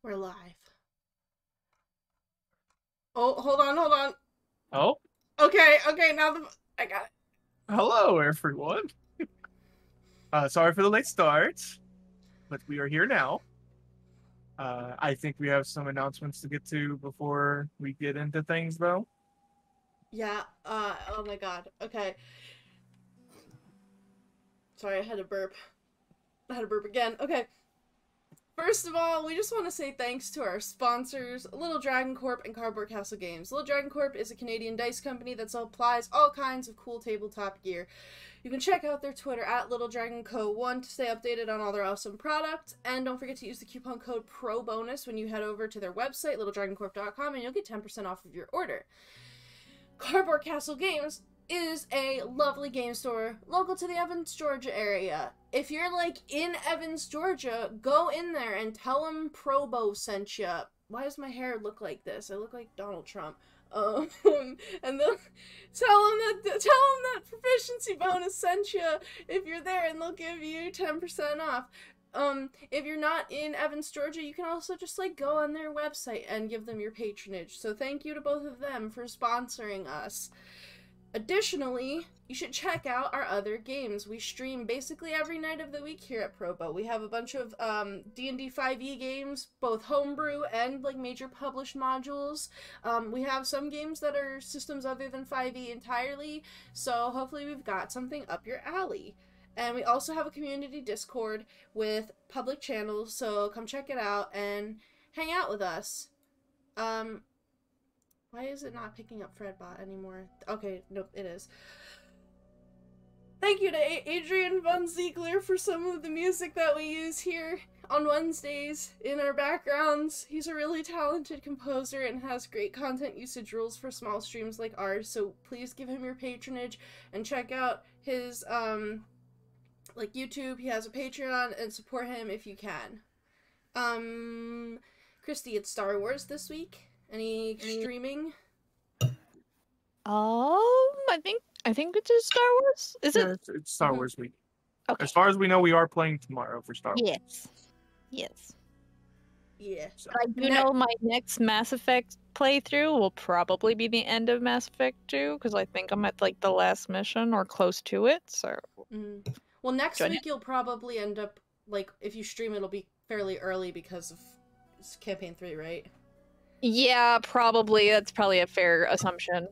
We're live. Oh, hold on. Oh? Okay, now I got it. Hello, everyone. Sorry for the late start, but we are here now. I think we have some announcements to get to before we get into things, though. Yeah, oh my god. Okay. Sorry, I had to burp. Again. Okay. First of all, we just want to say thanks to our sponsors, Little Dragon Corp and Cardboard Castle Games. Little Dragon Corp is a Canadian dice company that supplies all kinds of cool tabletop gear. You can check out their Twitter at LittleDragonCo1 to stay updated on all their awesome products. And don't forget to use the coupon code PROBONUS when you head over to their website, littledragoncorp.com, and you'll get 10% off of your order. Cardboard Castle Games is a lovely game store local to the Evans, Georgia area. If you're like in Evans, Georgia, go in there and tell them Probo sent you. Why does my hair look like this? I look like Donald Trump. And they'll tell them that proficiency bonus sent you if you're there, and they'll give you 10% off. If you're not in Evans, Georgia, you can also just like go on their website and give them your patronage. So thank you to both of them for sponsoring us. Additionally, you should check out our other games. We stream basically every night of the week here at Probo. We have a bunch of D&D 5e games, both homebrew and like major published modules. We have some games that are systems other than 5e entirely, so hopefully we've got something up your alley. And we also have a community Discord with public channels, so come check it out and hang out with us. Why is it not picking up Fredbot anymore? Okay, nope, it is. Thank you to Adrian Von Ziegler for some of the music that we use here on Wednesdays in our backgrounds. He's a really talented composer and has great content usage rules for small streams like ours, so please give him your patronage and check out his, like YouTube. He has a Patreon, and support him if you can. Kristy, it's Star Wars this week. Any streaming? I think it's just Star Wars. Is it? It's Star Wars week. Okay. As far as we know, we are playing tomorrow for Star Wars. Yes. Yeah. So. But I do know my next Mass Effect playthrough will probably be the end of Mass Effect 2, because I think I'm at like the last mission or close to it. So. Well, next week you'll probably end up like if you stream, it'll be fairly early because of campaign 3, right? Yeah, probably. That's probably a fair assumption.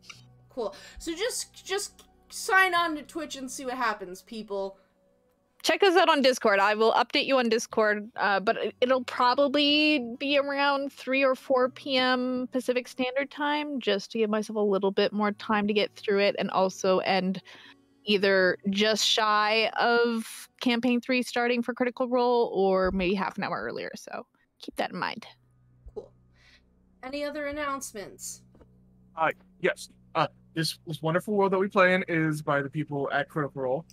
Cool. So just sign on to Twitch and see what happens, people. Check us out on Discord. I will update you on Discord, but it'll probably be around 3 or 4 p.m. Pacific Standard Time, just to give myself a little bit more time to get through it, and also end either just shy of Campaign 3 starting for Critical Role, or maybe half an hour earlier, so keep that in mind. Any other announcements? Yes. This wonderful world that we play in is by the people at Critical Role,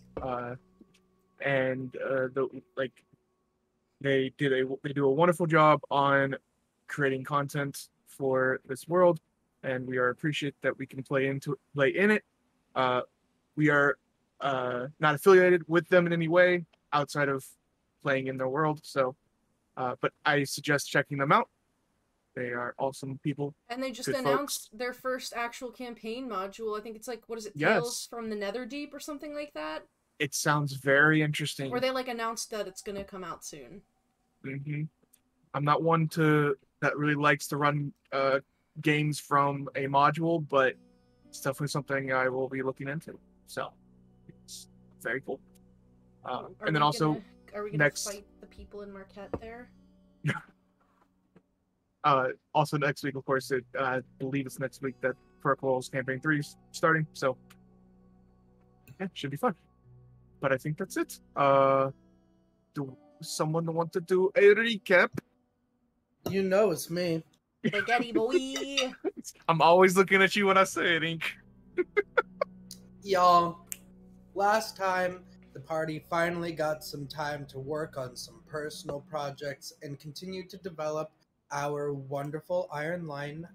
and they do a wonderful job on creating content for this world, and we appreciate that we can play in it. We are not affiliated with them in any way outside of playing in their world, so but I suggest checking them out. They are awesome people. And they just announced their first actual campaign module. I think it's like, what is it, Tales from the Netherdeep or something like that? It sounds very interesting. Or they like announced that it's going to come out soon. I'm not one that really likes to run games from a module, but it's definitely something I will be looking into. So it's very cool. And then also, are we gonna fight the people in Marquette there? Also next week, of course, I believe it's next week that Firbolg's Campaign 3 is starting, so yeah, should be fun. But I think that's it. Do someone want to do a recap? You know it's me. Spaghetti boy! I'm always looking at you when I say it, Ink. Y'all, last time, the party finally got some time to work on some personal projects and continue to develop our wonderful Iron Line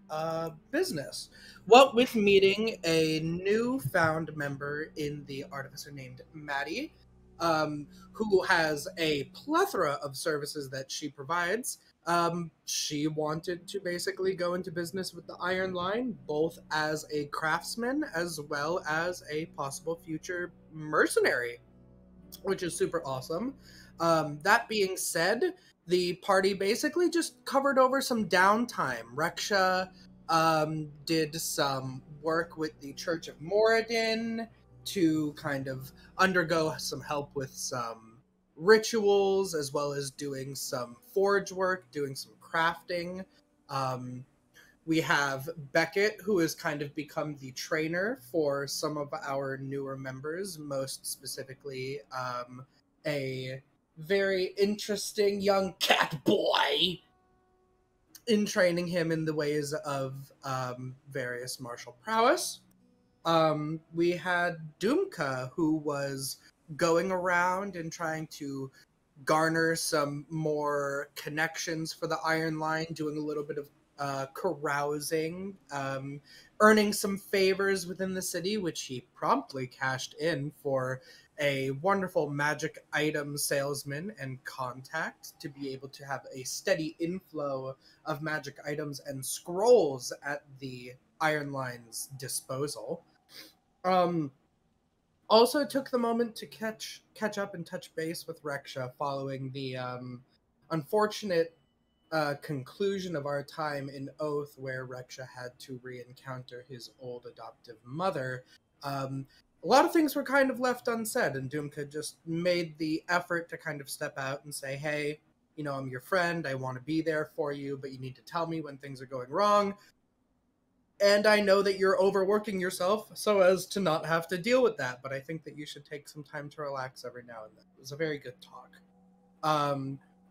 business. What with meeting a newfound member in the Artificer named Matty, who has a plethora of services that she provides, She wanted to basically go into business with the Iron Line, both as a craftsman as well as a possible future mercenary, which is super awesome. That being said, the party basically just covered over some downtime. Reksha did some work with the Church of Moradin to kind of undergo some help with some rituals, as well as doing some forge work, doing some crafting. We have Beckett, who has kind of become the trainer for some of our newer members, most specifically a very interesting young cat boy, in training him in the ways of various martial prowess. We had Dumka, who was going around and trying to garner some more connections for the Iron Line, doing a little bit of carousing, earning some favors within the city, which he promptly cashed in for a wonderful magic item salesman and contact to be able to have a steady inflow of magic items and scrolls at the Iron Line's disposal. Also took the moment to catch up and touch base with Reksha following the unfortunate conclusion of our time in Oath, where Reksha had to re-encounter his old adoptive mother. A lot of things were kind of left unsaid, and Dumka just made the effort to kind of step out and say, hey, you know, I'm your friend, I want to be there for you, but you need to tell me when things are going wrong. And I know that you're overworking yourself so as to not have to deal with that, but I think that you should take some time to relax every now and then. It was a very good talk.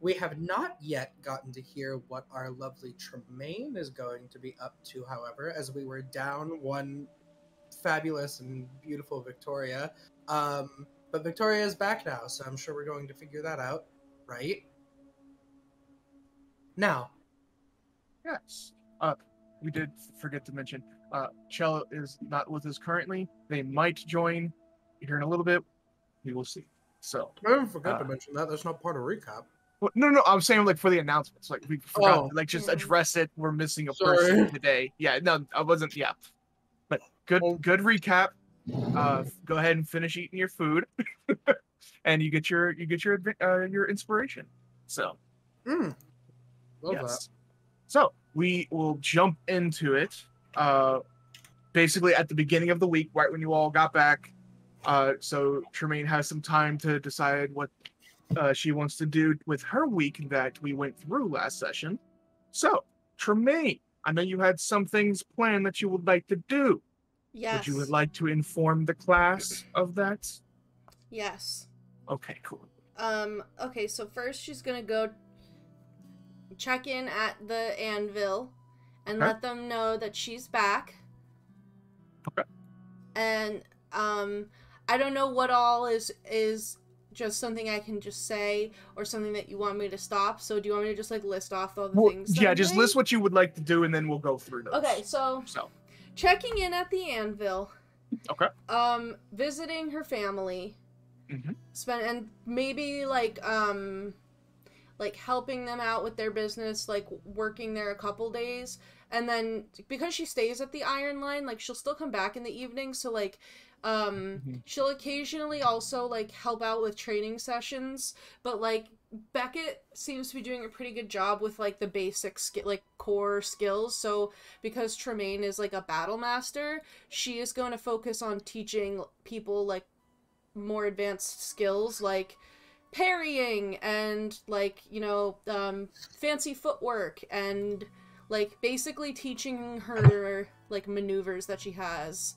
We have not yet gotten to hear what our lovely Tremayne is going to be up to, however, as we were down one fabulous and beautiful Victoria. But Victoria is back now, so I'm sure we're going to figure that out, right? Now. Yes. We did forget to mention, Chel is not with us currently. They might join here in a little bit. We will see. So I didn't forget to mention that. That's not part of recap. Well, no, I'm saying like for the announcements. Like we forgot to like just address it. We're missing a person today. Yeah, no, I wasn't. Yeah, but good recap. Go ahead and finish eating your food, and you get your inspiration. So, love that. So we will jump into it. Basically at the beginning of the week, right when you all got back. So Tremayne has some time to decide what she wants to do with her week that we went through last session. So, Tremayne, I know you had some things planned that you would like to do. Yes. Would you like to inform the class of that? Yes. Okay, cool. Okay, so first she's gonna go check in at the anvil and let them know that she's back. Okay. And I don't know what all is just something I can just say or something that you want me to stop. So do you want me to just like list off all the things? Yeah, just list what you would like to do and then we'll go through those. Okay, so checking in at the anvil. Okay. Visiting her family. Mm-hmm. And maybe like helping them out with their business, like working there a couple days, and then because she stays at the Iron Line, like she'll still come back in the evening, so like she'll occasionally also like help out with training sessions, but like Beckett seems to be doing a pretty good job with like the basic core skills. So because Tremayne is like a battle master, she is going to focus on teaching people like more advanced skills like parrying and like, you know, fancy footwork and like basically teaching her like maneuvers that she has.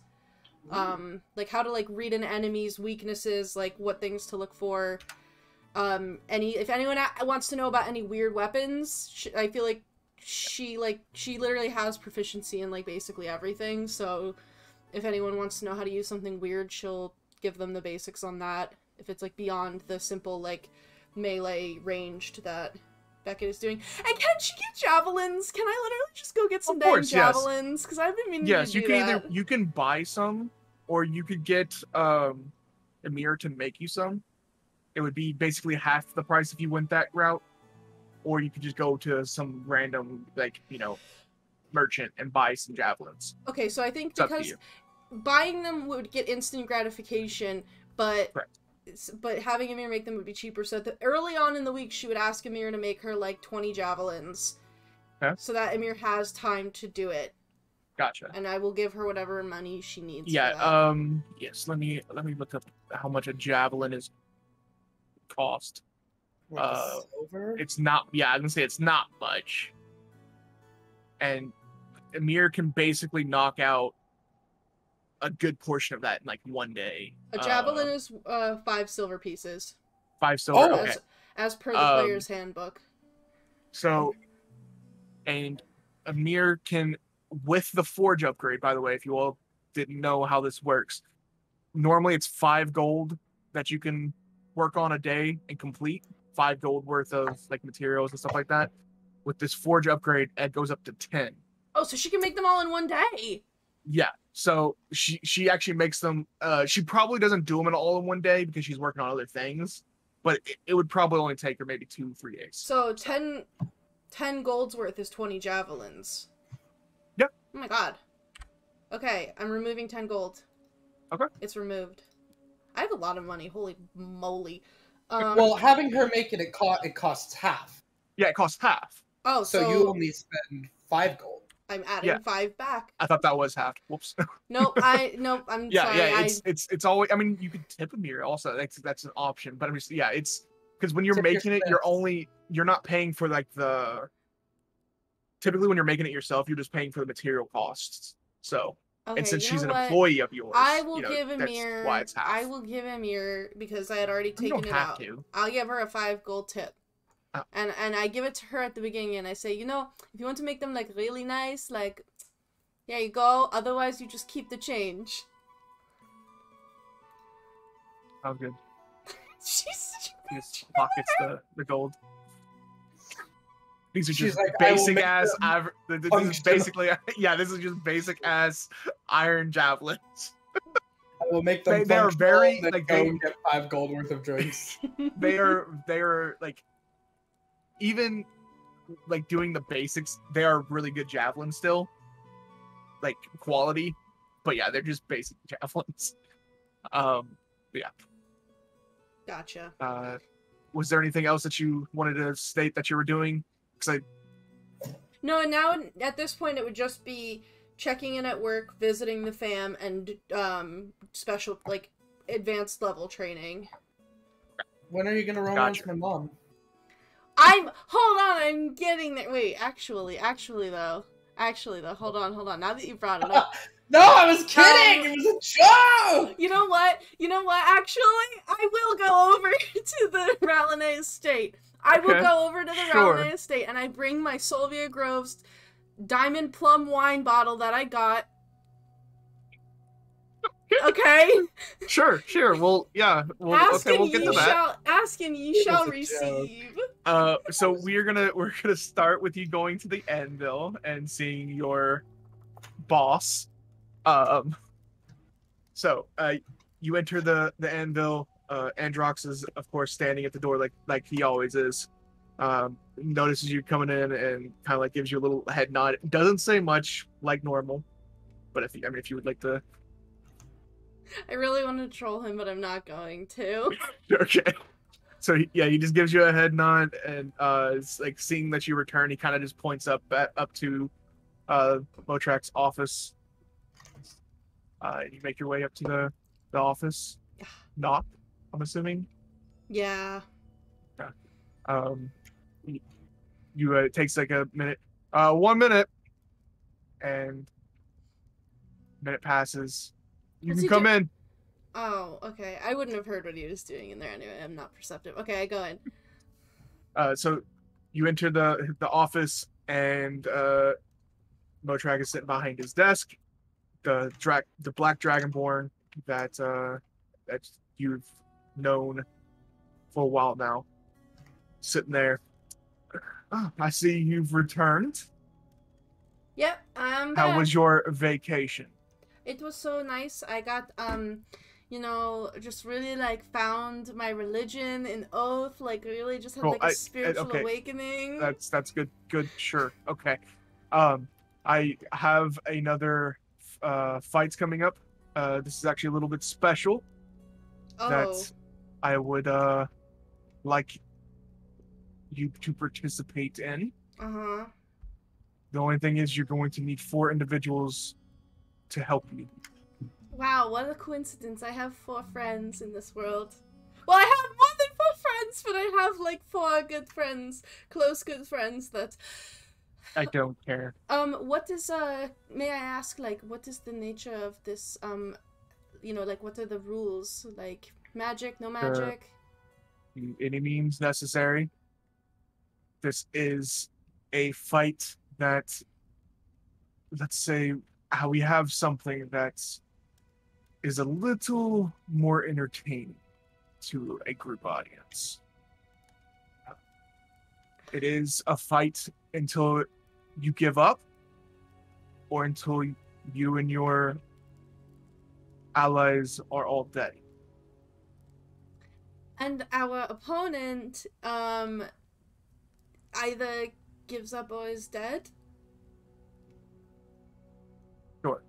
Like how to like read an enemy's weaknesses, like what things to look for. If anyone wants to know about any weird weapons, I feel like she literally has proficiency in like basically everything. So if anyone wants to know how to use something weird, she'll give them the basics on that. If it's like beyond the simple like melee ranged that Beckett is doing. And can she get javelins? Can I literally just go get some dang javelins? Because I've been meaning to do that. You can buy some, or you could get Emir to make you some. It would be basically half the price if you went that route. or you could just go to some random, like, merchant and buy some javelins. Okay, so I think It's up to because you. buying them would get instant gratification, but Correct. having Amir make them would be cheaper. So early on in the week, she would ask Amir to make her like 20 javelins, Okay. so that Amir has time to do it, Gotcha. and I will give her whatever money she needs. Yeah. For that. Yes. Let me look up how much a javelin is cost. Silver? It's not. Yeah, I'm gonna say it's not much. And Amir can basically knock out a good portion of that in like one day. A javelin is 5 silver pieces. 5 silver. Oh, Okay. As per the player's handbook. So, and Amir can, with the forge upgrade, by the way, if you all didn't know how this works, normally it's 5 gold that you can work on a day and complete. 5 gold worth of like materials and stuff like that. With this forge upgrade, it goes up to 10. Oh, so she can make them all in one day. Yeah. So she actually makes them. She probably doesn't do them all in one day because she's working on other things. But it would probably only take her maybe 2-3 days. So 10 gold's worth is 20 javelins. Yep. Oh my god. Okay, I'm removing 10 gold. Okay. It's removed. I have a lot of money. Holy moly. Well, having her make it, it costs half. Yeah, it costs half. Oh, So you only spend 5 gold. I'm adding 5 back. I thought that was half. Whoops. Nope, I'm Yeah, sorry. yeah. It's always. I mean, you could tip a mirror also. That's an option. But I'm just it's because when you're Tip your making it, you're not paying for like the. Typically, when you're making it yourself, you're just paying for the material costs. So, Okay, and since you she's know an what? employee of yours, I will give that's Amir. why it's half. I will give Amir because I had already You taken don't it have out. to. I'll give her a 5 gold tip. Oh. And I give it to her at the beginning and I say, if you want to make them like really nice, like there you go. Otherwise you just keep the change. Oh, good. She's He just pockets the gold. These are She's just like, "I will basic make ass. them This is functional." basically this is just basic ass iron javelins. I will make them They are functional, very, then like, go they- and get 5 gold worth of drinks. They are like, even like doing the basics. They are really good javelins still, like quality. But yeah, they're just basic javelins. Yeah. Gotcha. Was there anything else that you wanted to state that you were doing? Because No, now at this point it would just be checking in at work, visiting the fam, and special like advanced level training. When are you gonna romance my mom? Hold on, I'm getting there. Wait, actually though, hold on. Now that you brought it up, No, I was kidding! It was a joke! you know what? Actually, I will go over to the Rallinet estate. I will Okay. go over to the Sure. Rallinet estate, and I bring my Solvia Groves diamond plum wine bottle that I got. Okay? sure. Well, yeah. Ask Okay, and we'll get to that. Ask and ye It shall was a joke. receive. So we're gonna start with you going to the anvil and seeing your boss. So you enter the anvil. Androx is of course standing at the door like he always is. Notices you coming in and kind of like gives you a little head nod. Doesn't say much like normal, but if you would like to. I really want to troll him, but I'm not going to. Okay. So he just gives you a head nod, and it's like seeing that you return, he kind of just points up to Motrak's office. You make your way up to the office. Knock, I'm assuming. Yeah. You it takes like a minute. 1 minute, and minute passes. You What's can he come do- in. Oh, okay. I wouldn't have heard what he was doing in there anyway. I'm not perceptive. Okay, I go in. So you enter the office, and Motrak is sitting behind his desk. The black dragonborn that you've known for a while now, sitting there. Oh, I see you've returned. Yep, I'm How back. was your vacation? It was so nice. I got you know, just really like found my religion in Oath, like really just had Oh, like a spiritual okay. awakening. That's good. Good, sure. Okay. I have another fights coming up. This is actually a little bit special Oh, that I would like you to participate in. uh-huh. The only thing is you're going to need 4 individuals to help you. Wow, what a coincidence. I have 4 friends in this world. Well, I have more than 4 friends, but I have like 4 good friends, close good friends that... I don't care. What is, may I ask, like, what is the nature of this, you know, like, what are the rules? Like, magic, no magic? Any means necessary. This is a fight that, let's say, how we have something that is a little more entertaining to a group audience. It is a fight until you give up, or until you and your allies are all dead. And our opponent, either gives up or is dead? Sure.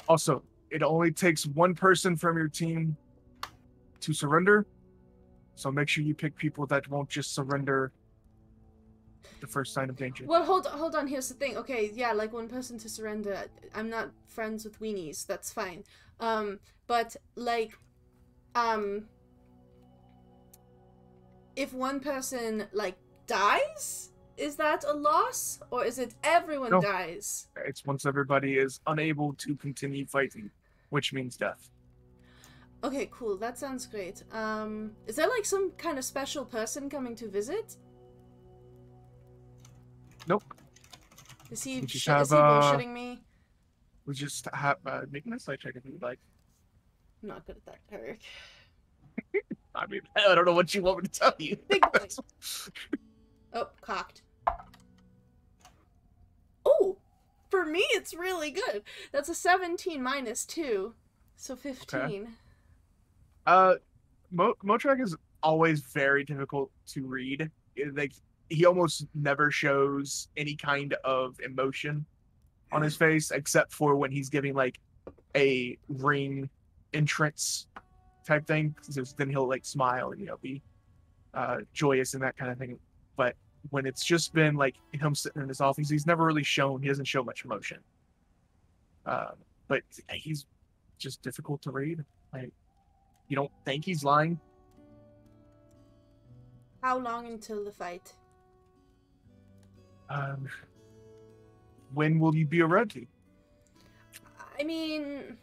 Also, it only takes 1 person from your team to surrender, so make sure you pick people that won't just surrender the first sign of danger. Well, hold on, here's the thing. Okay, yeah, like 1 person to surrender. I'm not friends with weenies, that's fine. But, like, if 1 person, like, dies, is that a loss? Or is it everyone No. dies? It's once everybody is unable to continue fighting, which means death. Okay, cool, that sounds great. Is there, like, some kind of special person coming to visit? Nope. Is he, We just is he have, bullshitting me? We just have make an insight check if you'd like. I'm not good at that, Cleric. I mean, I don't know what you want me to tell you. Big boy. Oh, cocked. Oh! For me, it's really good. That's a 17 minus 2. So 15. Okay. Motrak is always very difficult to read. Like, he almost never shows any kind of emotion on his face, except for when he's giving, like, a ring entrance type thing. Then he'll, like, smile and, you know, be joyous and that kind of thing. But when it's just been, like, him sitting in his office, he doesn't show much emotion. But he's just difficult to read. Like, you don't think he's lying? How long until the fight? When will you be ready? I mean...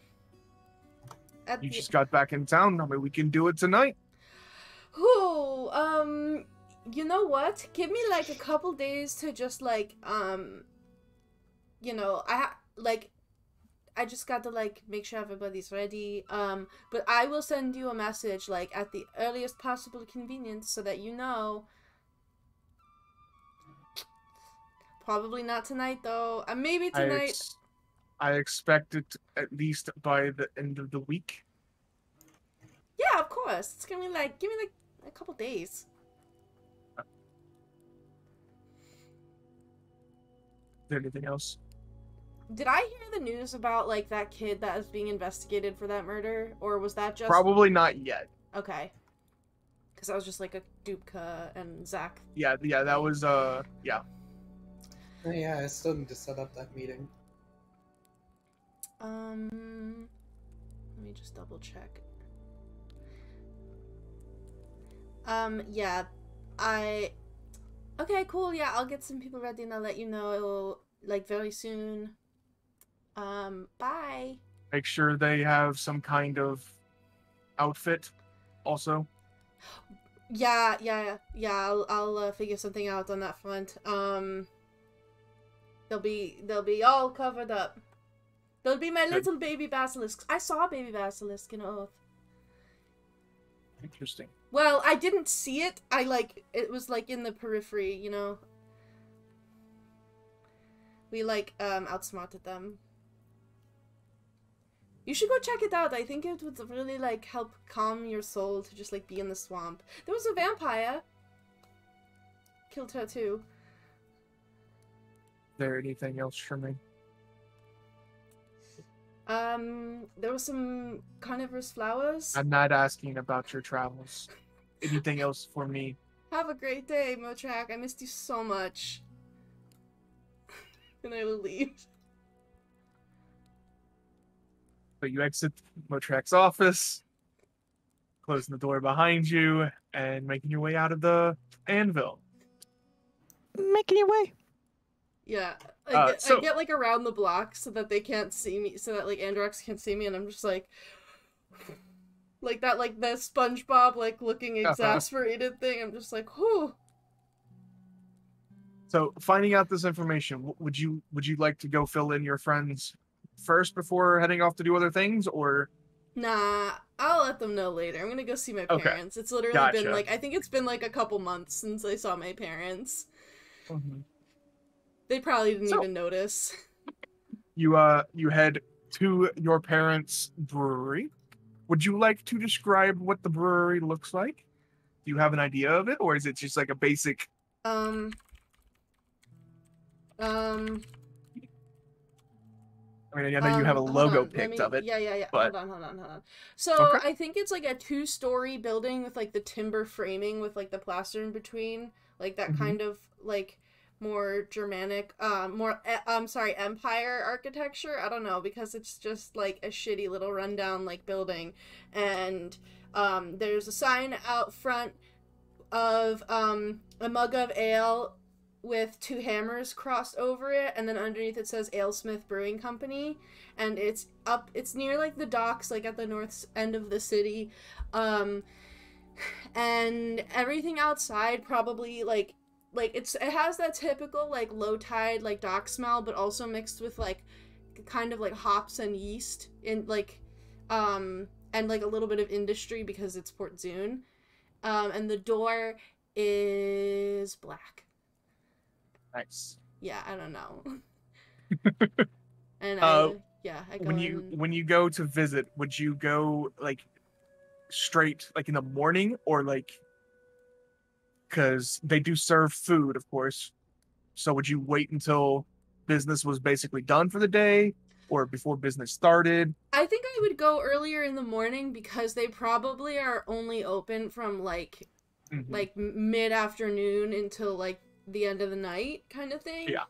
You just got back in town. I mean, we can do it tonight. Ooh, you know what? Give me, like, a couple days to just, like, you know, I just got to, like, make sure everybody's ready. But I will send you a message, like, at the earliest possible convenience so that you know. Probably not tonight, though. Maybe tonight. I expect it at least by the end of the week. Yeah, of course. It's gonna be, like, give me, like, a couple days. Is there anything else? Did I hear the news about, like, that kid that was being investigated for that murder? Or was that just... Probably not yet. Okay. Because that was just, like, a Dumka and Zach. Yeah, that was, yeah. Oh, yeah, I still need to set up that meeting. Let me just double check. Yeah, okay, cool, yeah, I'll get some people ready and I'll let you know, like, very soon. Bye. Make sure they have some kind of outfit also. Yeah, I'll figure something out on that front. They'll be all covered up. They'll be my little baby basilisks. I saw a baby basilisk in Oath. Interesting. Well, I didn't see it. It was, like, in the periphery, you know? We like outsmarted them. You should go check it out. I think it would really like help calm your soul to just like be in the swamp. There was a vampire. Killed her too. Is there anything else for me? There was some carnivorous flowers. I'm not asking about your travels. Anything else for me? Have a great day, Motrak. I missed you so much. And I will leave. So you exit Motrak's office, closing the door behind you, and making your way out of the anvil. Making your way. Yeah, I get like around the block so that they can't see me, so that like Androx can't see me, and I'm just like that, like the SpongeBob like looking exasperated thing. I'm just like, whew. So finding out this information, would you like to go fill in your friends first before heading off to do other things, or? Nah, I'll let them know later. I'm gonna go see my parents. It's literally been like, I think it's been like a couple months since I saw my parents. Mm-hmm. They probably didn't even notice. You head to your parents' brewery. Would you like to describe what the brewery looks like? Do you have an idea of it, or is it just like a basic? I mean, I know you have a logo picked of it. Yeah. But... Hold on. So I think it's like a 2-story building with like the timber framing with like the plaster in between, like that kind of like more Germanic, Empire architecture. I don't know, because it's just like a shitty little rundown like building, and there's a sign out front of a mug of ale with 2 hammers crossed over it, and then underneath it says Alesmith Brewing Company, and it's near like the docks, like at the north end of the city, and everything outside probably like it has that typical like low tide like dock smell, but also mixed with like kind of like hops and yeast in like and like a little bit of industry because it's Port Zoon, and the door is black. Nice. Yeah, I don't know. And I go when you go to visit, would you go like straight like in the morning, or like, because they do serve food, of course, so would you wait until business was basically done for the day, or before business started? I think I would go earlier in the morning, because they probably are only open from like like mid-afternoon until like the end of the night kind of thing. Yeah,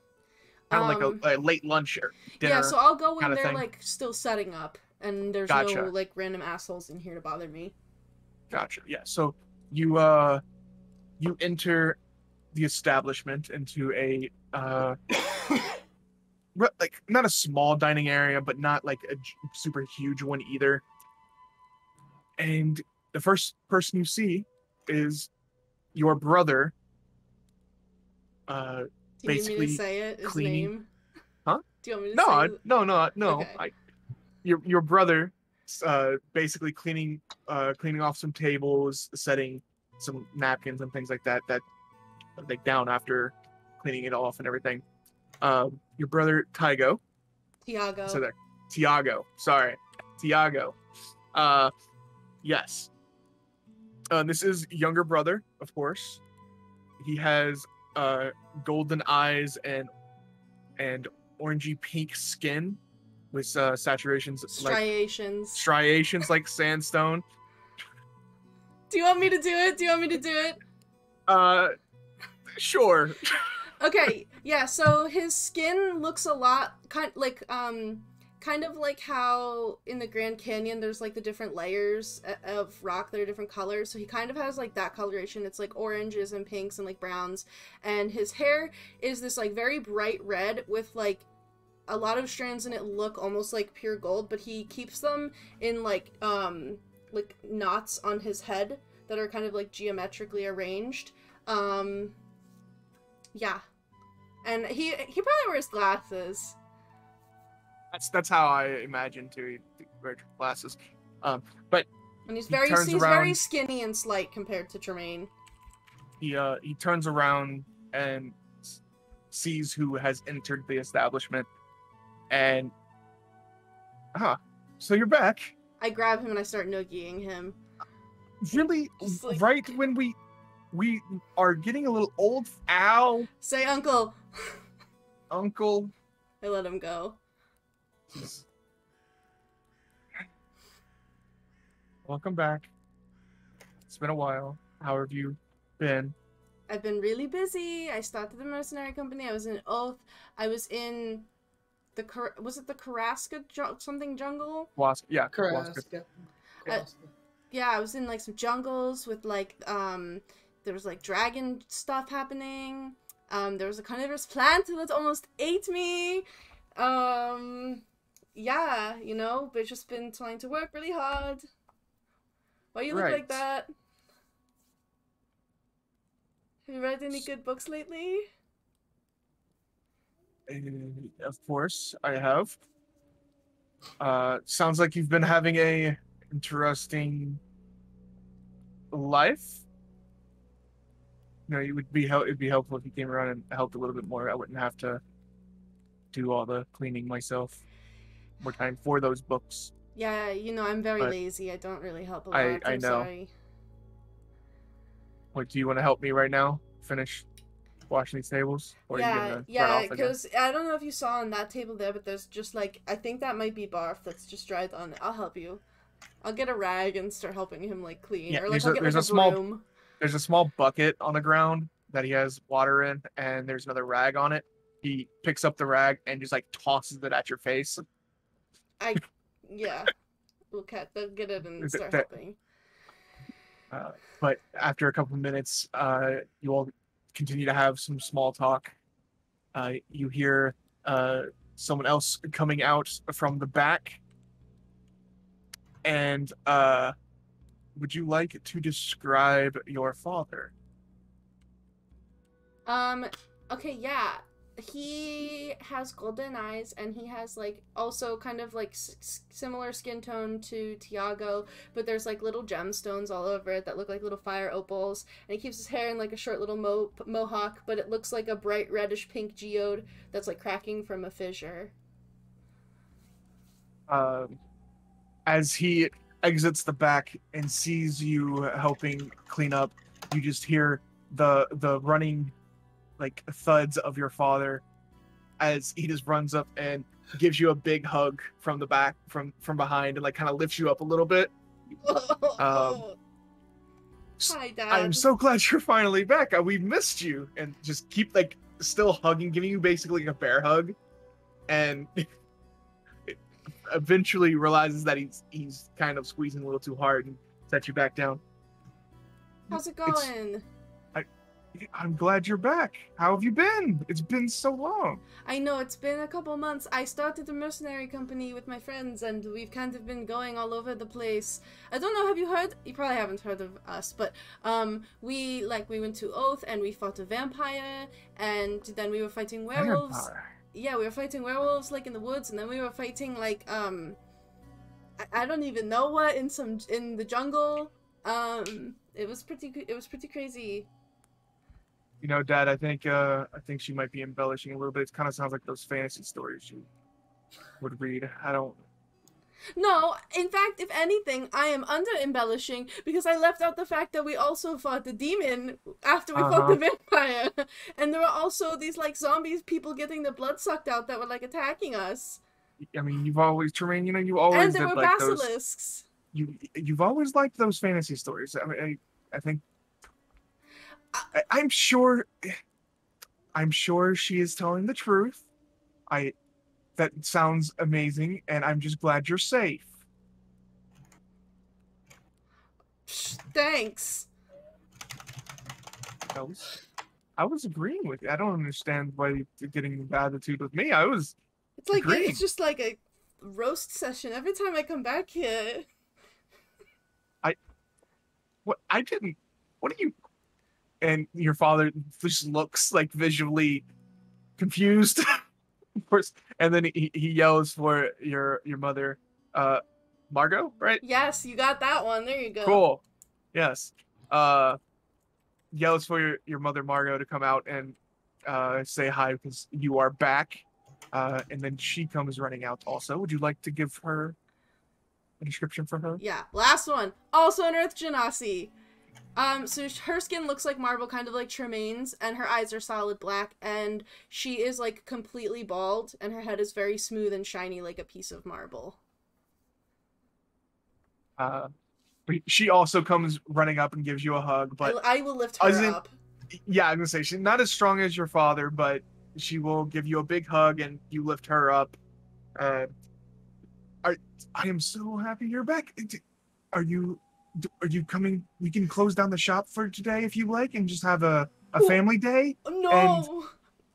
kind of like a late lunch or dinner. Yeah, so I'll go when they're like still setting up and there's no like random assholes in here to bother me. Gotcha. Yeah, so you enter the establishment into a like not a small dining area, but not like a super huge one either. And the first person you see is your brother. Do you basically want me to say it? His cleaning... name? Huh? Do you want me to say it? No. Okay. Your brother, basically cleaning off some tables, setting some napkins and things like that like down after cleaning it off and everything. Your brother Tiago. So there, Tiago. Sorry, Tiago. Yes. This is younger brother, of course. He has golden eyes and orangey pink skin with striations like sandstone. Do you want me to do it? Sure. Okay, yeah, so his skin looks a lot kind of like how in the Grand Canyon there's like the different layers of rock that are different colors. So he kind of has like that coloration. It's like oranges and pinks and like browns. And his hair is this like very bright red with like a lot of strands in it look almost like pure gold, but he keeps them in like knots on his head that are kind of like geometrically arranged. Yeah. And he probably wears glasses. That's how I imagine too. He wears glasses. But and he's very skinny and slight compared to Tremayne. He turns around and sees who has entered the establishment, and so you're back. I grab him and I start noogieing him. Really, Like, right when we are getting a little old. Ow, say uncle. uncle. I let him go. Welcome back. It's been a while. How have you been? I've been really busy. I started the mercenary company. I was in Oath. I was in the was it the Karaska something jungle? Yeah, Karaska. Yeah, I was in like some jungles with like there was like dragon stuff happening. There was a carnivorous plant that almost ate me. Yeah, you know, but just been trying to work really hard. Why you look like that? Have you read any good books lately? Of course, I have. Sounds like you've been having a interesting life. You know, it'd be helpful if you came around and helped a little bit more. I wouldn't have to do all the cleaning myself. More time for those books. Yeah, you know, I'm very lazy. I don't really help a lot. I I'm know. sorry. What, do you want to help me right now? Finish washing these tables? Or are you gonna run yeah, off again? because I don't know if you saw on that table there, but there's just like, I think that might be barf that's just dried on it. I'll help you. I'll get a rag and start helping him like clean. Yeah, or like I'll get there's like a small broom. There's a small bucket on the ground that he has water in, and there's another rag on it. He picks up the rag and just like tosses it at your face. Yeah. We'll get it and start helping. But after a couple of minutes, you all continue to have some small talk. You hear someone else coming out from the back. And would you like to describe your father? Okay, yeah. He has golden eyes, and he has like also kind of like similar skin tone to Tiago, but there's like little gemstones all over it that look like little fire opals, and he keeps his hair in like a short little mohawk, but it looks like a bright reddish pink geode that's like cracking from a fissure. As he exits the back and sees you helping clean up, you just hear the running like thuds of your father as he just runs up and gives you a big hug from the back, from behind, and like kind of lifts you up a little bit. Hi, Dad. I'm so glad you're finally back. We missed you, and just keep like still hugging, giving you basically a bear hug, and eventually realizes that he's kind of squeezing a little too hard and sets you back down. How's it going? I'm glad you're back. How have you been? It's been so long. I know, it's been a couple months. I started a mercenary company with my friends, and we've kind of been going all over the place. I don't know, have you heard? You probably haven't heard of us, but we went to Oath, and we fought a vampire, and then we were fighting werewolves. Vampire. Yeah, we were fighting werewolves like in the woods, and then we were fighting like I don't even know what in the jungle. It was pretty crazy. You know, Dad, I think she might be embellishing a little bit. It kind of sounds like those fantasy stories you would read. I don't... No, in fact, if anything, I am under-embellishing because I left out the fact that we also fought the demon after we fought the vampire. And there were also these, like, zombies, people getting their blood sucked out that were, like, attacking us. I mean, you've always, Tremayne, you know, you always and there did, were like, basilisks. You've always liked those fantasy stories. I mean, I think... I'm sure she is telling the truth. That sounds amazing, and I'm just glad you're safe. Thanks. I was agreeing with you. I don't understand why you're getting an attitude with me. I was It's like agreeing. it's just like a roast session every time I come back here. What are you... And your father just looks like visually confused. Of course, and then he yells for your mother, Margot, right? Yes, you got that one. There you go. Cool. Yes. Yells for your mother Margot to come out, and say hi because you are back. And then she comes running out also. Would you like to give her a description for her? Yeah, last one. Also an Earth Genasi. So her skin looks like marble, kind of like Tremayne's, and her eyes are solid black, and she is, like, completely bald, and her head is very smooth and shiny like a piece of marble. She also comes running up and gives you a hug, but I will lift her up. Yeah, I'm gonna say she's not as strong as your father, but she will give you a big hug and you lift her up. I am so happy you're back. Are you coming? We can close down the shop for today if you like, and just have a family day. No,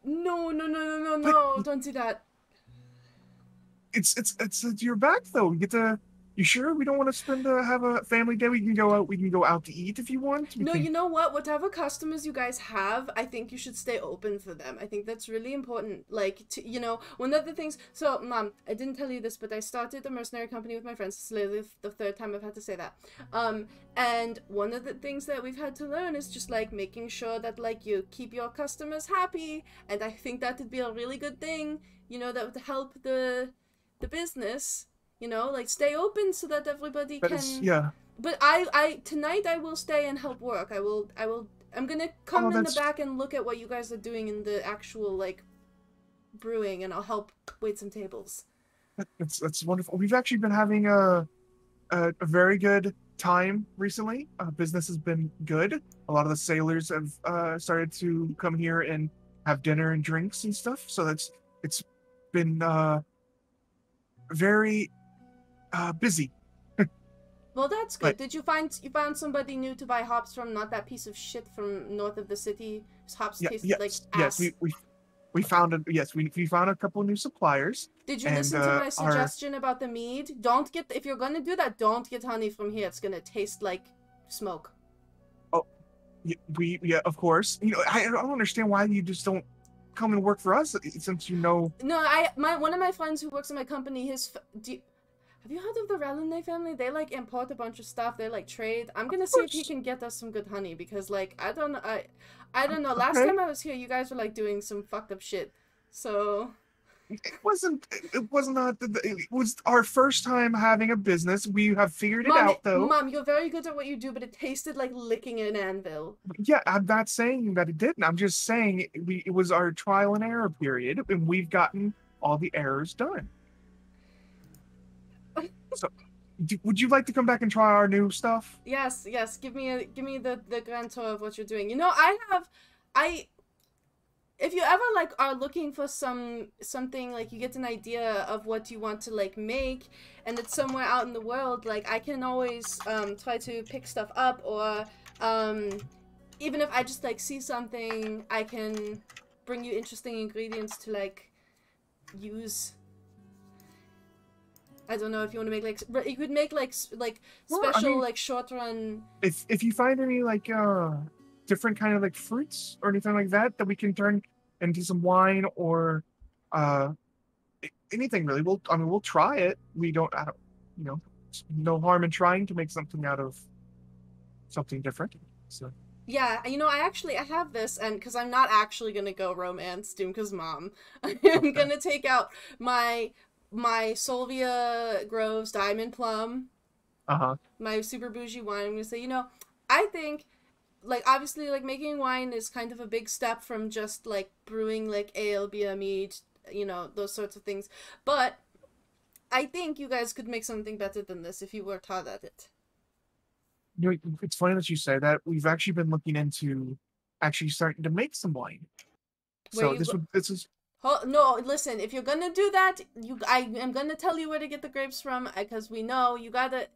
no! Don't do that. It's you're back though. You get to. You sure we don't want to have a family day? We can go out. We can go out to eat if you want. You know what? Whatever customers you guys have, I think you should stay open for them. I think that's really important. Like, one of the things. So, Mom, I didn't tell you this, but I started a mercenary company with my friends. It's literally the third time I've had to say that. And one of the things that we've had to learn is just like making sure that like you keep your customers happy. And I think that would be a really good thing. That would help the business. Like stay open so that everybody can. Yeah. But I tonight I will stay and help work. I'm gonna come in the back and look at what you guys are doing in the actual like brewing, and I'll help wait some tables. That's wonderful. We've actually been having a very good time recently. Business has been good. A lot of the sailors have started to come here and have dinner and drinks and stuff. So it's been very busy. Well, that's good. Did you found somebody new to buy hops from? Not that piece of shit from north of the city. His hops tasted like ass. Yes, we found we found a couple new suppliers. Did you listen to my suggestion about the mead? If you're gonna do that, don't get honey from here. It's gonna taste like smoke. Oh, yeah, of course. I don't understand why you just don't come and work for us since No, one of my friends who works in my company, have you heard of the Rallinet family? They like import a bunch of stuff. They like trade. I'm gonna see if he can get us some good honey because like I don't know. Last time I was here, you guys were like doing some fucked up shit. So it was our first time having a business. We have figured it out though. Mom, you're very good at what you do, but it tasted like licking an anvil. Yeah, I'm not saying that it didn't. I'm just saying it was our trial and error period, and we've gotten all the errors done. So, would you like to come back and try our new stuff? Yes. Give me the grand tour of what you're doing. If you ever like are looking for something like you get an idea of what you want to like make, and it's somewhere out in the world, like I can always try to pick stuff up, or even if I just like see something, I can bring you interesting ingredients to like use. I don't know if you want to make like you could make like special like short run. If you find any like different kind of like fruits or anything like that we can turn into some wine or anything really, we'll try it. No harm in trying to make something out of something different. So yeah, I have this, and because I'm not actually gonna go romance Dumka's mom, I'm gonna take out my Solvia Groves Diamond Plum. My super bougie wine. I'm gonna say, I think, like, obviously, like, making wine is kind of a big step from just, like, brewing, like, ale, beer, mead, those sorts of things. But I think you guys could make something better than this if you worked hard at it. It's funny that you say that. We've actually been looking into actually starting to make some wine. So this is. No, listen, if you're gonna do that, I am gonna tell you where to get the grapes from, because we know you gotta...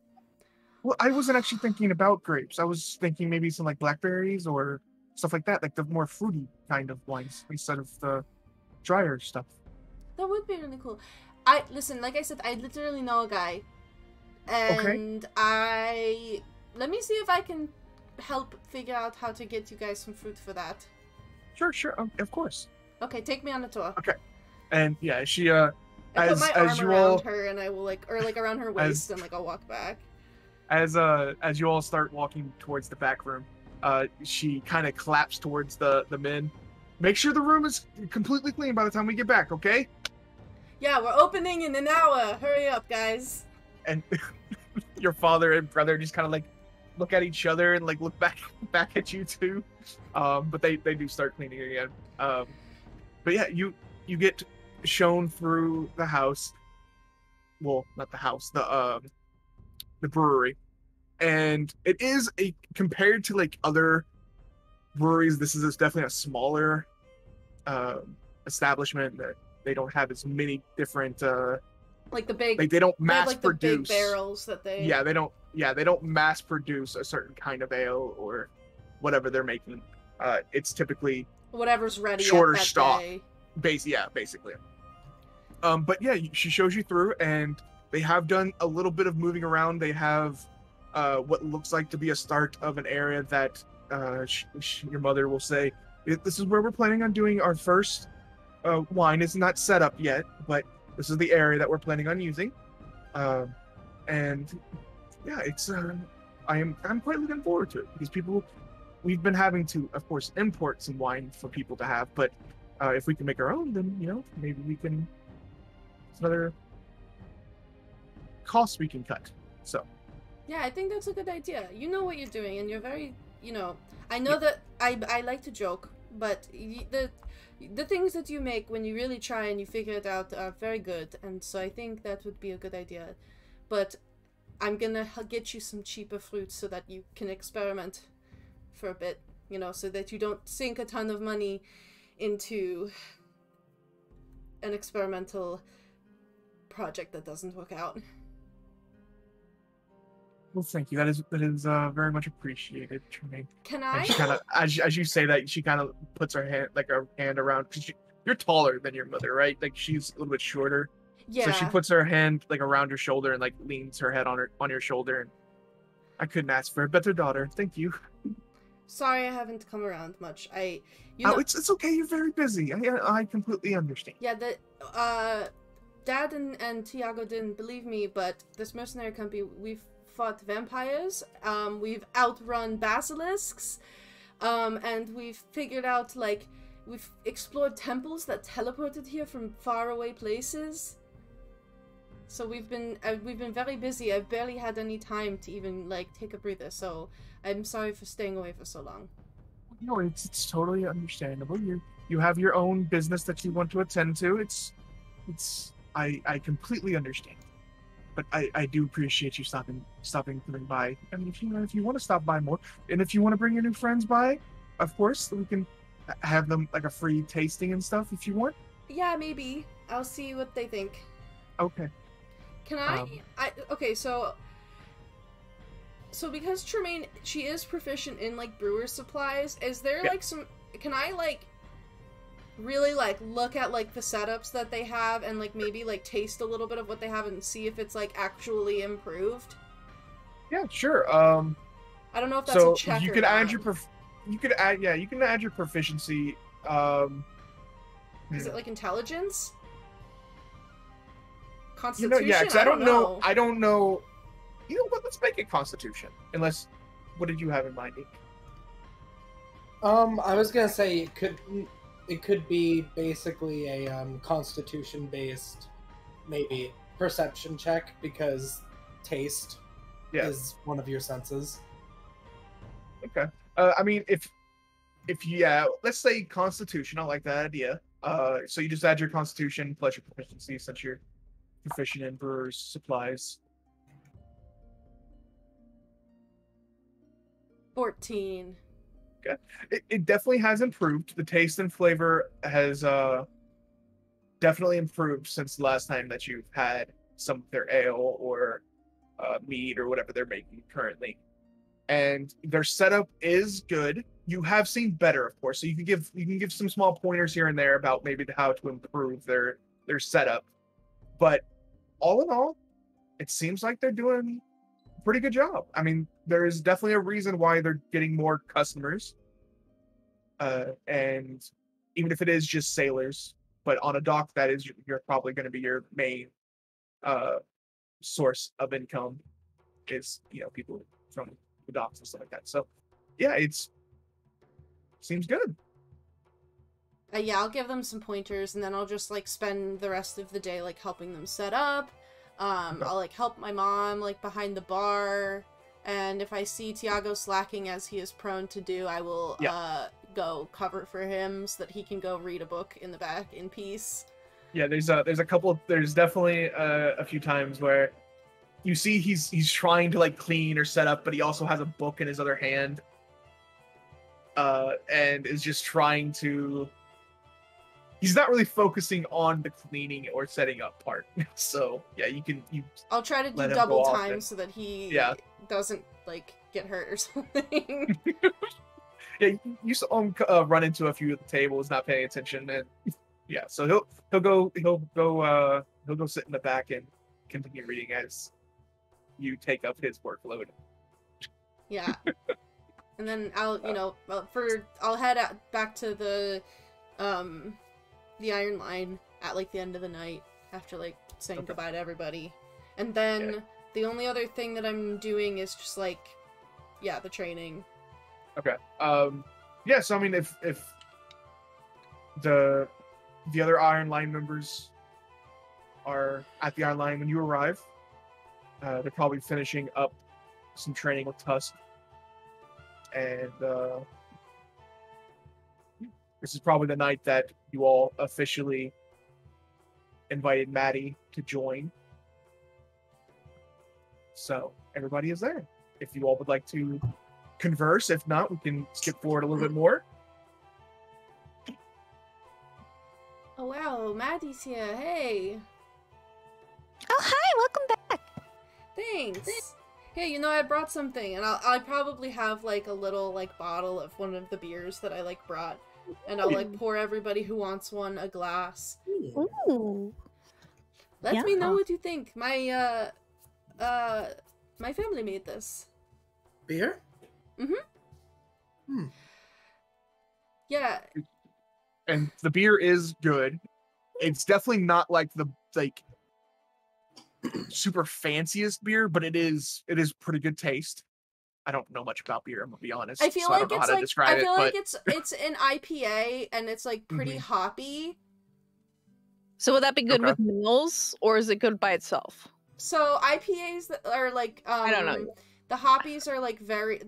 Well, I wasn't actually thinking about grapes. I was thinking maybe some, like, blackberries or stuff like that, like the more fruity kind of wines, instead of the drier stuff. That would be really cool. Listen, like I said, I literally know a guy, and let me see if I can help figure out how to get you guys some fruit for that. Sure, of course. Okay, take me on a tour. Okay, and yeah, she I put my arm around her, and I will around her waist, and I'll walk back. As you all start walking towards the back room, she kind of claps towards the men, make sure the room is completely clean by the time we get back, okay? Yeah, we're opening in an hour. Hurry up, guys. And your father and brother just kind of like look at each other and like look back at you too. But they do start cleaning again. But yeah, you get shown through the house. Well, not the house, the brewery. And it is compared to like other breweries, this is definitely a smaller establishment that they don't have as many different like the big, like they don't mass like produce the big barrels that they they don't mass produce a certain kind of ale or whatever they're making. It's typically whatever's ready shorter at that stock day. Basically. But yeah, she shows you through, and they have done a little bit of moving around. They have what looks like to be a start of an area that your mother will say, this is where we're planning on doing our first wine. It's not set up yet, but this is the area that we're planning on using. And yeah, it's I'm quite looking forward to it, because we've been having to, of course, import some wine for people to have, but if we can make our own, then maybe we can. It's another cost we can cut. So yeah, I think that's a good idea. You know what you're doing, and you're very, I know that I like to joke, but the things that you make when you really try and you figure it out are very good, and so I think that would be a good idea. But I'm gonna get you some cheaper fruits so that you can experiment for a bit, so that you don't sink a ton of money into an experimental project that doesn't work out. Well, thank you. That is very much appreciated, Tremayne. Can I? And she kind of, as you say that, she kind of puts her hand around, because you're taller than your mother, right? Like, she's a little bit shorter. Yeah. So she puts her hand like around your shoulder and like leans her head on your shoulder. And I couldn't ask for a better daughter. Thank you. Sorry, I haven't come around much. It's okay. You're very busy. I completely understand. Yeah, Dad and Tiago didn't believe me, but this mercenary company, we've fought vampires, we've outrun basilisks, and we've figured out, we've explored temples that teleported here from faraway places. So we've been very busy. I've barely had any time to even, take a breather, so I'm sorry for staying away for so long. No, it's totally understandable. You have your own business that you want to attend to. I completely understand. But I do appreciate you stopping by. I mean, if you want to stop by more, and if you want to bring your new friends by, of course, we can have them like a free tasting and stuff if you want. Yeah, maybe. I'll see what they think. Okay. Can okay, so because Tremayne, she is proficient in brewer's supplies, is there can I really look at the setups that they have and maybe taste a little bit of what they have and see if it's actually improved? Yeah, sure. I don't know if that's a check you or could not. add you can add your proficiency. Is it intelligence? Constitution? Because I don't know. I don't know. You know what? Let's make it Constitution. Unless, what did you have in mind? I was gonna say it could be basically a Constitution-based, maybe perception check, because taste is one of your senses. Okay. I mean, if let's say Constitution. I like that idea. So you just add your Constitution plus your proficiency, since you're proficient in brewer's supplies. 14. Okay. It definitely has improved. The taste and flavor has definitely improved since the last time that you've had some of their ale or mead or whatever they're making currently. And their setup is good. You have seen better, of course. So you can give some small pointers here and there about maybe how to improve their setup. But all in all, it seems like they're doing a pretty good job. I mean, there is definitely a reason why they're getting more customers. And even if it is just sailors, but on a dock, that is you're probably going to be your main source of income, is people from the docks and stuff like that. So yeah, seems good. Yeah, I'll give them some pointers, and then I'll just, like, spend the rest of the day, like, helping them set up. I'll, like, help my mom, like, behind the bar, and if I see Tiago slacking as he is prone to do, I will, go cover for him so that he can go read a book in the back in peace. Yeah, there's definitely a few times where you see he's trying to, like, clean or set up, but he also has a book in his other hand, and is just trying to... He's not really focusing on the cleaning or setting up part. So, yeah, I'll try to do double time so that he doesn't, like, get hurt or something. Yeah, you saw him run into a few of the tables, not paying attention, and yeah, so he'll go sit in the back and continue reading as you take up his workload. Yeah. And then I'll head back to the Iron Line at, like, the end of the night after, like, saying goodbye to everybody. And then the only other thing that I'm doing is just, like, the training. Okay. Yeah, so I mean, if the other Iron Line members are at the Iron Line when you arrive, they're probably finishing up some training with Tusk. And this is probably the night that you all officially invited Matty to join. So everybody is there. If you all would like to converse, if not, we can skip forward a little bit more. Oh wow, Matty's here. Hey. Oh hi, welcome back. Thanks. Hey, I brought something, and I probably have, like, a little, like, bottle of one of the beers that I, like, brought. And I'll, like, pour everybody who wants one a glass. Ooh. Let me know what you think. My family made this. Beer? Yeah. And the beer is good. It's definitely not like the super fanciest beer, but it is pretty good taste. I don't know much about beer, I'm gonna be honest. I feel so like I don't know it's how to like describe it's an IPA and it's like pretty hoppy. So would that be good with meals, or is it good by itself? So IPAs that are like I don't know. The hops are like very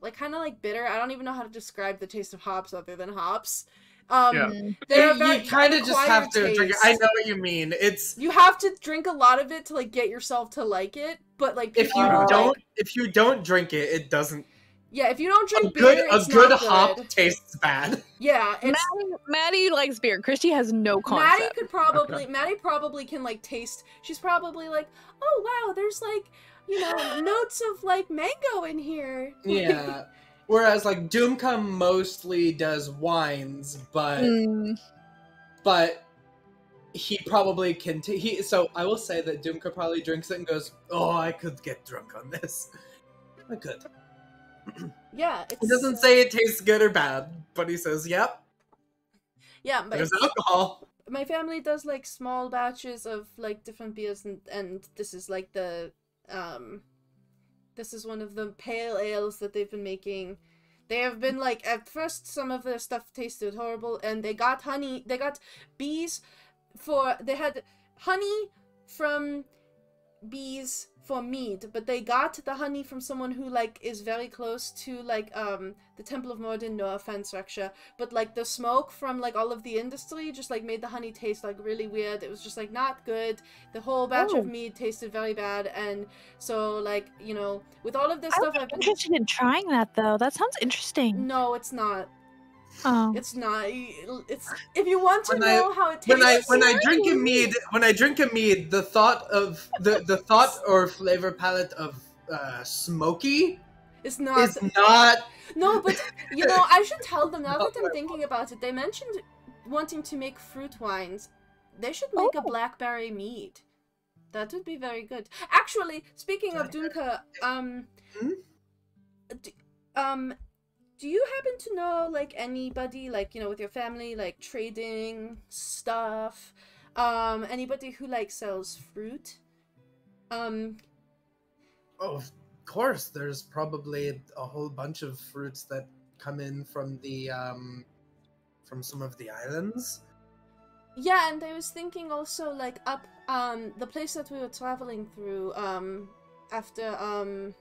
like kind of like bitter. I don't even know how to describe the taste of hops other than hops. You kind of just have to drink it. I know what you mean. You have to drink a lot of it to, like, get yourself to like it, but, like, if you don't drink it, it doesn't. Yeah, if you don't drink beer, it's a good not hop good. tastes bad. Yeah, Maddie likes beer. Kristy has no concept. Maddie probably can, like, taste. She's probably like, oh wow, there's, like, notes of, like, mango in here. Yeah. Whereas, like, Dumka mostly does wines, but he probably can. So I will say that Dumka probably drinks it and goes, "Oh, I could get drunk on this. I could." Yeah, he doesn't say it tastes good or bad, but he says, "Yep." Yeah, but there's alcohol. My family does, like, small batches of, like, different beers, and this is, like, the this is one of the pale ales that they've been making. They have been, like, at first some of their stuff tasted horrible, and they got bees they had honey from bees for mead, but they got the honey from someone who, like, is very close to, like, the Temple of Morden, no offense, Reksha, but, like, the smoke from, like, all of the industry just, like, made the honey taste, like, really weird. It was just, like, not good. The whole batch of mead tasted very bad, and so, like, with all of this stuff, I'm interested in trying that, though. That sounds interesting. No, it's not. Oh. It's not. It's if you want to know how it tastes. When I drink a mead, the thought or flavor palette of smoky is not. No, but I should tell them now that I'm thinking about it. They mentioned wanting to make fruit wines. They should make a blackberry mead. That would be very good. Actually, speaking of Dumka, do you happen to know, like, anybody, like, with your family, like, trading stuff? Anybody who, like, sells fruit? Oh, of course. There's probably a whole bunch of fruits that come in from the from some of the islands. Yeah, and I was thinking also like up the place that we were traveling through after oh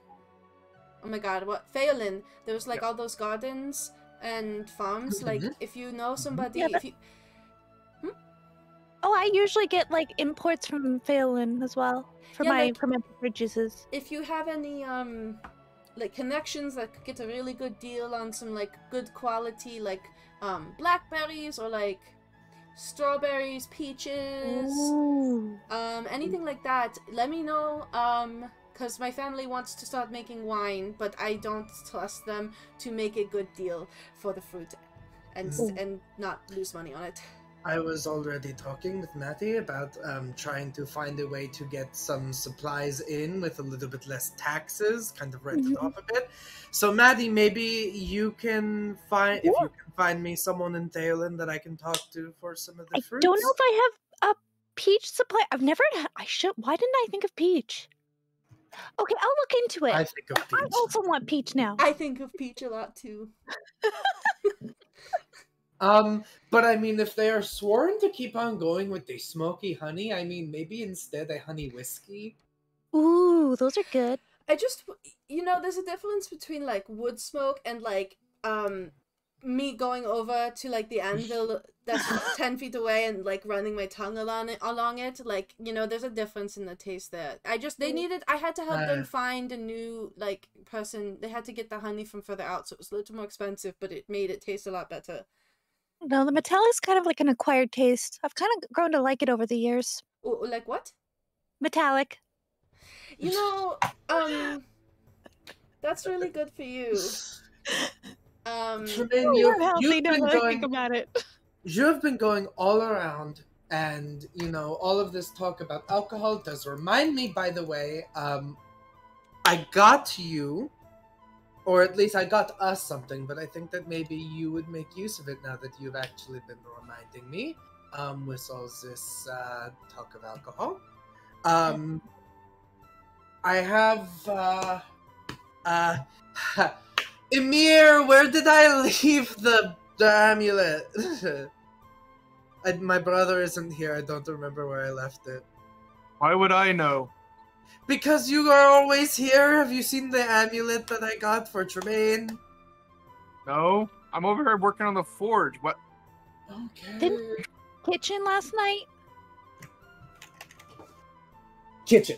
my god, what Phelan, there was like all those gardens and farms. Like if you know somebody, Yeah, if you Oh, I usually get like imports from Phelan as well for Yeah, my like- for my juices. if you have any like connections that could get a really good deal on some like good quality like blackberries or like strawberries, peaches, Ooh. anything like that, let me know, because my family wants to start making wine, but I don't trust them to make a good deal for the fruit and not lose money on it. I was already talking with Matty about trying to find a way to get some supplies in with a little bit less taxes, kind of write it off a bit. So Matty, maybe you can find if you can find me someone in Thalen that I can talk to for some of the I fruits. don't know if I have a peach supply. I've never. I should. Why didn't I think of peach? Okay, I'll look into it. I think of I peach. also want peach now. I think of peach a lot too. But I mean, if they are sworn to keep on going with the smoky honey, I mean, maybe instead a honey whiskey. Ooh, those are good. I just, you know, there's a difference between like wood smoke and like me going over to like the anvil that's 10 feet away and like running my tongue along it. Like, you know, there's a difference in the taste there. I had to help them find a new like person. They had to get the honey from further out, so it was a little more expensive, but it made it taste a lot better. No, the metallic is kind of like an acquired taste. I've kind of grown to like it over the years. Oh, like what? Metallic. You know, that's really good for you. Tremayne, Healthy now that I think about it. you have been going all around, and you know all of this talk about alcohol does remind me. By the way, I got you, or at least I got us something, but I think that maybe you would make use of it now that you've actually been reminding me. With all this talk of alcohol, I have Emir, where did I leave the amulet? My brother isn't here. I don't remember where I left it. Why would I know? Because you are always here. Have you seen the amulet that I got for Tremayne? No, I'm over here working on the forge. What? Okay. Kitchen last night. Kitchen.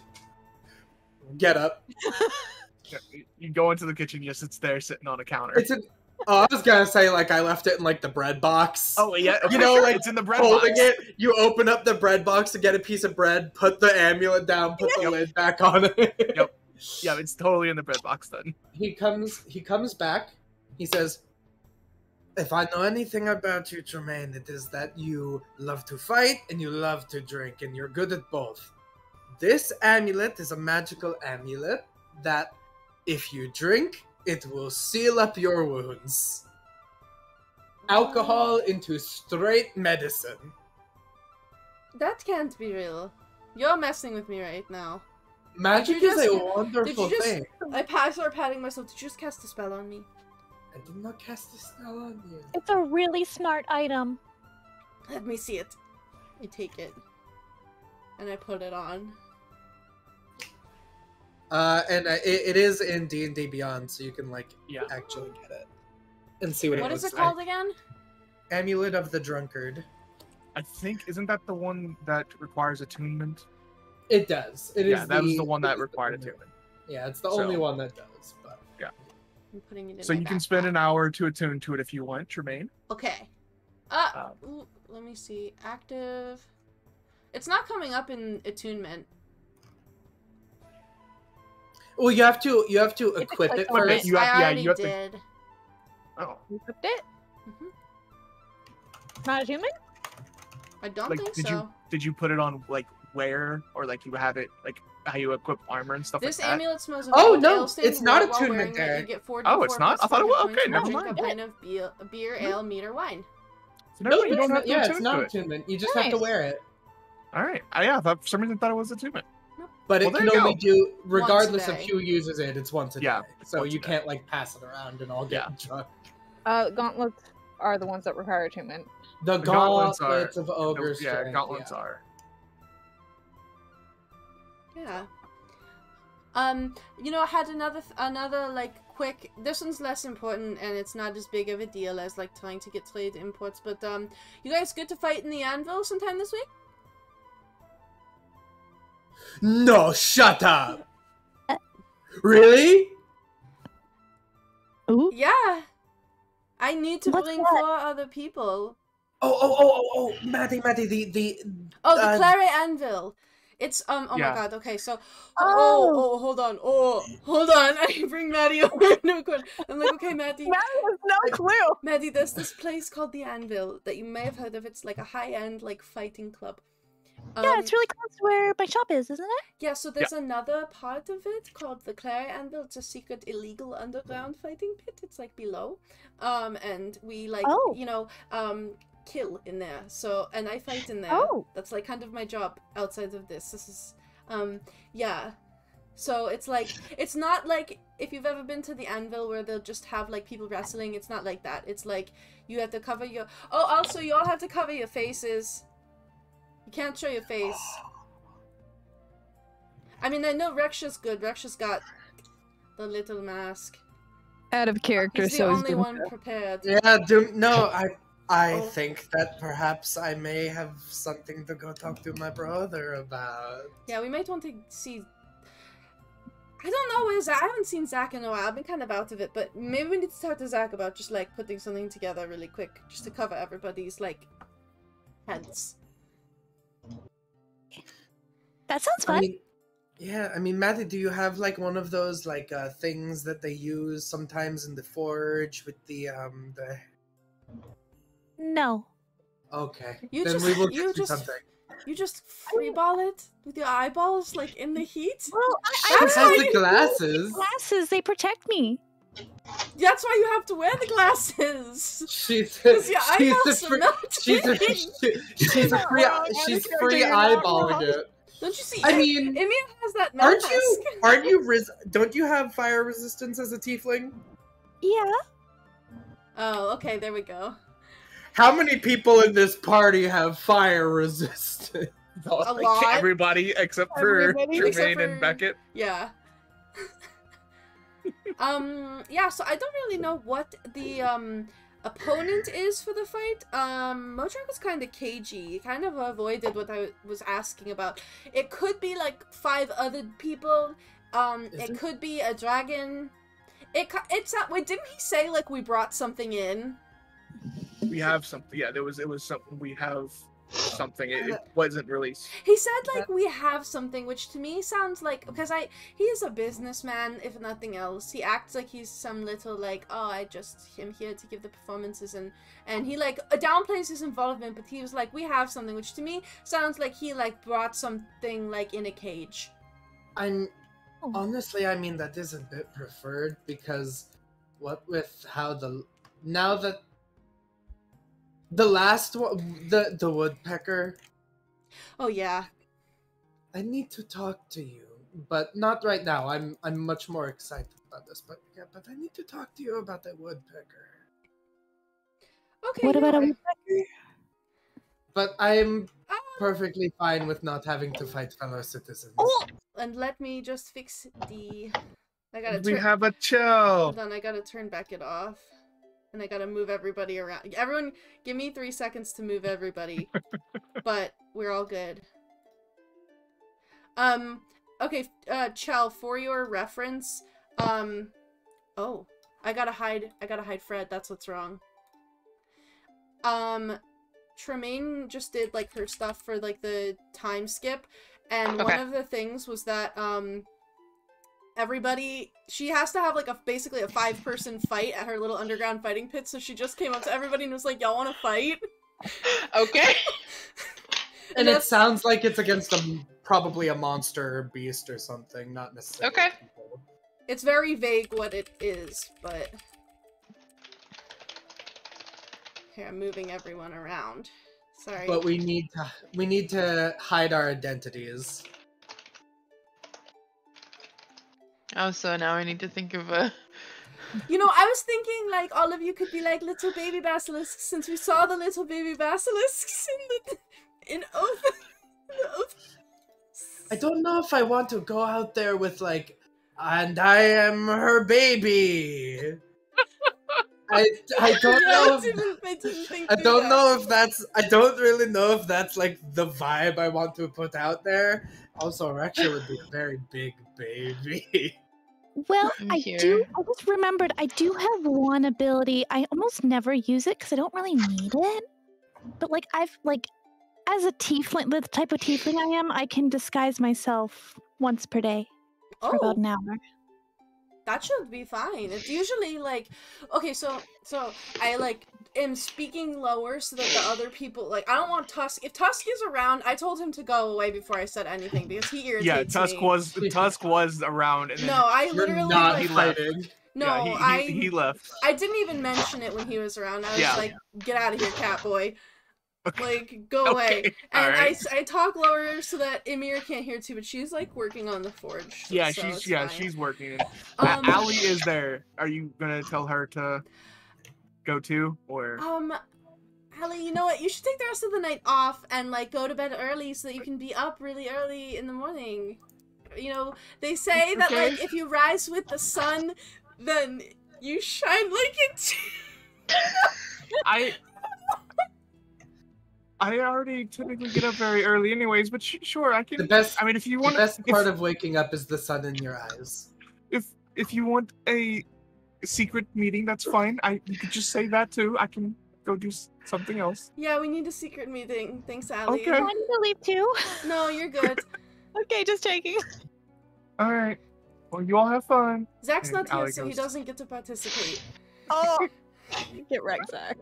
Get up. You go into the kitchen, yes, it's there sitting on a counter. It's an. Oh, I was gonna say like I left it in like the bread box. Oh yeah, You know, like it's in the bread holding box. it. You open up the bread box to get a piece of bread, put the amulet down, put the lid back on it. Yep. Yeah, it's totally in the bread box then. He comes back. He says, "If I know anything about you, Tremayne, it is that you love to fight and you love to drink, and you're good at both. This amulet is a magical amulet that, if you drink, it will seal up your wounds. Alcohol into straight medicine." That can't be real. You're messing with me right now. Magic Did you is a just- wonderful did you just- thing. I start patting myself. Did you just cast a spell on me? I did not cast a spell on you. It's a really smart item. Let me see it. I take it. And I put it on. It is in D&D Beyond, so you can like Yeah. actually get it and see what What it is looks it called again? like. Amulet of the Drunkard. I think isn't that the one that requires attunement? It does. It is. Yeah, that was the one it that is the required only- attunement. Yeah, it's the So- only one that does. But I'm putting it in So my you can spend backpack. an hour to attune to it if you want, Tremayne. Okay. Ooh, let me see. Active. It's not coming up in attunement. well, you have to equip like it one of first. You have- I yeah, already you have to- did. Oh, You equipped it? Mhm. Not a human? I don't like think did so. you put it on like wear or like you have it like how you equip armor and stuff This like that? amulet smells of Oh, old no, ale stained it's not wood. While attunement, wearing it, Derek. You get Oh, it's not? I thought it was- okay, Drink never a mind. pint of beer, ale, meat, or wine. So No, never mind, you don't have to yeah, attune it's to not it. attunement. You just have to Nice. wear it. All right. Yeah, I thought for some reason I thought it was attunement. But Well, it there can you only go. do, regardless of day. who uses it, it's once a Yeah, day. So once a you day. can't like pass it around and all get drunk. Gauntlets are the ones that require attunement. The gauntlets gauntlets are- of ogre Yeah, strength. gauntlets are. Yeah. You know, I had another like quick. This one's less important and it's not as big of a deal as like trying to get trade imports. But you guys good to fight in the Anvil sometime this week? No, shut up. Really? Ooh. Yeah. I need to What's bring that? 4 other people. Oh, Matty, the Oh, the Cleric Anvil. It's oh Yeah. my god. Okay, so hold on. I bring Matty over into a corner. I'm like, okay, Matty. Matty has no clue. Matty, there's this place called the Anvil that you may have heard of. It's like a high-end like fighting club. Yeah, it's really close to where my shop is, isn't it? Yeah, so there's another part of it called the Cleric Anvil. It's a secret illegal underground fighting pit. It's like below. And we like kill in there. So and I fight in there. Oh. That's like kind of my job outside of this. This is yeah. So it's like it's not like if you've ever been to the Anvil where they'll just have like people wrestling, it's not like that. It's like you have to cover your also you all have to cover your faces. You can't show your face. I mean, I know Reksha's good. Reksha's got the little mask. Out of character, He's the so only one prepared. Yeah, I think that perhaps I may have something to go talk to my brother about. Yeah, we might want to see. I don't know where Zach. I haven't seen Zach in a while. I've been kind of out of it, but maybe we need to talk to Zach about just like putting something together really quick, just to cover everybody's like heads. That sounds fun. I mean, Matty, do you have like one of those like things that they use sometimes in the forge with the No. Okay. You then just- we will you do just- something. You just freeball it with your eyeballs, like in the heat. Well, She That's has why the you- glasses. glasses, they protect me. That's why you have to wear the glasses. She's Because your she's eyeballs a are free, melting. she's a free eyeballing it. Don't you see? I mean, Emil has that Aren't mask. you don't you have fire resistance as a tiefling? Yeah. Oh, okay, there we go. How many people in this party have fire resistance? A lot. Everybody except for Everybody except Tremayne and for- Beckett. Yeah. Yeah, so I don't really know what the opponent is for the fight. Motrak was kind of cagey. He kind of avoided what I was asking about. It could be like 5 other people. It could be a dragon. It's not. Wait, didn't he say like we brought something in? We have something. Yeah, it was something. We have something. It wasn't released. He said like we have something, which to me sounds like because he is a businessman, if nothing else. He acts like he's some little like I just am here to give the performances and he like downplays his involvement, but he was like we have something, which to me sounds like he like brought something like in a cage. Honestly, I mean that is a bit preferred because what with how now that the last one, the woodpecker. Oh yeah. I need to talk to you, but not right now. I'm much more excited about this, but I need to talk to you about that woodpecker. Okay. What about a yeah. woodpecker? But I'm perfectly fine with not having to fight fellow citizens. Oh! And let me just fix the. I gotta. We have a Chel. Hold on, I gotta turn Beckett off. And I gotta move everybody around. Everyone, give me 3 seconds to move everybody. But we're all good. Okay, Chel, for your reference, oh, I gotta hide Fred, that's what's wrong. Tremayne just did, like, her stuff for, like, the time skip, and one of the things was that, everybody, she has to have like basically a 5-person fight at her little underground fighting pit, so she just came up to everybody and was like, y'all wanna fight? Okay. And it sounds like it's against probably a monster or beast or something, not necessarily Okay. people. It's very vague what it is, but... Here, I'm moving everyone around. Sorry. But we need to hide our identities. Oh, so now I need to think of a You know, I was thinking like all of you could be like little baby basilisks since we saw the little baby basilisks in Oath. I don't know if I want to go out there with like, and I am her baby. I don't know. I didn't think I don't that. know if that's. I don't really know if that's like the vibe I want to put out there. Also, Reksha would be a very big baby. Well, I'm I here. just remembered I do have one ability. I almost never use it because I don't really need it. But like as a tiefling, the type of tiefling I am, I can disguise myself once per day for about an hour. That should be fine. It's usually like, okay, so I like am speaking lower so that the other people, like, I don't want Tusk. If Tusk is around, I told him to go away before I said anything because he irritates Yeah, me. Tusk was around, and then No, I You're literally not like, hiding. no, yeah, he left. I didn't even mention it when he was around. I was Yeah. like, get out of here, cat boy. Okay. Like, go away. Okay, And alright. I talk lower so that Emir can't hear too, but she's like working on the forge. Yeah, so it's fine. she's working. Um, Allie is there. Are you gonna tell her to go too, or? Allie, you know what? You should take the rest of the night off and like go to bed early so that you can be up really early in the morning. You know, they say that Okay. like if you rise with the sun, then you shine like it. I already typically get up very early, anyways. But sure, I can. The best. I mean, if you The want, best part of waking up is the sun in your eyes. if you want a secret meeting, that's fine. You could just say that too. I can go do something else. Yeah, we need a secret meeting. Thanks, Allie. Okay. Do I need to leave too? No, you're good. Okay, just checking. All right. Well, you all have fun. Zach's And not here, Allie so he goes- doesn't get to participate. Oh, get wrecked, Zach.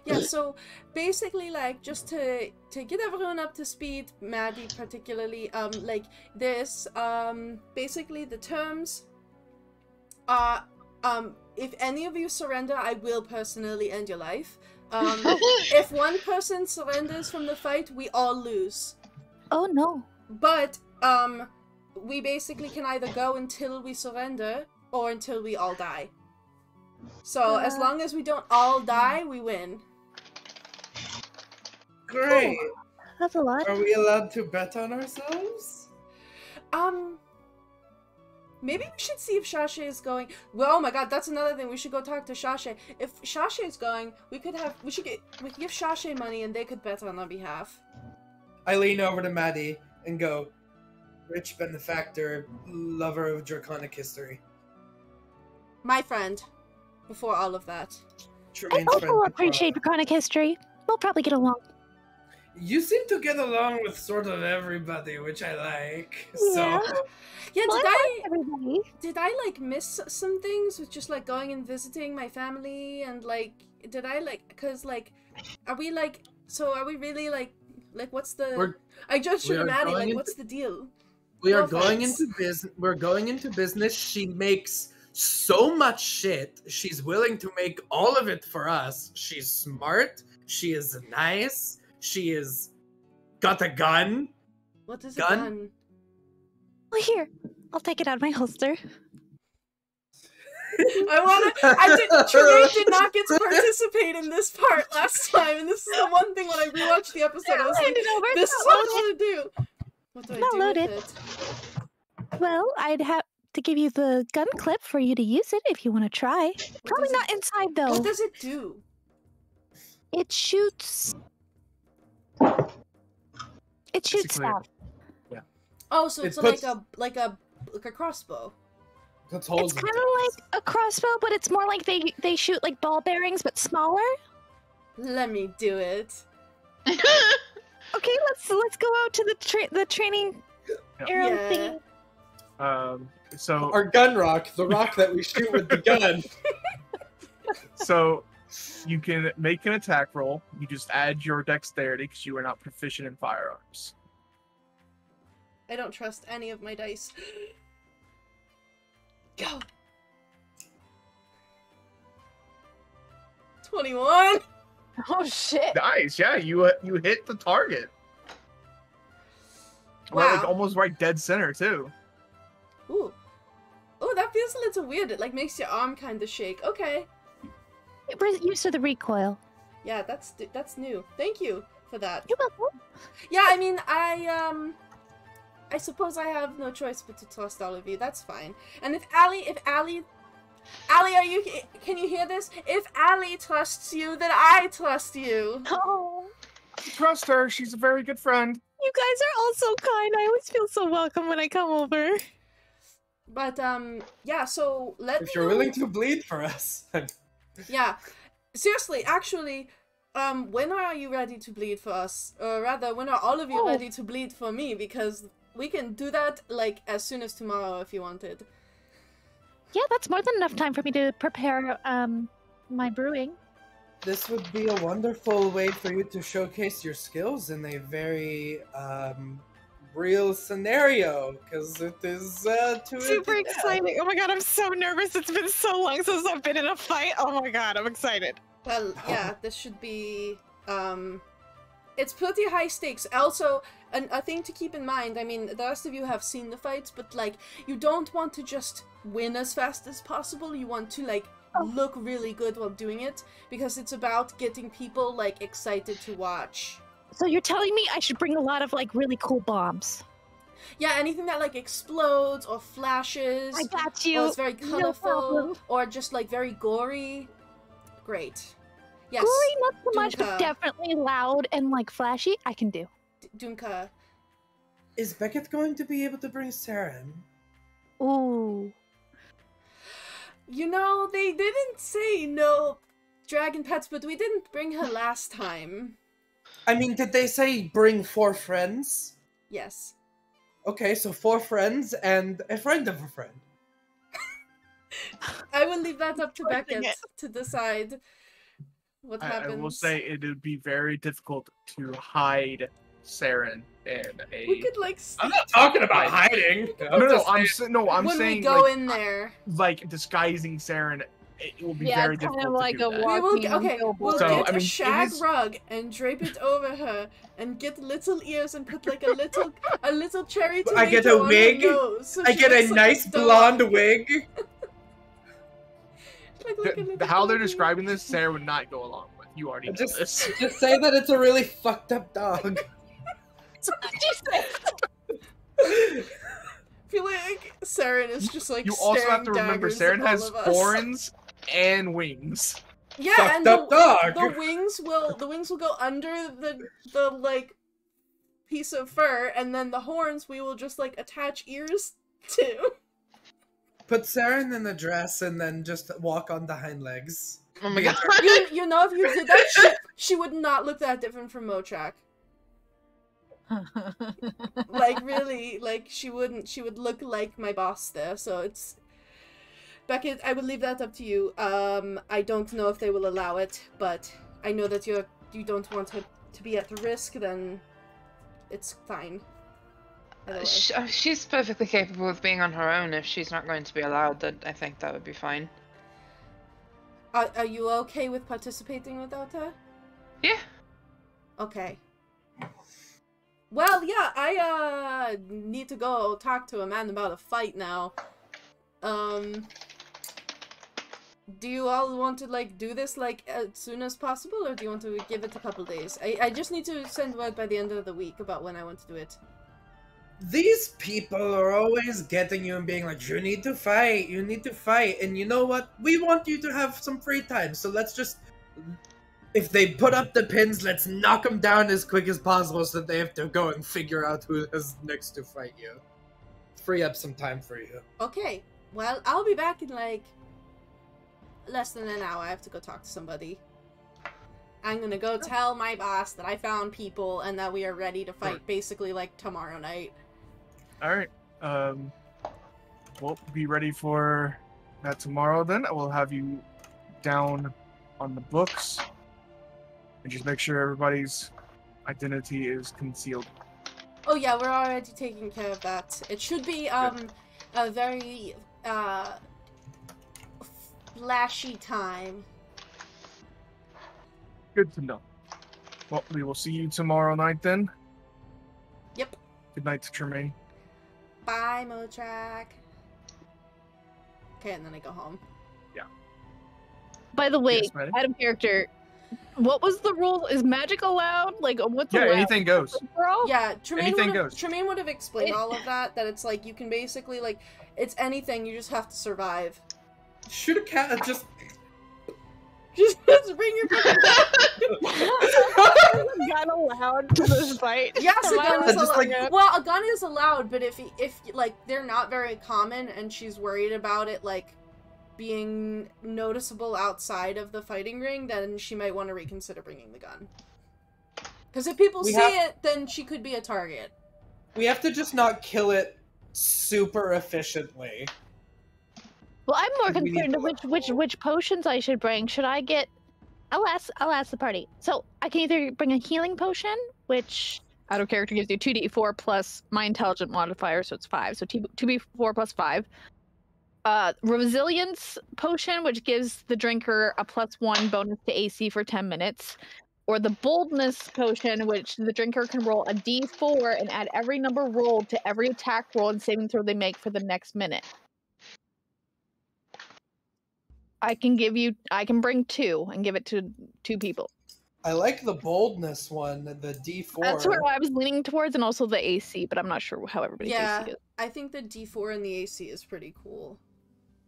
Yeah, so basically, like, just to get everyone up to speed, Matty particularly, like, this, basically the terms are, if any of you surrender, I will personally end your life. If one person surrenders from the fight, we all lose. Oh no. But, we basically can either go until we surrender, or until we all die. So, as long as we don't all die, we win. Great. That's a lot. Are we allowed to bet on ourselves? Maybe we should see if Shashe is going. Well, oh my god, that's another thing. We should go talk to Shashe. If Shashe is going, we could give Shashe money and they could bet on our behalf. I lean over to Matty and go, rich benefactor, lover of Draconic history. My friend. Before all of that. I Tremayne's also friend, appreciate Draconic history. We'll probably get along. You seem to get along with sort of everybody, which I like. Yeah. So Yeah, Well, I like everybody. did I like miss some things with just like going and visiting my family and like did I like because like are we really like what's the I just we should are Maddie going like into- what's the deal? we No are going offense. into business. We're going into business. She makes so much shit. She's willing to make all of it for us. She's smart. She is nice. She is got a gun. What is Gun? a gun? Well, here. I'll take it out of my holster. Tremaine did not get to participate in this part last time, and this is the one thing when I rewatched the episode, I was like, Hand it over. this is what I want to do. What do I Not do loaded. with it? Well, I'd have to give you the gun clip for you to use it if you want to try. Probably does it- not inside though. What does it do? It shoots. It shoots Basically- stuff. Oh, so It it's puts- like a crossbow. Puts holes It's in kind of like a crossbow, but it's more like they shoot like ball bearings, but smaller. Let me do it. Okay, let's go out to the training arrow Yeah. thingy. So Our gun rock, the rock that we shoot with the gun. so you can make an attack roll. You just add your dexterity because you are not proficient in firearms. I don't trust any of my dice. Go. 21. Oh shit. Nice, yeah. You hit the target. Right, like Wow. almost right dead center too. Ooh. Oh, that is a little weird. It like makes your arm kind of shake. Okay. We're used to the recoil. Yeah, that's new. Thank you for that. You're welcome. Yeah, I mean, I suppose I have no choice but to trust all of you. That's fine. And if Allie, can you hear this? If Allie trusts you, then I trust you. Oh. Trust her. She's a very good friend. You guys are all so kind. I always feel so welcome when I come over. But, yeah, so If you're willing to bleed for us. Yeah. Seriously, actually, when are you ready to bleed for us? Or rather, when are all of you ready to bleed for me? Because we can do that, like, as soon as tomorrow if you wanted. Yeah, that's more than enough time for me to prepare my brewing. This would be a wonderful way for you to showcase your skills in a very real scenario, because it is Super exciting. Oh my god, I'm so nervous. It's been so long since I've been in a fight. Oh my god, I'm excited. Well, yeah, this should be, it's pretty high stakes. Also, a thing to keep in mind, I mean, the rest of you have seen the fights, but, like, you don't want to just win as fast as possible. You want to, like, look really good while doing it, because it's about getting people, like, excited to watch. So you're telling me I should bring a lot of, like, really cool bombs? Yeah, anything that, like, explodes or flashes. I got you. Or is very No colorful, problem. or just, like, very gory. Great. Yes. Gory, not so much, Dumka. but definitely loud and, like, flashy. I can do. Dumka. Is Beckett going to be able to bring Sarah in? Ooh. You know, they didn't say no dragon pets, but we didn't bring her last time. I mean, did they say bring 4 friends? Yes. Okay, so 4 friends and a friend of a friend. I will leave that up to Forcing Beckett it. to decide what happens. I will say it would be very difficult to hide Saren in a. We could, like, I'm not talking about hiding. I'm when saying we go like, in there. like disguising Saren. It will be Yeah, very it's kind difficult of like to a do that. We will, walking okay, we'll billboard. So, get I mean, a it shag is- rug and drape it over her and get little ears and put, like, a little cherry tomato I get a on wig. her nose, so I she get a looks like nice dog. blonde wig. Like a little How they're doggy. describing this, Sarah would not go along with. You already know Just, this. just say that it's a really fucked up dog. I feel like Saren is just like You also have to staring remember, daggers Saren at has all of us. horns and wings. Yeah, Fucked and up dog. the wings will go under the like piece of fur, and then the horns we will just like attach ears to. Put Saren in a dress and then just walk on the hind legs. Oh my god. You know, if you did that, she would not look that different from Mochak. Like, really, like, she wouldn't. She would look like my boss there, so it's... Beckett, I would leave that up to you. I don't know if they will allow it, but I know that you don't want her to be at risk, then it's fine. Either way. She's perfectly capable of being on her own. If she's not going to be allowed, then I think that would be fine. Are you okay with participating without her? Yeah. Okay. Well, yeah, I need to go talk to a man about a fight now. Do you all want to, like, do this, like, as soon as possible, or do you want to give it a couple days? I just need to send word by the end of the week about when I want to do it. These people are always getting you and being like, you need to fight, and you know what? We want you to have some free time, so let's just... If they put up the pins, let's knock them down as quick as possible so that they have to go and figure out who is next to fight you. Free up some time for you. Okay, well, I'll be back in, like, less than an hour. I have to go talk to somebody. I'm gonna go tell my boss that I found people and that we are ready to fight basically, like, tomorrow night. Alright. We'll be ready for that tomorrow then. I will have you down on the books. And just make sure everybody's identity is concealed. Oh yeah, we're already taking care of that. It should be, a very, flashy time. Good to know. Well, we will see you tomorrow night then. Yep. Good night to Tremayne. Bye, Mochak. Okay, and then I go home. By the way, Yes, Matty? out of character, what was the rule? Is magic allowed? Like, what's Yeah, allowed? anything goes. Girl? Yeah, Anything goes. Tremayne would have explained all of that. That it's like you can basically like it's anything. You just have to survive. Shoot a cat. Just Just bring your fucking Gun allowed to this fight. Yes, a gun is Just allowed. like- Well, a gun is allowed, but if like they're not very common, and she's worried about it like being noticeable outside of the fighting ring, then she might want to reconsider bringing the gun. Because if people see it, then she could be a target. we have to just not kill it super efficiently. Well, I'm more We need concerned to which potions I should bring. Should I get? I'll ask the party. So I can either bring a healing potion, which Out of character gives you 2d4 plus my intelligent modifier, so it's 5. So 2d4 plus 5. Resilience potion, which gives the drinker a +1 bonus to AC for 10 minutes. Or the boldness potion, which the drinker can roll a d4 and add every number rolled to every attack roll and saving throw they make for the next minute. I can bring 2 and give it to 2 people. I like the boldness one, the D4. That's where I was leaning towards, and also the AC, but I'm not sure how everybody's Yeah, AC is. I think the D4 and the AC is pretty cool.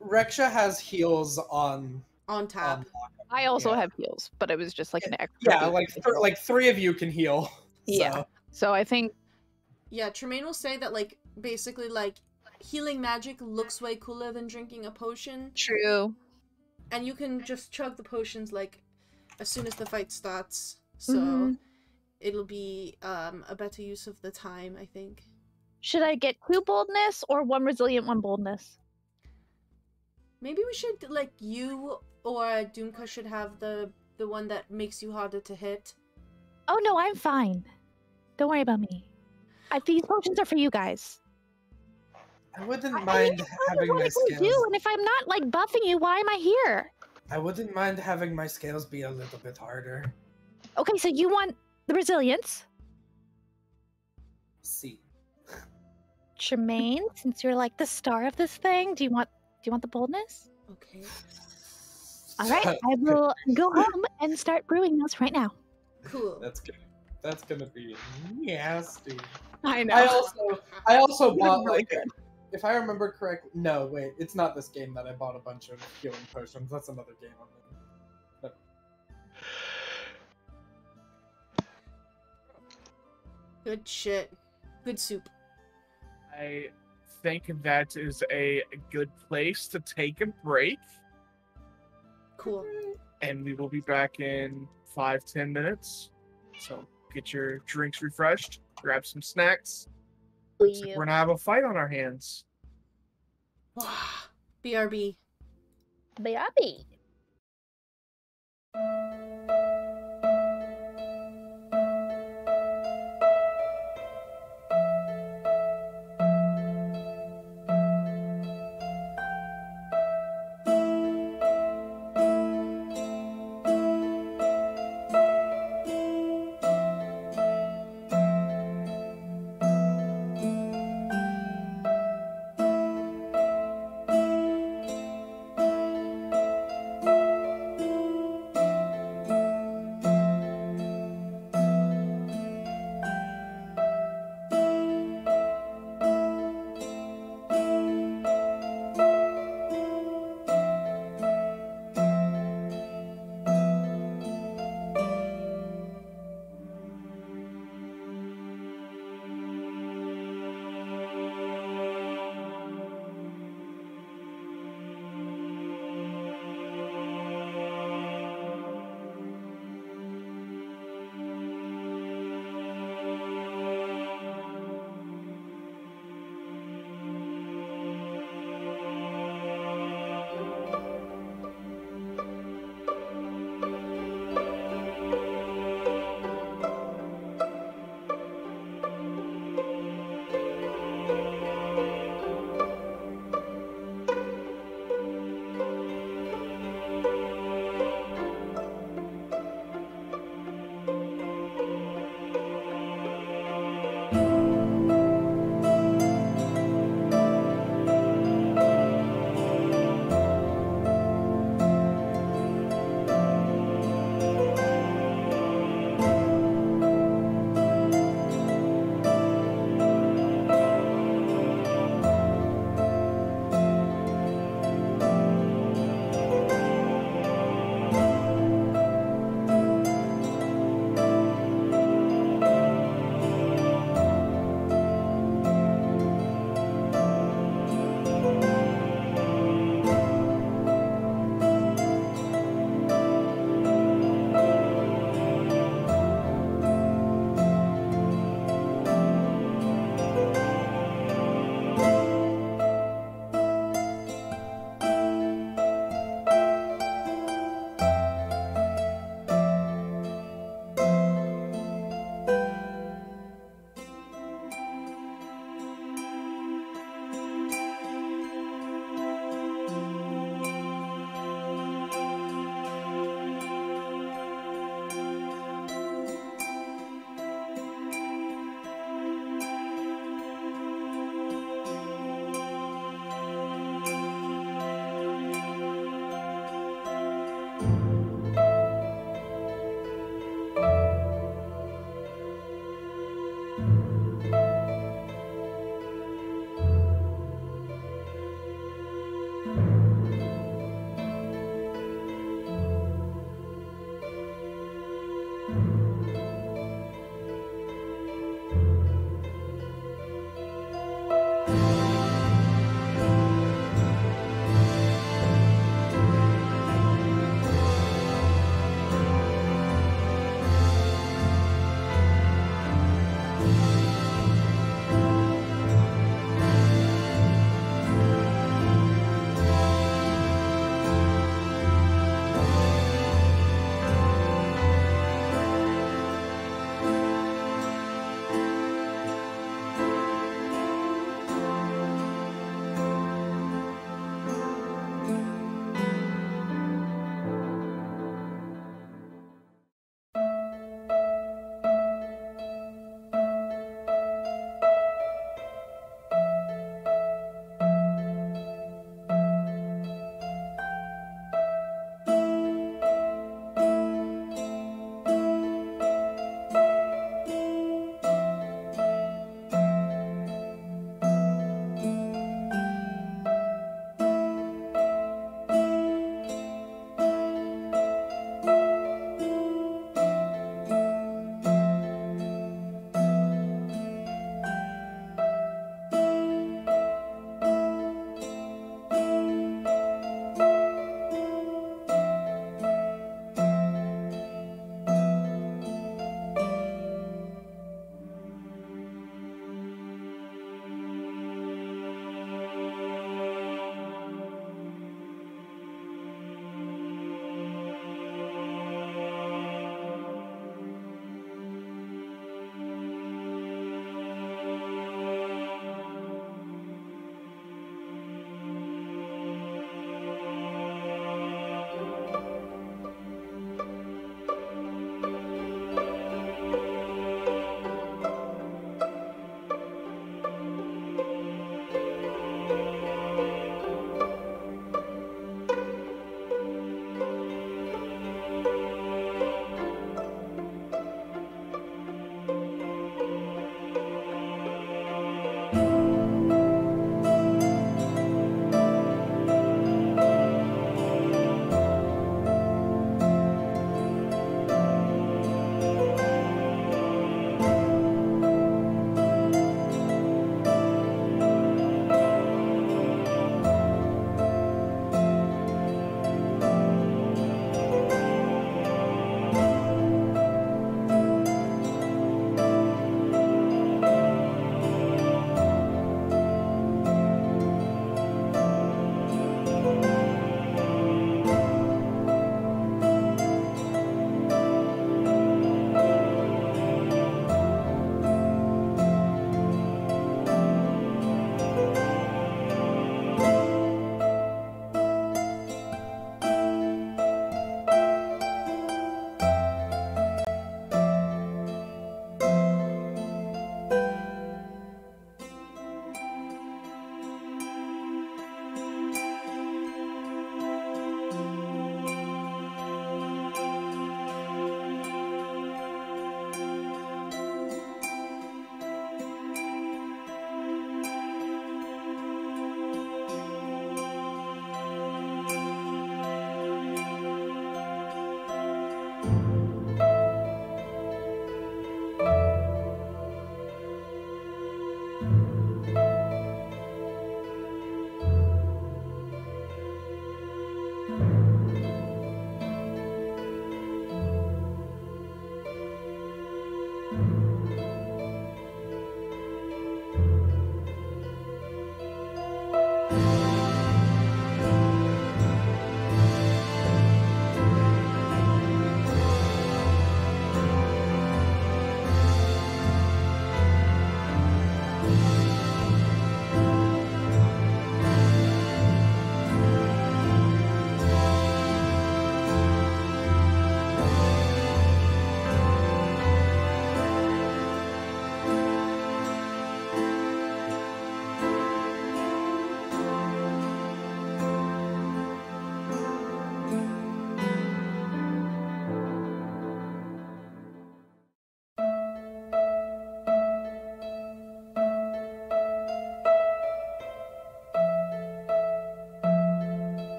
Reksha has heals on. On tap. I also Yeah. have heals, but it was just like an extra. Yeah, boost. like 3 of you can heal. Yeah. So. So I think Yeah, Tremayne will say that like basically like healing magic looks way cooler than drinking a potion, true. and you can just chug the potions like as soon as the fight starts. So Mhm. it'll be a better use of the time, I think. should I get 2 boldness or 1 resilient, 1 boldness? Maybe we should like you or Dumka should have the one that makes you harder to hit. Oh no, I'm fine. Don't worry about me. These potions are for you guys. I wouldn't I mind need to having what my I can do, scales. and if I'm not like buffing you, why am I here? I wouldn't mind having my scales be a little bit harder. Okay, so you want the resilience, See. Tremayne? Since you're like the star of this thing, do you want the boldness? Okay. All right, I will go home and start brewing those right now. Cool. That's gonna be nasty. I know. I also bought like, if I remember correctly. No, wait, it's not this game that I bought a bunch of healing potions. That's another game I'm in. Good shit. Good soup. I think that is a good place to take a break, Cool. and we will be back in 5-10 minutes. So get your drinks refreshed, grab some snacks. Looks like we're gonna have a fight on our hands. BRB. Baby.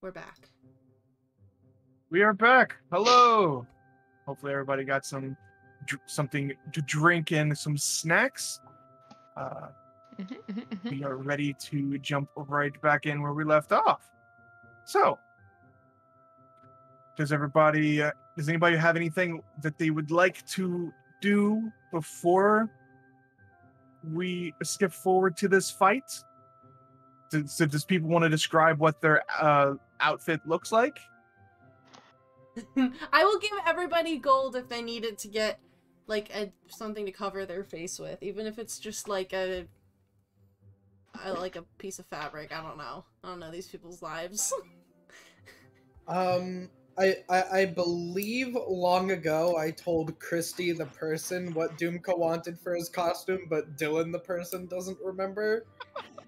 We're back. We are back. Hello. Hopefully everybody got something to drink and some snacks. We are ready to jump right back in where we left off. So, does anybody have anything that they would like to do before we skip forward to this fight? Does people want to describe what their outfit looks like? I will give everybody gold if they need it to get like something to cover their face with, even if it's just like a piece of fabric. I don't know these people's lives. I believe long ago I told Kristy the person what Dumka wanted for his costume, but Dylan the person doesn't remember.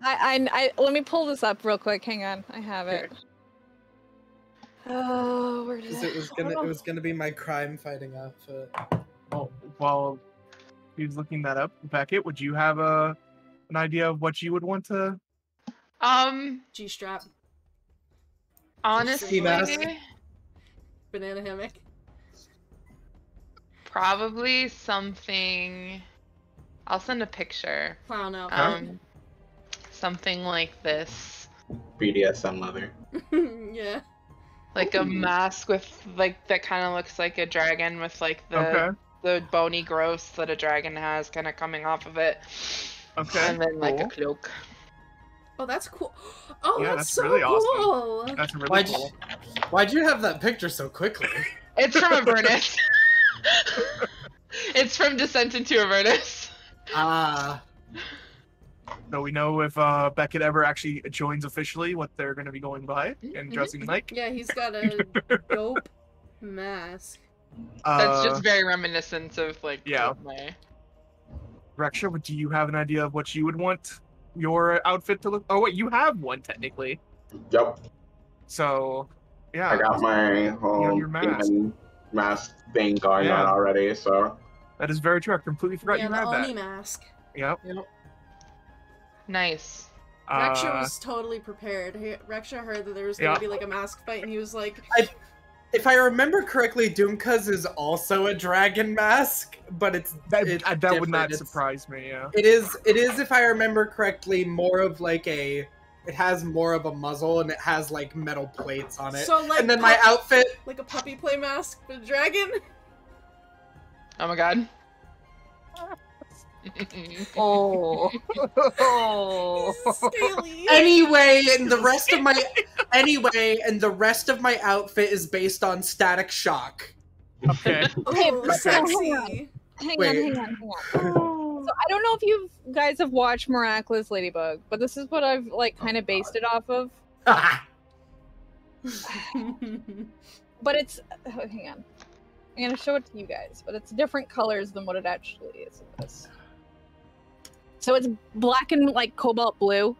I let me pull this up real quick. Hang on, I have it. Oh, where did it was gonna be my crime fighting outfit. Oh, while he's looking that up, Beckett, would you have an idea of what you would want to? G-strap. Honestly, Banana hammock. Probably something. I'll send a picture. Clown out. Something like this. BDSM leather. Yeah. Like a mask with like that kind of looks like a dragon with like the bony growths that a dragon has kind of coming off of it. Okay. And then like a cloak. Oh, that's cool. Oh, yeah, that's really so cool. awesome. That's really cool. Why'd you have that picture so quickly? It's from Avernus. It's from Descent into Avernus. Ah. So we know if Beckett ever actually joins officially what they're going to be going by and dressing like. Yeah, he's got a dope mask. That's just very reminiscent of like my... Reksha, do you have an idea of what you would want your outfit to look? Oh wait, you have one technically. Yep. So, yeah. I got my whole mask thing going on already, so. That is very true. I completely forgot you had that. Oni mask. Yep. Nice. Reksha was totally prepared. Reksha heard that there was going to be like a mask fight, and he was like... If I remember correctly, Dumka's is also a dragon mask, but it's that would not surprise me. Yeah. It is, if I remember correctly, more of like it has more of a muzzle and it has like metal plates on it. So, like, and then my outfit, like a puppy play mask for a dragon. Oh my god. Oh. Anyway, and the rest of my outfit is based on Static Shock. Okay. Okay, sexy. Hang on. So I don't know if you guys have watched Miraculous Ladybug, but this is what I've like kind of based it off of. But it's hang on. I'm gonna show it to you guys, but it's different colors than what it actually is in this. So it's black and like cobalt blue.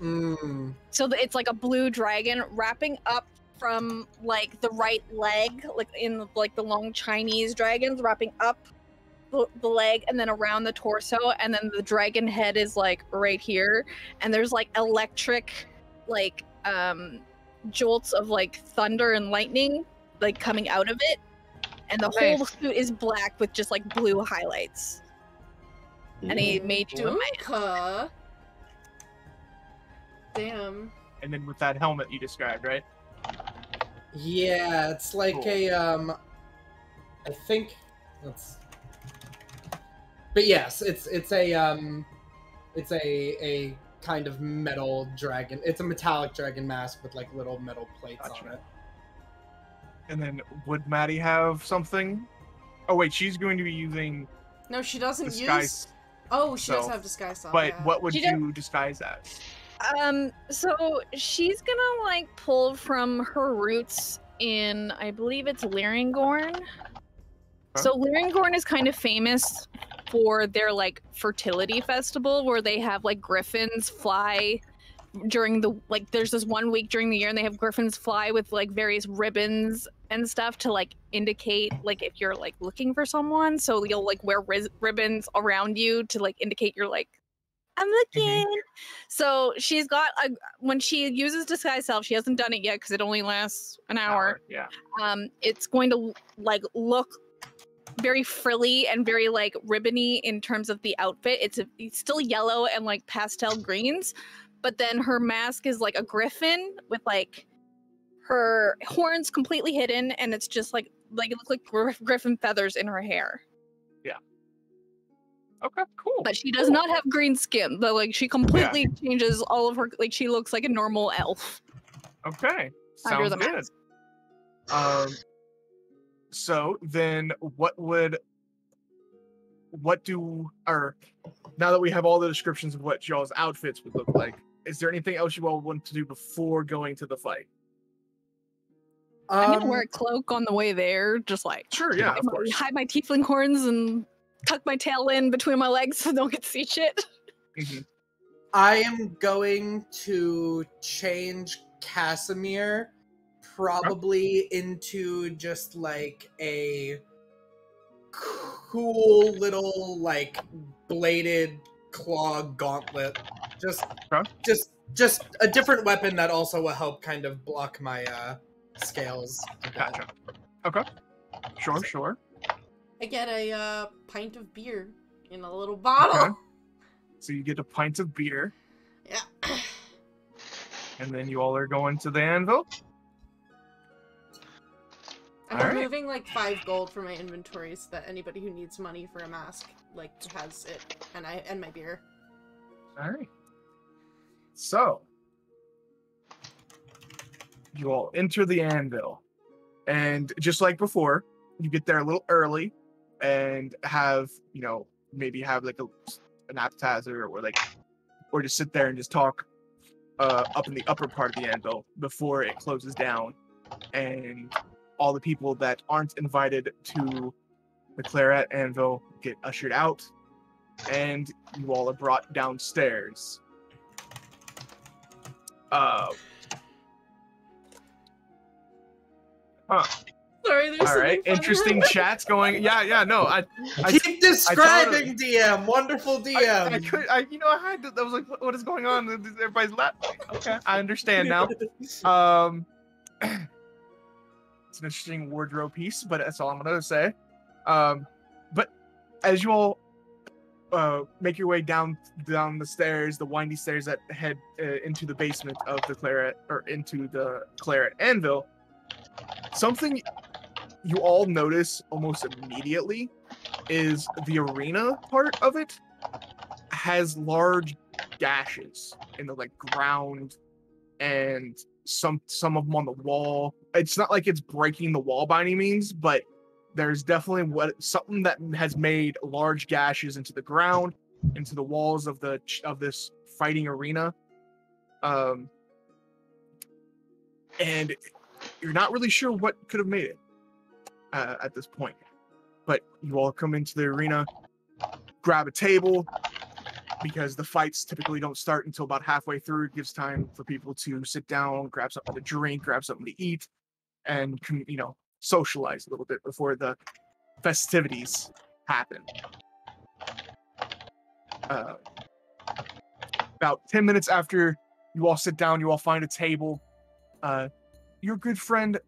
So it's like a blue dragon wrapping up from like the right leg, like in like the long Chinese dragons, wrapping up the leg and then around the torso, and then the dragon head is like right here, and there's like electric like jolts of like thunder and lightning like coming out of it, and the whole suit is black with just like blue highlights. And he made you a man. Damn. And then with that helmet you described, right? Yeah, it's like a I think that's. But yes, it's a kind of metal dragon. It's a metallic dragon mask with like little metal plates on it. And then would Matty have something? Oh wait, she's going to be using. No, she doesn't disguise. Oh, she does have disguise on. But what would you disguise as? So she's gonna like pull from her roots in, I believe it's Lyringorn. Huh? So Lyringorn is kind of famous for their like fertility festival where they have like griffins fly during the like there's this 1 week during the year and they have griffins fly with like various ribbons and stuff to like indicate like if you're like looking for someone, so you'll like wear ribbons around you to like indicate you're like I'm looking. So she's got when she uses disguise self, she hasn't done it yet because it only lasts an hour. Yeah. It's going to like look very frilly and very like ribbony in terms of the outfit. It's still yellow and like pastel greens, but then her mask is like a griffin with like her horns completely hidden, and it's just like it looks like griffin feathers in her hair. Yeah. Okay, cool. But she does not have green skin. Though, like she completely changes all of her. Like she looks like a normal elf. Okay, under sounds the good. mask. So then, now that we have all the descriptions of what y'all's outfits would look like, is there anything else you all want to do before going to the fight? I'm gonna wear a cloak on the way there, just like sure, yeah, of course. Hide my tiefling horns and tuck my tail in between my legs so no one can see shit. Mm-hmm. I am going to change Casimir probably into just like a cool little like bladed claw gauntlet. Just a different weapon that also will help kind of block my scales. Gotcha. Okay. Sure. I get a pint of beer in a little bottle. Okay. So you get a pint of beer. Yeah. And then you all are going to the anvil? I'm removing like 5 gold from my inventory so that anybody who needs money for a mask like has it, and my beer. All right. So you all enter the anvil, and just like before, you get there a little early and have maybe have like an appetizer or just sit there and just talk up in the upper part of the anvil before it closes down, and all the people that aren't invited to the Claret Anvil get ushered out, and you all are brought downstairs. Sorry, there's all right, interesting chats going. Yeah, no, I keep describing DM. Wonderful DM. I had to. I was like, what is going on? Everybody's laughing. Okay, I understand now. It's an interesting wardrobe piece, but that's all I'm gonna say. But as you all make your way down the stairs, the windy stairs that head into the basement of the Claret, or into the Claret Anvil, something you all notice almost immediately is the arena part of it has large gashes in the ground, and some of them on the wall. It's not like it's breaking the wall by any means, but there's definitely something that has made large gashes into the ground, into the walls of this fighting arena, and you're not really sure what could have made it at this point. But you all come into the arena, grab a table, because the fights typically don't start until about halfway through. It gives time for people to sit down, grab something to drink, grab something to eat, and socialize a little bit before the festivities happen. About 10 minutes after you all sit down, you all find a table. Your good friend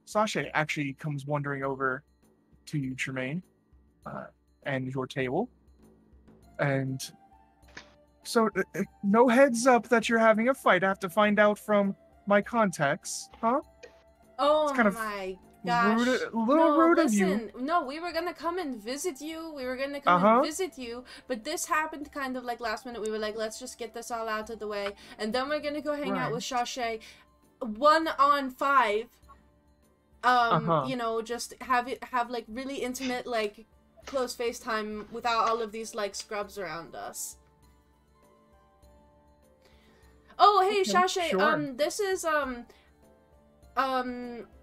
Sasha actually comes wandering over to you, Tremayne, and your table. And so, no heads up that you're having a fight. I have to find out from my contacts, huh? Oh my gosh. Rude, a little rude of you. No, we were gonna come and visit you. But this happened kind of like last minute. We were like, let's just get this all out of the way. And then we're gonna go hang out with Sasha 1-on-5. Just have like really intimate, like close FaceTime without all of these like scrubs around us. Oh, hey, Sasha, sure. This is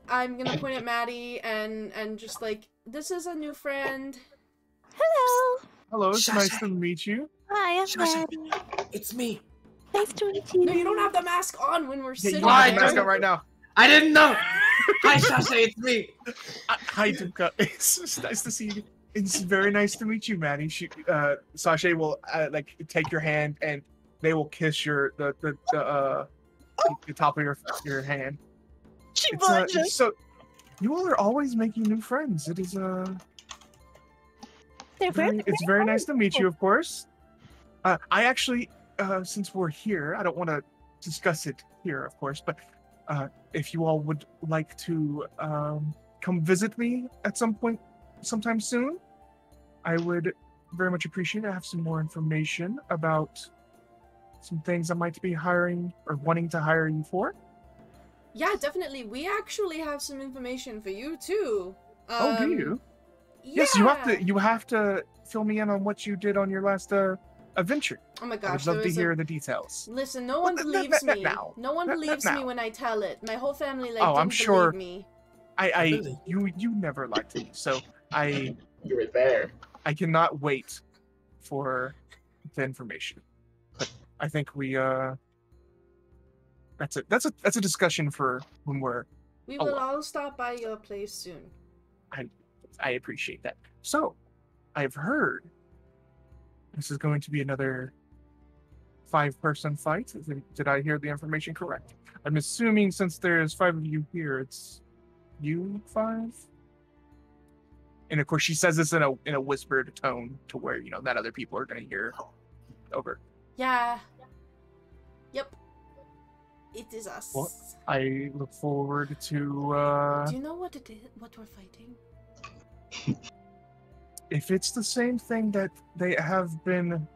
I'm gonna point at Matty and just like, this is a new friend. Hello, it's Sasha. Nice to meet you. Hi, I'm Sasha. Maddie. It's me. Nice to meet you. No, you don't have the mask on when we're sitting. You have the mask on right now. I didn't know. Hi, Sasha, it's me. Hi, Dumka. It's just nice to see you. It's very nice to meet you, Matty. Sashay will like take your hand and they will kiss the top of your hand. She blushes. So you all are always making new friends. It is it's very nice to meet you, of course. I actually, since we're here, I don't want to discuss it here, of course, but if you all would like to come visit me at some point, sometime soon, I would very much appreciate it. I have some more information about some things I might be hiring or wanting to hire you for. Yeah, definitely. We actually have some information for you too. Oh, do you? Yeah. Yes, you have to fill me in on what you did on your last adventure. Oh my gosh, I'd love to hear the details. Listen, no one believes me. No one believes me when I tell it. My whole family didn't believe me. You never lied to me, so You were there. I cannot wait for the information. But I think we that's a discussion for when we're We will all stop by your place soon. I appreciate that. So, I've heard this is going to be another 5-person fight. Did I hear the information correct? I'm assuming since there's 5 of you here, it's you 5? And of course, she says this in a whispered tone to where, that other people are going to hear over. Yeah. Yep. It is us. Well, I look forward to... Do you know what it is? What we're fighting? If it's the same thing that they have been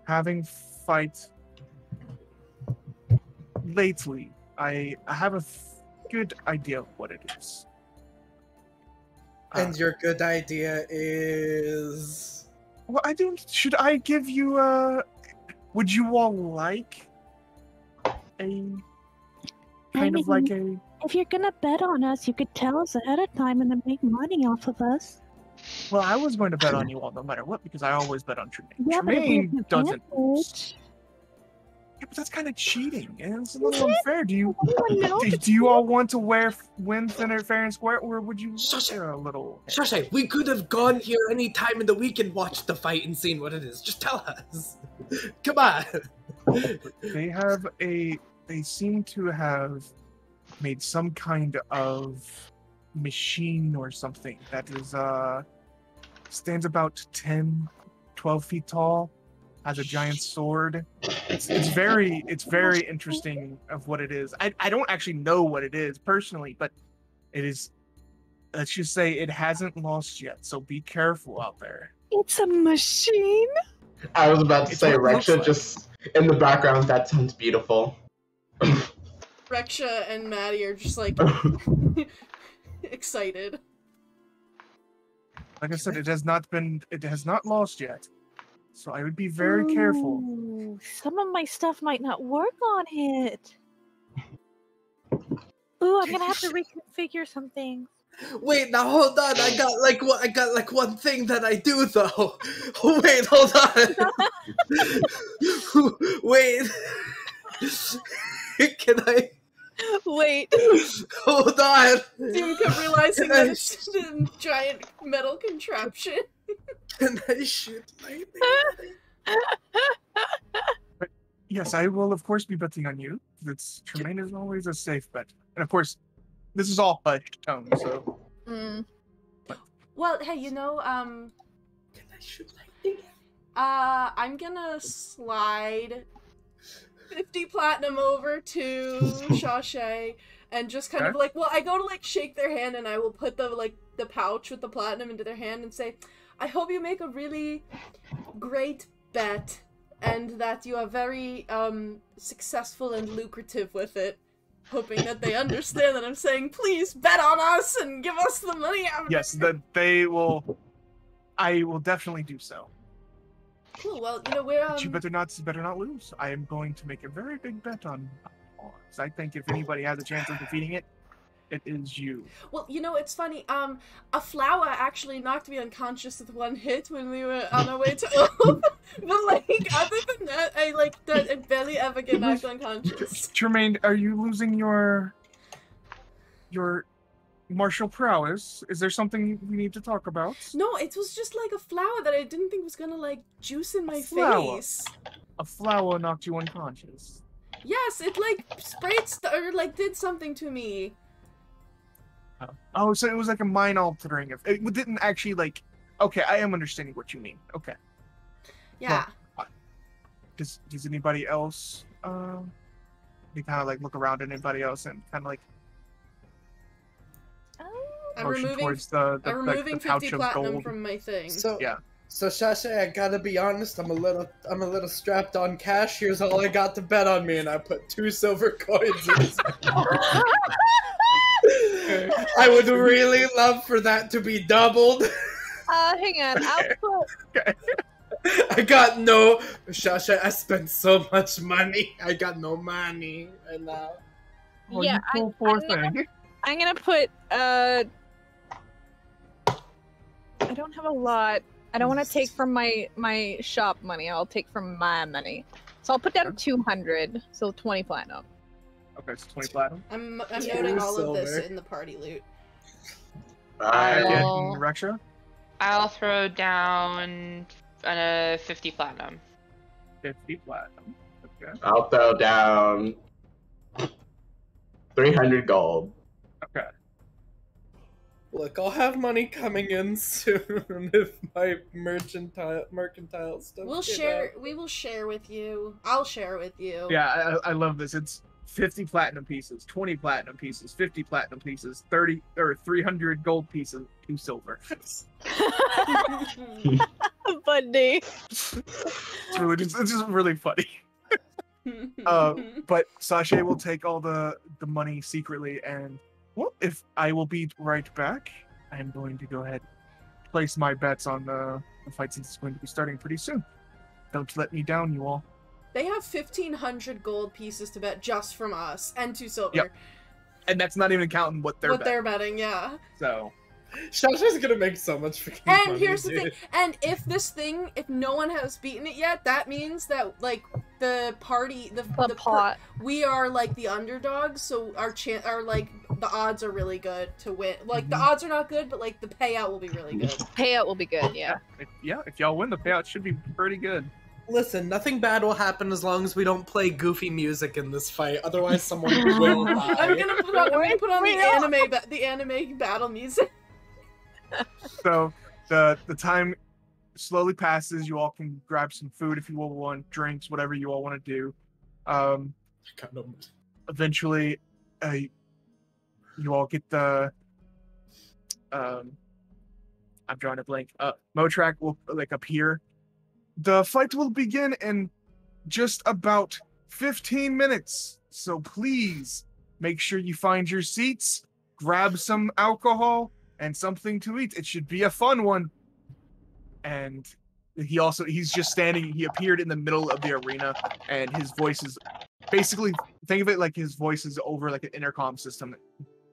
having fight lately, I have a good idea of what it is. And your good idea is... Well, should I give you would you all like if you're gonna bet on us, you could tell us ahead of time and then make money off of us. Well, I was going to bet on you all no matter what, because I always bet on Tremayne. Yeah, Tremayne doesn't. Advantage. Yeah, but that's kind of cheating, and it's a little unfair. Do you all want to win fair and square, or would you share a little? Sashay, we could have gone here any time in the week and watched the fight and seen what it is. Just tell us. Come on. They seem to have made some kind of machine or something that is stands about 10-12 feet tall, has a giant sword. It's very interesting of what it is. I don't actually know what it is personally, but it is, let's just say it hasn't lost yet, so be careful out there. It's a machine? I was about to say, Reksha, just in the background, that sounds beautiful. Reksha and Matty are just like excited. Like I said, it has not lost yet. So I would be very careful. Some of my stuff might not work on it. Ooh, I'm gonna have to reconfigure some things. Wait, now hold on. I got one thing that I do though. Wait, hold on. Wait. Can I? Wait. Hold on. Dumka realizing that it's a giant metal contraption. Can I shoot lightning? But yes, I will of course be betting on you. Tremayne is always a safe bet, and of course, this is all hushed tone. So. Well, hey, Can I shoot lightning? I'm gonna slide 50 platinum over to Sashay and just kind of I go to shake their hand and I will put the pouch with the platinum into their hand and say, I hope you make a really great bet and that you are very successful and lucrative with it. Hoping that they understand that I'm saying, please bet on us and give us the money out of it. Yes, that they will. I will definitely do so. Cool. Well, we're. But you better not lose. I am going to make a very big bet on Oz. I think if anybody has a chance of defeating it, it is you. Well, it's funny. A flower actually knocked me unconscious with one hit when we were on our way to Oath. But other than that, I barely ever get knocked unconscious. Tremayne, are you losing your martial prowess. Is there something we need to talk about? No, it was just like a flower that I didn't think was gonna like juice in my Flower. face. A flower knocked you unconscious. Yes, it like sprayed or like did something to me. Oh, so it was like a mind-altering. It didn't actually like. Okay, I am understanding what you mean. Okay. Yeah. Well, does anybody else? You kind of like look around at anybody else and kind of like. I'm motion removing. towards the I'm like, removing the pouch 50 of platinum gold. from my thing. So Yeah. So Shasha, I gotta be honest, I'm a little strapped on cash. Here's all I got to bet on me, and I put 2 silver coins in. I would really love for that to be doubled. Hang on, I'll put... I got no... Shasha, I spent so much money. I got no money right now. Oh, yeah, you poor thing. I'm gonna put, I don't have a lot. I don't want to take from my shop money. I'll take from my money. So I'll put down 200, so 20 platinum. Okay, so 20 platinum. I'm noting all of this in the party loot. Reksha? I'll throw down 50 platinum. 50 platinum. Okay. I'll throw down 300 gold. Okay. Look, I'll have money coming in soon if my mercantile stuff. We will share with you. I'll share with you. Yeah, I love this. It's 50 platinum pieces, 20 platinum pieces, 50 platinum pieces, 30 or 300 gold pieces, 2 silver. Funny. It's just really funny. But Sasha will take all the money secretly, and well, if I will be right back, I'm going to go ahead and place my bets on the fight since it's going to be starting pretty soon. Don't let me down, you all. They have 1,500 gold pieces to bet just from us, and 2 silver. Yep. And that's not even counting what they're betting, yeah. So. Shasha's gonna make so much freaking money. And here's the thing, and if no one has beaten it yet, that means that, like, the party, the pot, we are, like, the underdogs, so our like, the odds are really good to win. Like, the odds are not good, but, like, the payout will be really good. Payout will be good, yeah. If y'all win, the payout should be pretty good. Listen, nothing bad will happen as long as we don't play goofy music in this fight. Otherwise, someone will die. I'm gonna put on the anime battle music. So the time slowly passes. You all can grab some food if you all want, drinks, whatever you all want to do. Eventually, you all get the. I'm drawing a blank. Motrak will like appear. The fight will begin in just about 15 minutes. So please make sure you find your seats, grab some alcohol and something to eat. It should be a fun one. And he's just standing. He appeared in the middle of the arena, and his voice is basically, think of it like his voice is over like an intercom system.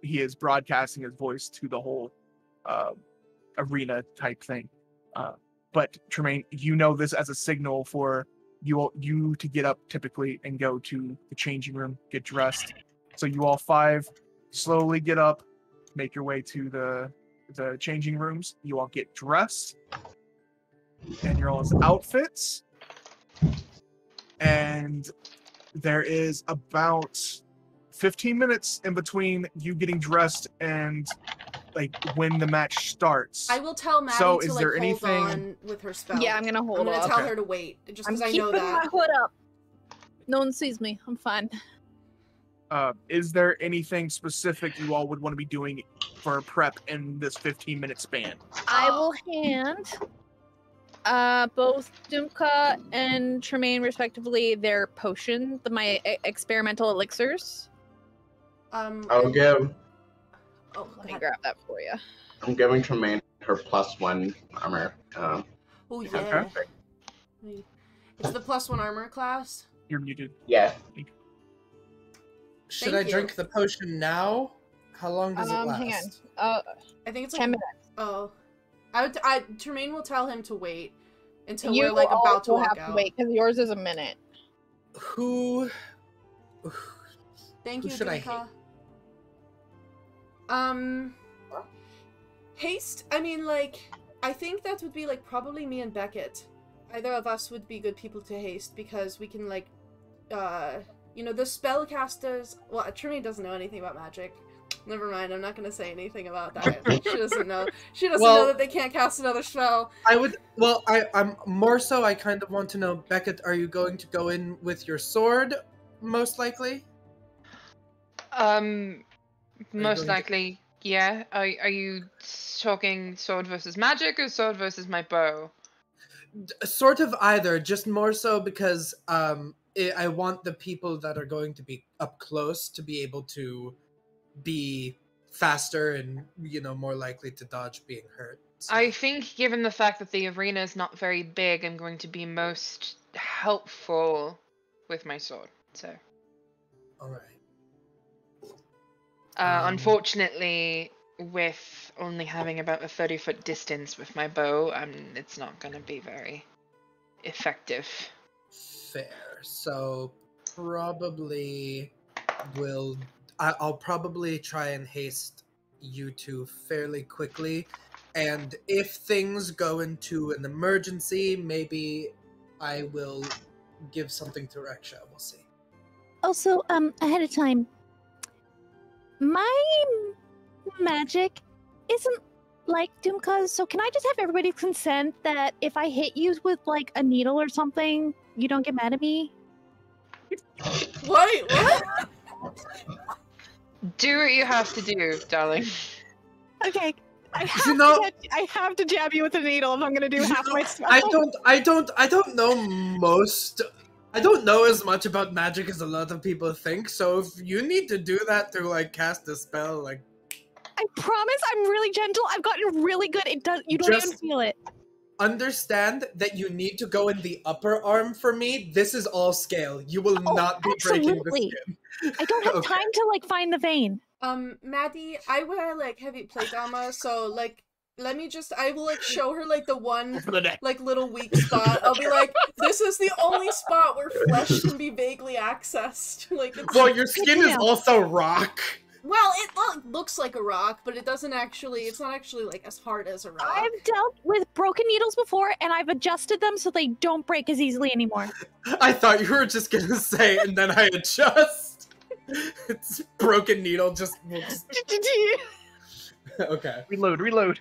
He is broadcasting his voice to the whole arena type thing. But Tremayne, you know this as a signal for you to get up typically and go to the changing room, get dressed. So you all 5 slowly get up, make your way to the changing rooms. You all get dressed, and your all's outfits. And there is about 15 minutes in between you getting dressed and like when the match starts. I will tell Matty so to is like there hold anything... on with her spell. Yeah, I'm gonna hold on. I'm gonna tell her to wait, just because I know that. I'm keeping my hood up. No one sees me. I'm fine. Is there anything specific you all would want to be doing for prep in this 15-minute span? I will hand both Dumka and Tremayne, respectively, their potion, my experimental elixirs. I'll give. Oh, let me grab that for you. I'm giving Tremayne her +1 armor. Oh yeah. Okay. It's the +1 armor class. You're muted. Yeah. Should I drink the potion now? How long does it last? Hang on. I think it's like 10 minutes. Oh, Tremayne will tell him to wait until you we're like about to walk out. To wait because yours is a minute. Who? Thank you, should I Dumka. hate? Haste, I mean, like, I think that would be, like, probably me and Beckett. Either of us would be good people to haste, because we can, like, you know, the spellcasters... Well, Tremayne doesn't know anything about magic. Never mind, I'm not gonna say anything about that. She doesn't know. She doesn't know that they can't cast another spell. I'm more so, I kind of want to know, Beckett, are you going to go in with your sword, most likely? Most likely, yeah. Are you talking sword versus magic or sword versus my bow? Sort of either, just more so because I want the people that are going to be up close to be able to be faster and, you know, more likely to dodge being hurt. So. I think given the fact that the arena is not very big, I'm going to be most helpful with my sword, so. Alright. Unfortunately, with only having about a 30-foot distance with my bow, it's not going to be very effective. Fair. So, probably I'll probably try and haste you two fairly quickly, and if things go into an emergency, maybe I will give something to Reksha. We'll see. Also, ahead of time, my magic isn't like Dumka's, so can I just have everybody consent that if I hit you with, like, a needle or something, you don't get mad at me? Wait, what? Do what you have to do, darling. Okay, I have to jab you with a needle if I'm gonna do half my spell. I don't know as much about magic as a lot of people think, so if you need to do that to, like, cast a spell, like... I promise I'm really gentle. I've gotten really good. You don't even feel it. Understand that you need to go in the upper arm for me. This is all scale. You will not be breaking the skin. I don't have time to, like, find the vein. Maddie, I wear, like, heavy plate armor, so, like, I will, like, show her, like, the one, like, little weak spot. I'll be like, this is the only spot where flesh can be vaguely accessed. Like, well, your skin is also rock. Well, it looks like a rock, but it's not actually, like, as hard as a rock. I've dealt with broken needles before, and I've adjusted them so they don't break as easily anymore. I thought you were just gonna say, and then I adjust. It's broken needle, just... Okay. Reload.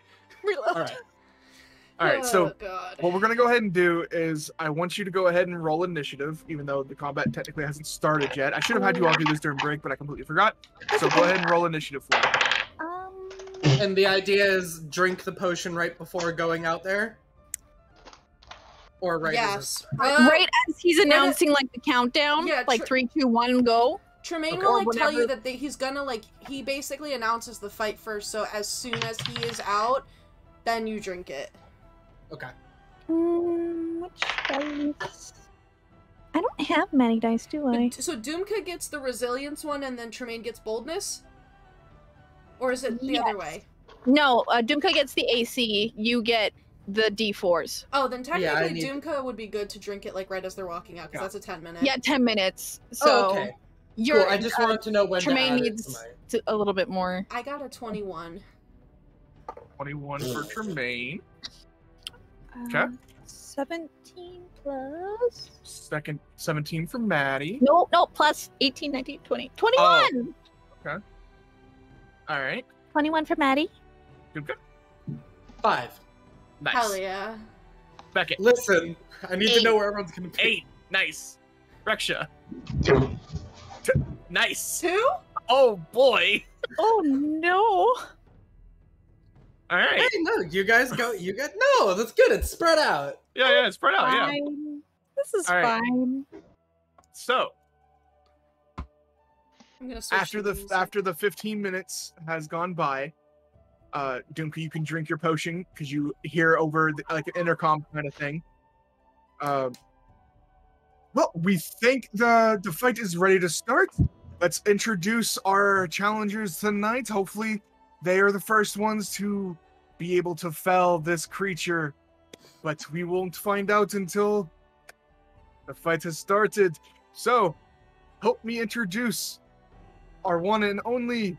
Alright, so what we're gonna go ahead and do is I want you to go ahead and roll initiative, even though the combat technically hasn't started yet. I should have had you all do this during break, but I completely forgot. So go ahead and roll initiative for me. And the idea is drink the potion right before going out there? Or right as right as he's announcing, like, the countdown, like 3, 2, 1, go. Tremayne will, like, tell you that he's gonna, like, he basically announces the fight first, so as soon as he is out, then you drink it. Okay. Which dice? I don't have many dice, do I? So Dumka gets the resilience one, and then Tremayne gets boldness? Or is it the other way? No, Dumka gets the AC, you get the D4s. Oh, then technically Dumka would be good to drink it, like, right as they're walking out, because that's a 10-minute. Yeah, 10 minutes. So okay. Cool. I just wanted to know when Tremayne needs a little bit more. I got a 21. 21 for Tremayne. Okay. 17 plus... 17 for Matty. No, plus 18, 19, 20. 21! Oh. Okay. Alright. 21 for Matty. Good. 5. Nice. Hell yeah. Beckett. Listen, I need to know where everyone's gonna be. 8. Nice. Reksha. 2. Nice. 2? Oh, boy. Oh, no. All right. Hey, no, you guys go. No, that's good. It's spread out. Yeah, it's spread out. Fine. Yeah. This is All right. fine. So, I'm gonna switch after the 15 minutes has gone by, Dumka, you can drink your potion because you hear over like an intercom kind of thing. Well, we think the fight is ready to start. Let's introduce our challengers tonight. Hopefully, they are the first ones to be able to fell this creature, but we won't find out until the fight has started. So, help me introduce our one and only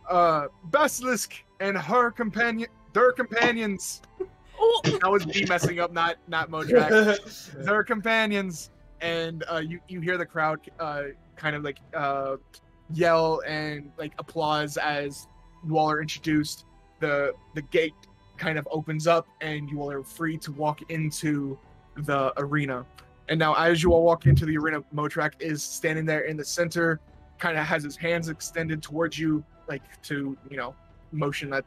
Basilisk and their companions. That was me messing up, not Modrak. Their companions, and you hear the crowd kind of like yell and like applause as you all are introduced. The gate kind of opens up, and you all are free to walk into the arena. And now, as you all walk into the arena, Modrak is standing there in the center, kind of has his hands extended towards you, like to motion that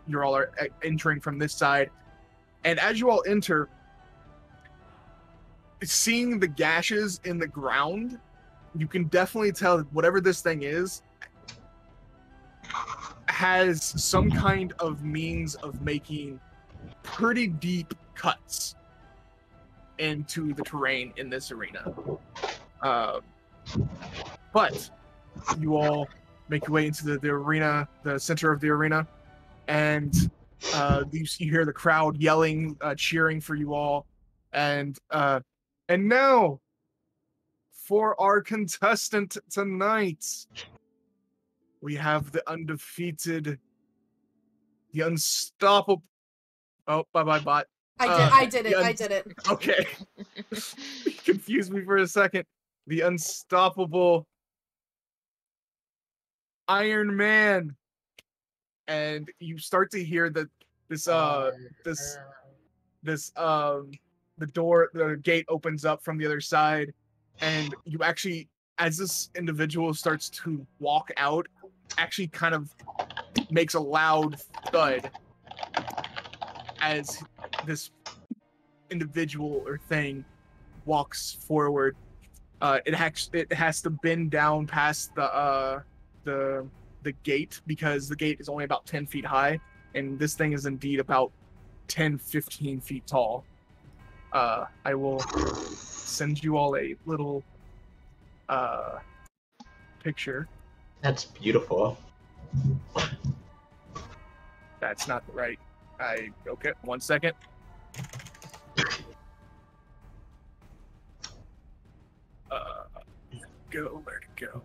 you all are entering from this side. And as you all enter, seeing the gashes in the ground, you can definitely tell that whatever this thing is has some kind of means of making pretty deep cuts into the terrain in this arena. But you all make your way into the arena, the center of the arena, and you hear the crowd yelling, cheering for you all, and now for our contestant tonight, we have the undefeated, the unstoppable. Oh, bye, bot. I did it. Okay, you confused me for a second. The unstoppable Iron Man. And you start to hear that the gate opens up from the other side, and you actually, as this individual starts to walk out, actually kind of makes a loud thud as this individual or thing walks forward. It has to bend down past the gate, because the gate is only about 10 feet high, and this thing is indeed about 10-15 feet tall. I will send you all a little picture. That's beautiful. That's not right. Okay, 1 second. Where'd it go?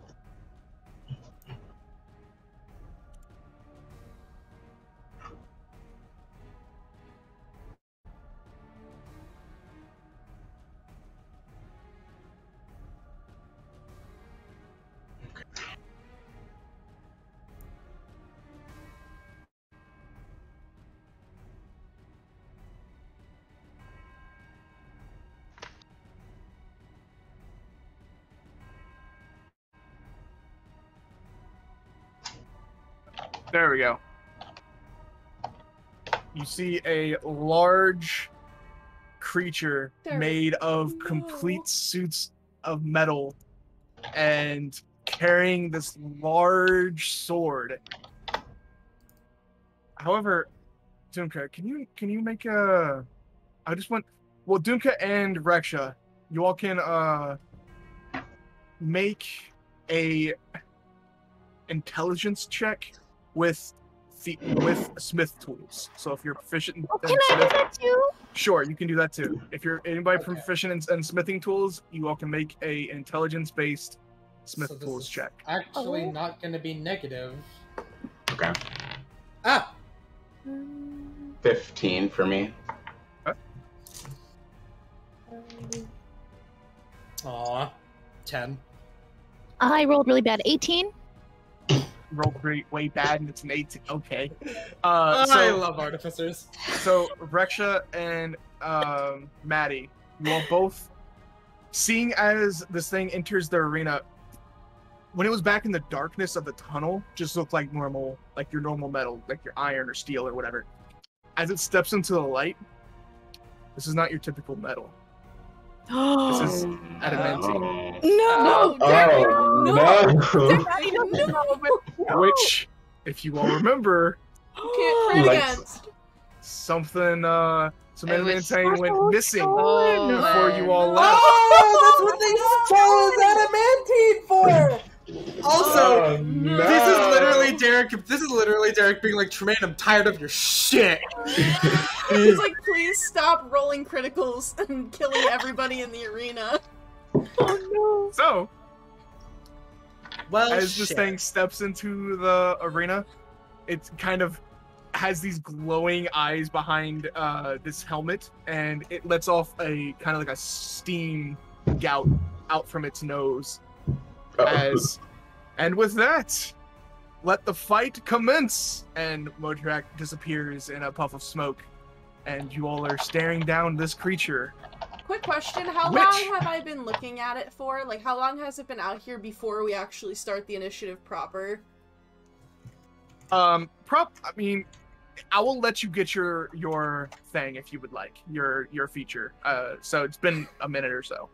There we go. You see a large creature made of complete suits of metal and carrying this large sword. However, Dumka, can you make a... Dumka and Reksha, you all can make a intelligence check with smith tools. So if you're proficient in can I do that too? Sure, you can do that too. If you're anybody proficient in smithing tools, you all can make a intelligence-based smith tools check. Actually, not going to be negative. Okay. 15 for me. Aw, 10. I rolled really bad. 18. Rolled way bad, and it's an 18. Okay. I love artificers. So Reksha and Matty, you all both, seeing as this thing enters the arena, when it was back in the darkness of the tunnel, just looked like normal, like your normal metal, like your iron or steel or whatever. As it steps into the light, this is not your typical metal. This is adamantine. No! Which, if you all remember, you can't crit against. Some adamantine went missing Oh, before you all left. Oh, that's what they chose adamantine for! Also, this is literally Derek being like, Tremayne, I'm tired of your shit. He's like, please stop rolling criticals and killing everybody in the arena. Oh no. So, Well, as this thing steps into the arena, it kind of has these glowing eyes behind this helmet, and it lets off a kind of like a steam gout out from its nose. And with that, let the fight commence. And Modrak disappears in a puff of smoke, and you all are staring down this creature. Quick question, how long have I been looking at it for? Like, how long has it been out here before we actually start the initiative proper? I mean, I will let you get your thing if you would like, your feature. So it's been a minute or so.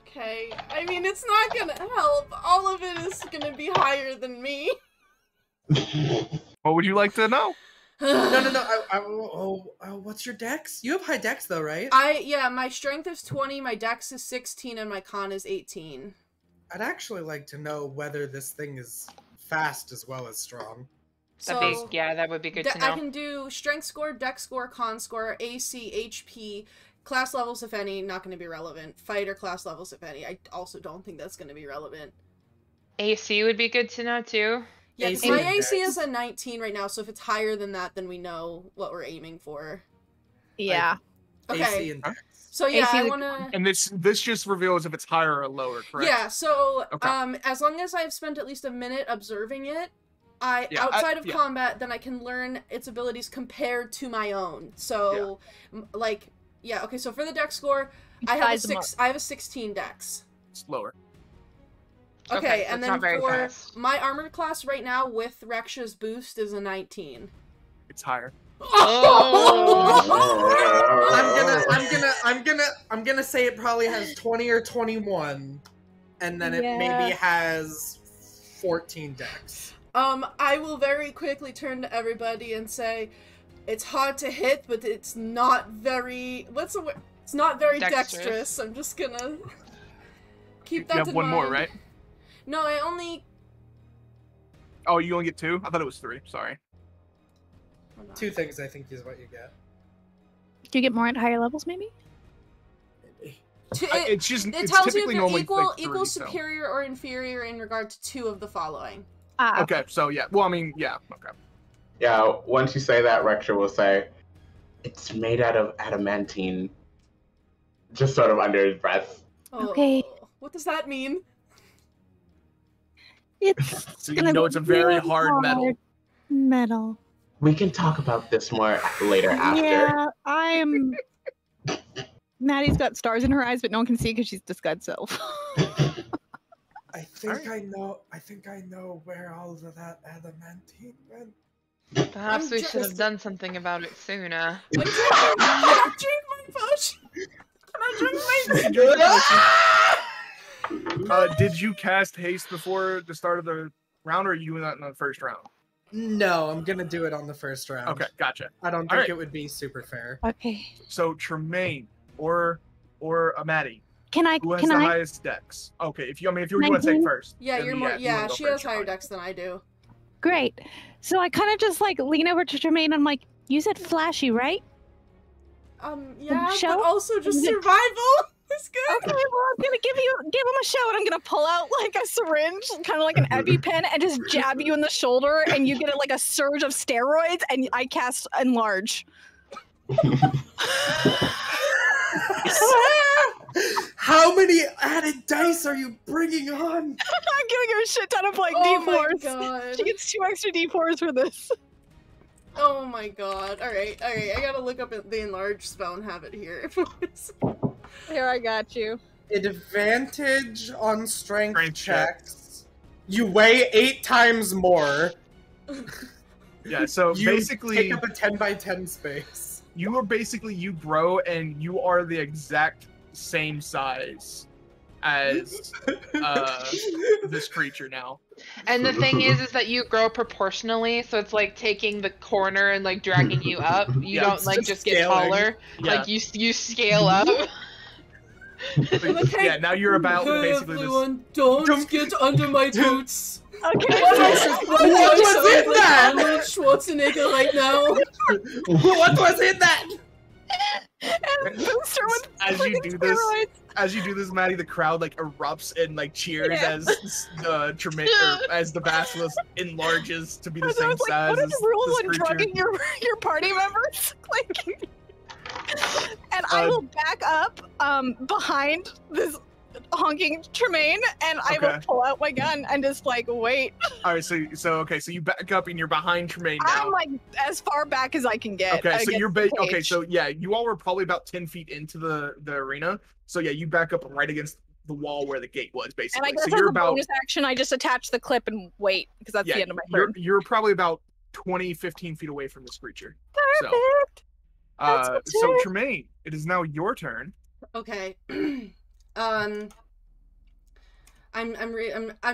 Okay, I mean, it's not gonna help. All of it is gonna be higher than me. What would you like to know? No. What's your dex? You have high dex though, right? Yeah, my strength is 20, my dex is 16, and my con is 18. I'd actually like to know whether this thing is fast as well as strong. So, that would be good to know. I can do strength score, dex score, con score, AC, HP, class levels, if any, not going to be relevant. Fighter class levels, if any. I also don't think that's going to be relevant. AC would be good to know, too. Yeah, my AC is a 19 right now, so if it's higher than that, then we know what we're aiming for. Yeah. Okay. AC and dex. So yeah, AC I want to... And this just reveals if it's higher or lower, correct? Yeah, so okay. As long as I've spent at least a minute observing it, outside of combat, then I can learn its abilities compared to my own. So, okay, so for the dex score, I have a 16 dex. It's lower. Okay, and then for fast. my armor class right now with Reksha's boost is a 19. It's higher. I'm gonna say it probably has 20 or 21, and then it maybe has 14 dex. I will very quickly turn to everybody and say, it's hard to hit, but it's not very... What's the word? It's not very dexterous. I'm just gonna keep that in mind. You have one more, right? No, I only... Oh, you only get 2? I thought it was 3. Sorry. 2 things, I think, is what you get. Do you get more at higher levels, maybe? It's it tells you if you're equal, superior, or inferior in regard to 2 of the following. Okay, so yeah. Well, I mean, yeah. Okay. Yeah, once you say that, Reksha will say, it's made out of adamantine. Just sort of under his breath. Okay. What does that mean? It's so you know it's a very hard metal. We can talk about this more later after. Yeah, Maddie's got stars in her eyes, but no one can see because she's disguised self. I think I know where all of that adamantine went. Perhaps we should have done something about it sooner. Can I drink my potion? Can I drink my potion? Did you cast haste before the start of the round, or are you not in the first round? No, I'm gonna do it on the first round. Okay, gotcha. I don't think it would be super fair. Okay. So Tremayne or Matty. Who has the highest dex? Okay, if you want to take first. Yeah, you're more. Yeah, she has higher dex than I do. Great. So I kind of just like lean over to Tremayne and I'm like, you said flashy, right? Yeah, but also just survival. It's good. Okay, well, I'm gonna give him a shout. I'm gonna pull out like a syringe, kind of like an EpiPen, and just jab you in the shoulder, and you get like a surge of steroids, and I cast Enlarge. How many added dice are you bringing on? I'm giving her a shit ton of like D4s. My God. She gets 2 extra D4s for this. Oh my god. Alright. I gotta look up the Enlarge spell and have it here. Here, I got you. Advantage on strength checks. You weigh 8 times more. Yeah, so you basically take up a 10 by 10 space. You are you grow, and you are the exact same size as this creature now. And the thing is that you grow proportionally, so it's like taking the corner and like dragging you up. You don't like just get taller. Yeah. Like you scale up. Okay. Yeah, now you're about basically everyone, don't get under my boots. Okay. What was in that? Arnold Schwarzenegger right now. What was in that? And booster with as you do this, steroids. as you do this, Maddie, the crowd like erupts and like cheers as Tremayne, or as the basilisk enlarges to be the same size. What are the rules as on this drugging your party members? Like, and I will back up behind this honking Tremayne, and I will pull out my gun and just like wait. All right, so you back up and you're behind Tremayne now. I'm like as far back as I can get. Okay, so you're okay. So yeah, you all were probably about 10 feet into the arena. So yeah, you back up right against the wall where the gate was, basically. And I guess so you're as a bonus action, I just attach the clip and wait because that's the end of my turn. You're probably about 20, 15 feet away from this creature. Perfect. So Tremayne, it is now your turn. Okay. I'm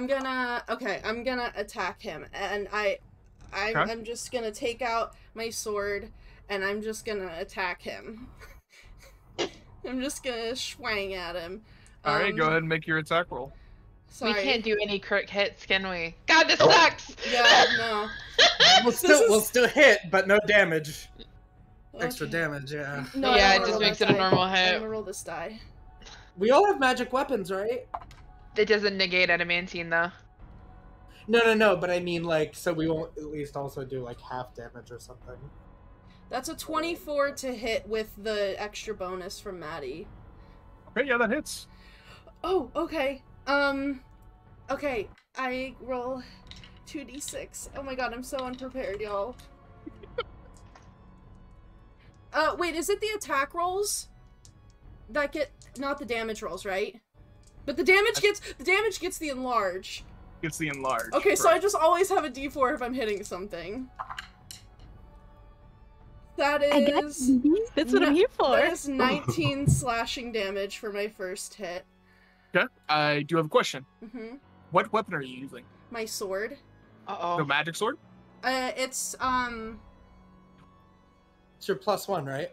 gonna attack him, and I'm just gonna take out my sword and I'm just gonna attack him. I'm just gonna swing at him. All right, go ahead and make your attack roll. Sorry. We can't do any crit hits, can we? God, this sucks. Yeah, no. We'll still hit, but no damage. Extra damage, yeah. No, yeah, it just makes it a normal hit. I'm gonna roll this die. We all have magic weapons, right? It doesn't negate adamantine, though. No, but I mean, like, so we won't at least also do, like, half damage or something. That's a 24 to hit with the extra bonus from Matty. Okay, yeah, that hits. Oh, okay. Okay, I roll 2d6. Oh my god, I'm so unprepared, y'all. Wait, is it the attack rolls that get, not the damage rolls, right? But the damage gets the enlarge. Gets the enlarge. Okay, so I just always have a d4 if I'm hitting something. That is... That's what I'm here for. That is 19 slashing damage for my first hit. Okay, I do have a question. Mm-hmm. What weapon are you using? My sword. Uh-oh. The magic sword? It's your +1, right?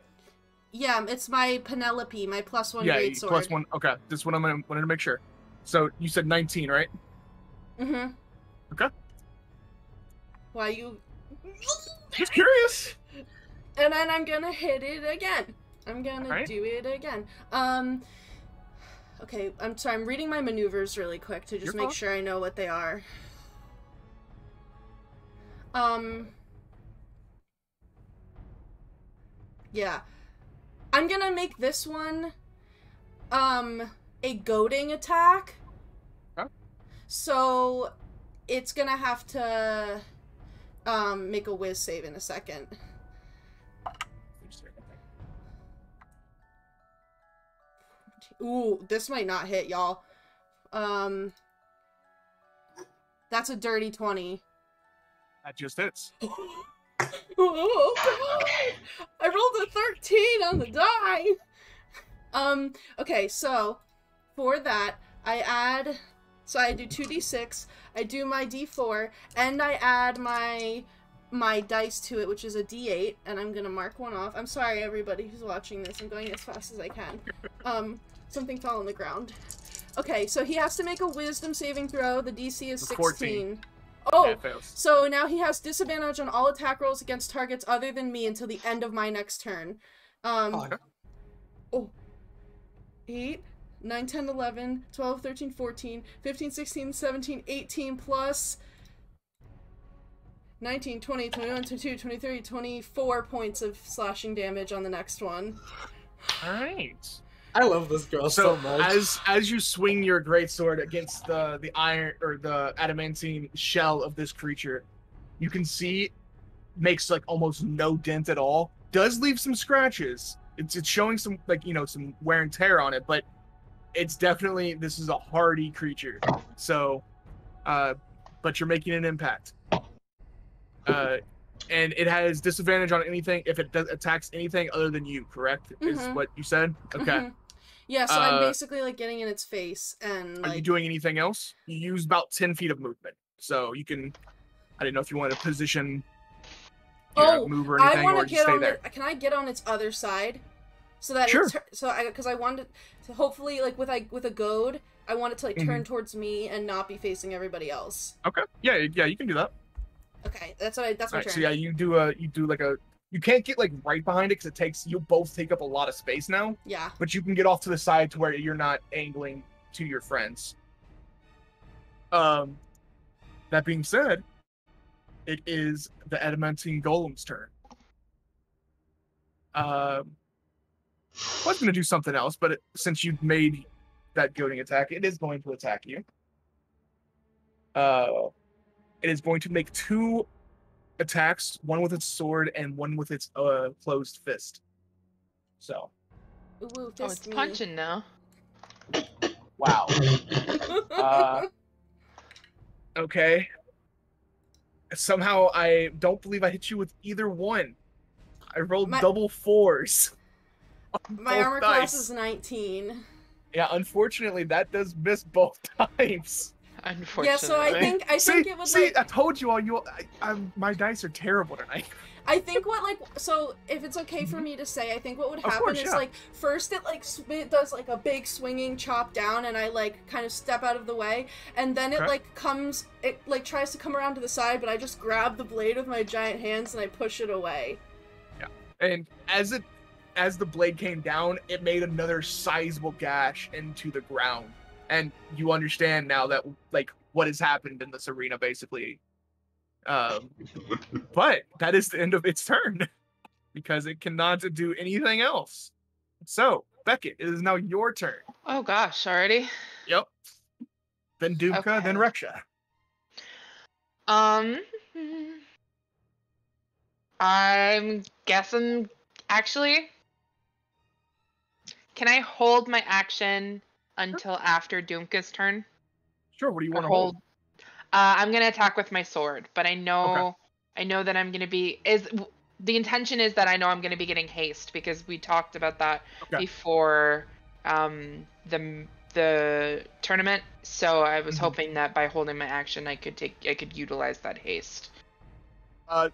Yeah, it's my Penelope, my +1 great sword. Yeah, +1. Okay, this is what I wanted to make sure. So, you said 19, right? Mm-hmm. Okay. Why you... Just curious! And then I'm gonna hit it again. I'm gonna do it again. Okay, I'm sorry, I'm reading my maneuvers really quick to just make sure I know what they are. Yeah. I'm gonna make this one, a goading attack. Okay. So, it's gonna have to, make a whiz save in a second. Ooh, this might not hit, y'all. That's a dirty 20. That just hits. Oh, God. I rolled a 13 on the die. Okay, so for that, I do 2d6, I do my d4, and I add my dice to it, which is a d8, and I'm gonna mark one off. I'm sorry, everybody who's watching this. I'm going as fast as I can. Something fell on the ground. Okay, so he has to make a wisdom saving throw. The DC is 16. 14. Oh, so now he has disadvantage on all attack rolls against targets other than me until the end of my next turn. 8, 9, 10, 11, 12, 13, 14, 15, 16, 17, 18 plus 19, 20, 21, 22, 23, 24 points of slashing damage on the next one. Alright. I love this girl so much. As you swing your greatsword against the iron or the adamantine shell of this creature, you can see makes like almost no dent at all. Does leave some scratches. It's showing some some wear and tear on it, but it's definitely, this is a hardy creature. So, but you're making an impact. And it has disadvantage on anything if it attacks anything other than you, correct? Is what you said? Okay. Yeah, so I'm basically like getting in its face and Are you doing anything else? You use about 10 feet of movement. So you can, I didn't know if you wanted to position, move or anything, or just stay there. Can I get on its other side? So that sure. Because I wanted to hopefully like with a goad, I want it to like turn towards me and not be facing everybody else. Okay. Yeah, you can do that. Okay, that's my turn. So yeah, you do like a You can't get like right behind it because you'll both take up a lot of space now. Yeah. But you can get off to the side to where you're not angling to your friends. That being said, it is the Adamantine Golem's turn. I was going to do something else, but since you've made that goading attack, it is going to attack you. It is going to make 2 attacks, one with its sword and one with its closed fist. So. Ooh, it's punching now. Wow. Okay. Somehow I don't believe I hit you with either one. I rolled double 4s. My armor class is 19. Yeah, unfortunately, that does miss both times. Unfortunately. Yeah, so I think it would see, I told you all. My dice are terrible tonight. I think so if it's okay for me to say, I think what would happen is first it does like a big swinging chop down, and I kind of step out of the way, and then it tries to come around to the side, but I just grab the blade with my giant hands and I push it away. Yeah, and as the blade came down, it made another sizable gash into the ground, and you understand now that what has happened in this arena basically. But that is the end of its turn because it cannot do anything else. So, Beckett, it is now your turn. Oh gosh, already? Yep. Then Dumka, okay. Then Reksha. I'm guessing, actually, can I hold my action until after Dumka's turn? Sure, what do you want to hold? I'm gonna attack with my sword, but I know that I'm gonna be the intention is that I know I'm gonna be getting haste because we talked about that before the tournament. So I was hoping that by holding my action I could utilize that haste.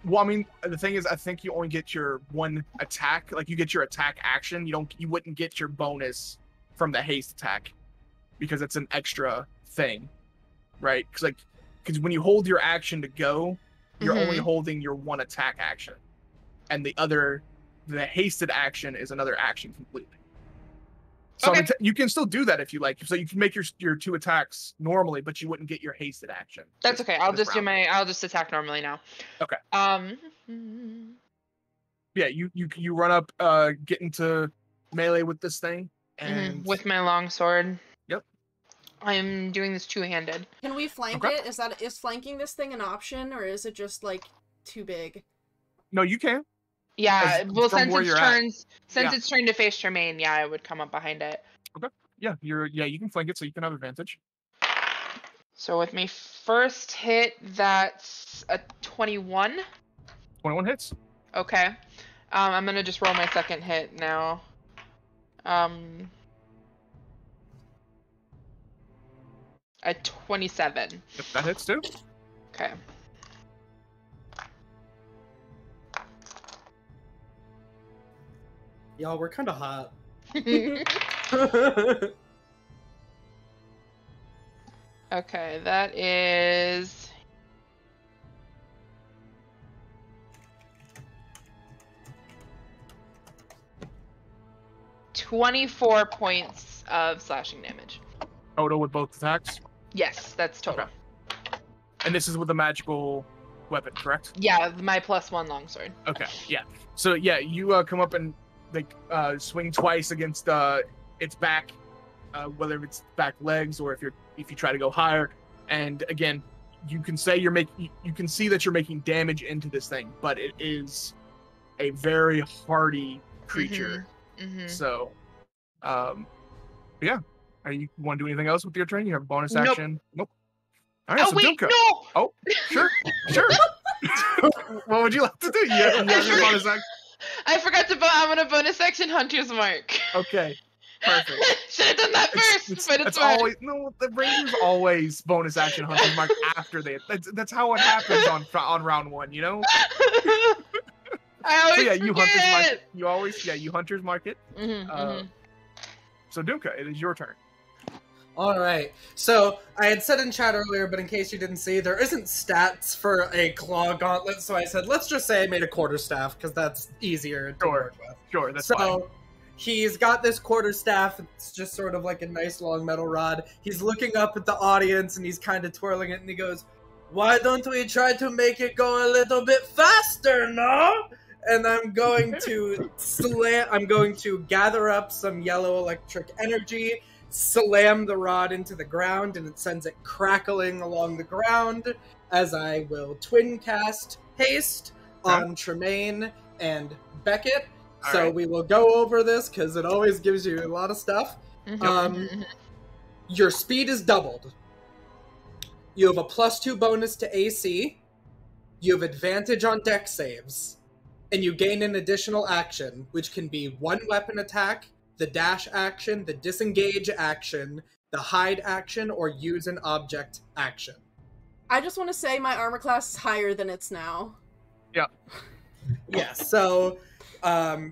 Well, I mean, the thing is, I think you only get your one attack. You get your attack action. You wouldn't get your bonus from the haste attack because it's an extra thing, right? Because when you hold your action to go, you're only holding your one attack action. And the hasted action is another action completely. So you can still do that if you like. So you can make your 2 attacks normally, but you wouldn't get your hasted action. That's okay. I'll just attack normally now. Okay. Yeah, you run up, get into melee with this thing, and with my long sword. Yep. I'm doing this 2-handed. Can we flank it? Is flanking this thing an option, or is it just too big? No, you can. Yeah, well, since it's turned to face Tremayne, yeah, I would come up behind it. Okay. Yeah, you can flank it, so you can have advantage. So with my first hit, that's a 21. 21 hits. Okay. I'm gonna just roll my second hit now. A 27. Yep, that hits too. Okay. Y'all, we're kind of hot. Okay, that is... $24 points of slashing damage. Total with both attacks? Yes, that's total. Okay. And this is with a magical weapon, correct? Yeah, my +1 longsword. Okay, yeah. So yeah, you come up and swing twice against its back, whether it's back legs or if you try to go higher. And again, you can say you can see that you're making damage into this thing, but it is a very hardy creature. So, yeah. You want to do anything else with your turn? You have a bonus action? Nope. All right, so Dumka. No! Oh, sure. What would you like to do? You have your bonus action. I forgot to I'm gonna bonus action Hunter's Mark. Okay, perfect. Should have done that first, but it's always the Rangers always bonus action Hunter's Mark after they. That's how it happens on round 1, you know. I always so yeah, forget. You Hunter's Mark it. So Dumka, it is your turn. Alright, so I had said in chat earlier, but in case you didn't see, there isn't stats for a claw gauntlet, so I said, let's just say I made a quarterstaff, because that's easier to work with. Sure, that's fine. He's got this quarterstaff, it's just sort of like a nice long metal rod. He's looking up at the audience, and he's kind of twirling it, and he goes, why don't we try to make it go a little bit faster, no? And I'm going to gather up some yellow electric energy, slam the rod into the ground, and it sends it crackling along the ground as I will twin cast haste on Tremayne and Beckett. So we will go over this because it always gives you a lot of stuff. Your speed is doubled. You have a +2 bonus to AC. You have advantage on dex saves. And you gain an additional action, which can be 1 weapon attack, the dash action, the disengage action, the hide action, or use an object action. I just want to say my armor class is higher than it's now. Yeah. Yeah, so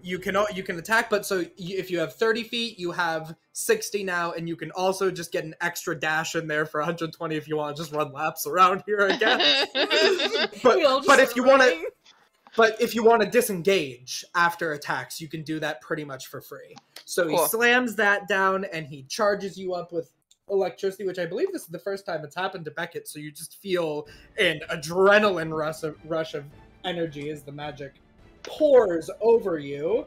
you can attack, but so if you have 30 feet, you have 60 now, and you can also just get an extra dash in there for 120 if you want to just run laps around here again. but if you want to... But if you want to disengage after attacks, you can do that pretty much for free. So he slams that down, and he charges you up with electricity, which I believe this is the first time it's happened to Beckett, so you just feel an adrenaline rush of energy as the magic pours over you.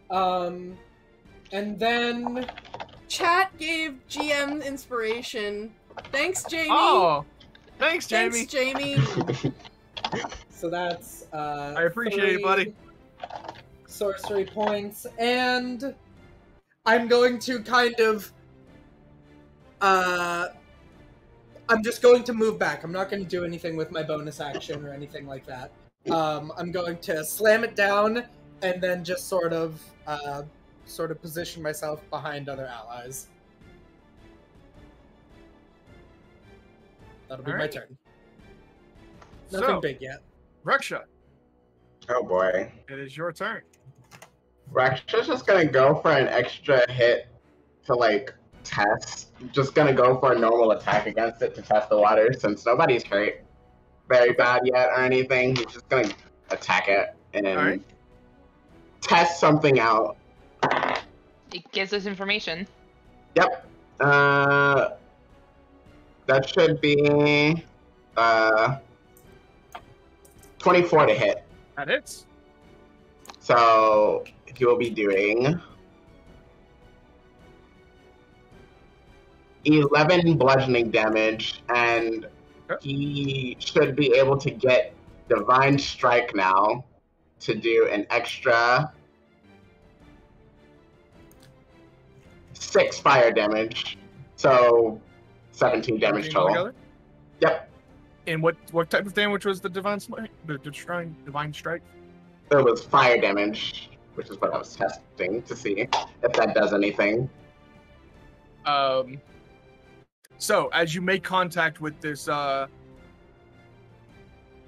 And then... Chat gave GM inspiration. Thanks, Jamie! Oh! Thanks, Jamie! Thanks, Jamie! So that's I appreciate it, buddy. Sorcery points, and I'm going to kind of I'm just going to move back. I'm not going to do anything with my bonus action or anything like that. I'm going to slam it down and then just sort of position myself behind other allies. That'll be my turn. Nothing big yet. Reksha. Oh boy. It is your turn. Reksha's just gonna go for an extra hit to, like, test. Just gonna go for a normal attack against it to test the water, since nobody's hurt very bad yet or anything. He's just gonna attack it and test something out. It gives us information. Yep. That should be 24 to hit. That hits. So he will be doing 11 bludgeoning damage, and he should be able to get Divine Strike now to do an extra 6 fire damage. So 17 damage total. Yep. And what type of damage was the divine strike? The divine strike? It was fire damage, which is what I was testing to see if that does anything. So as you make contact with this,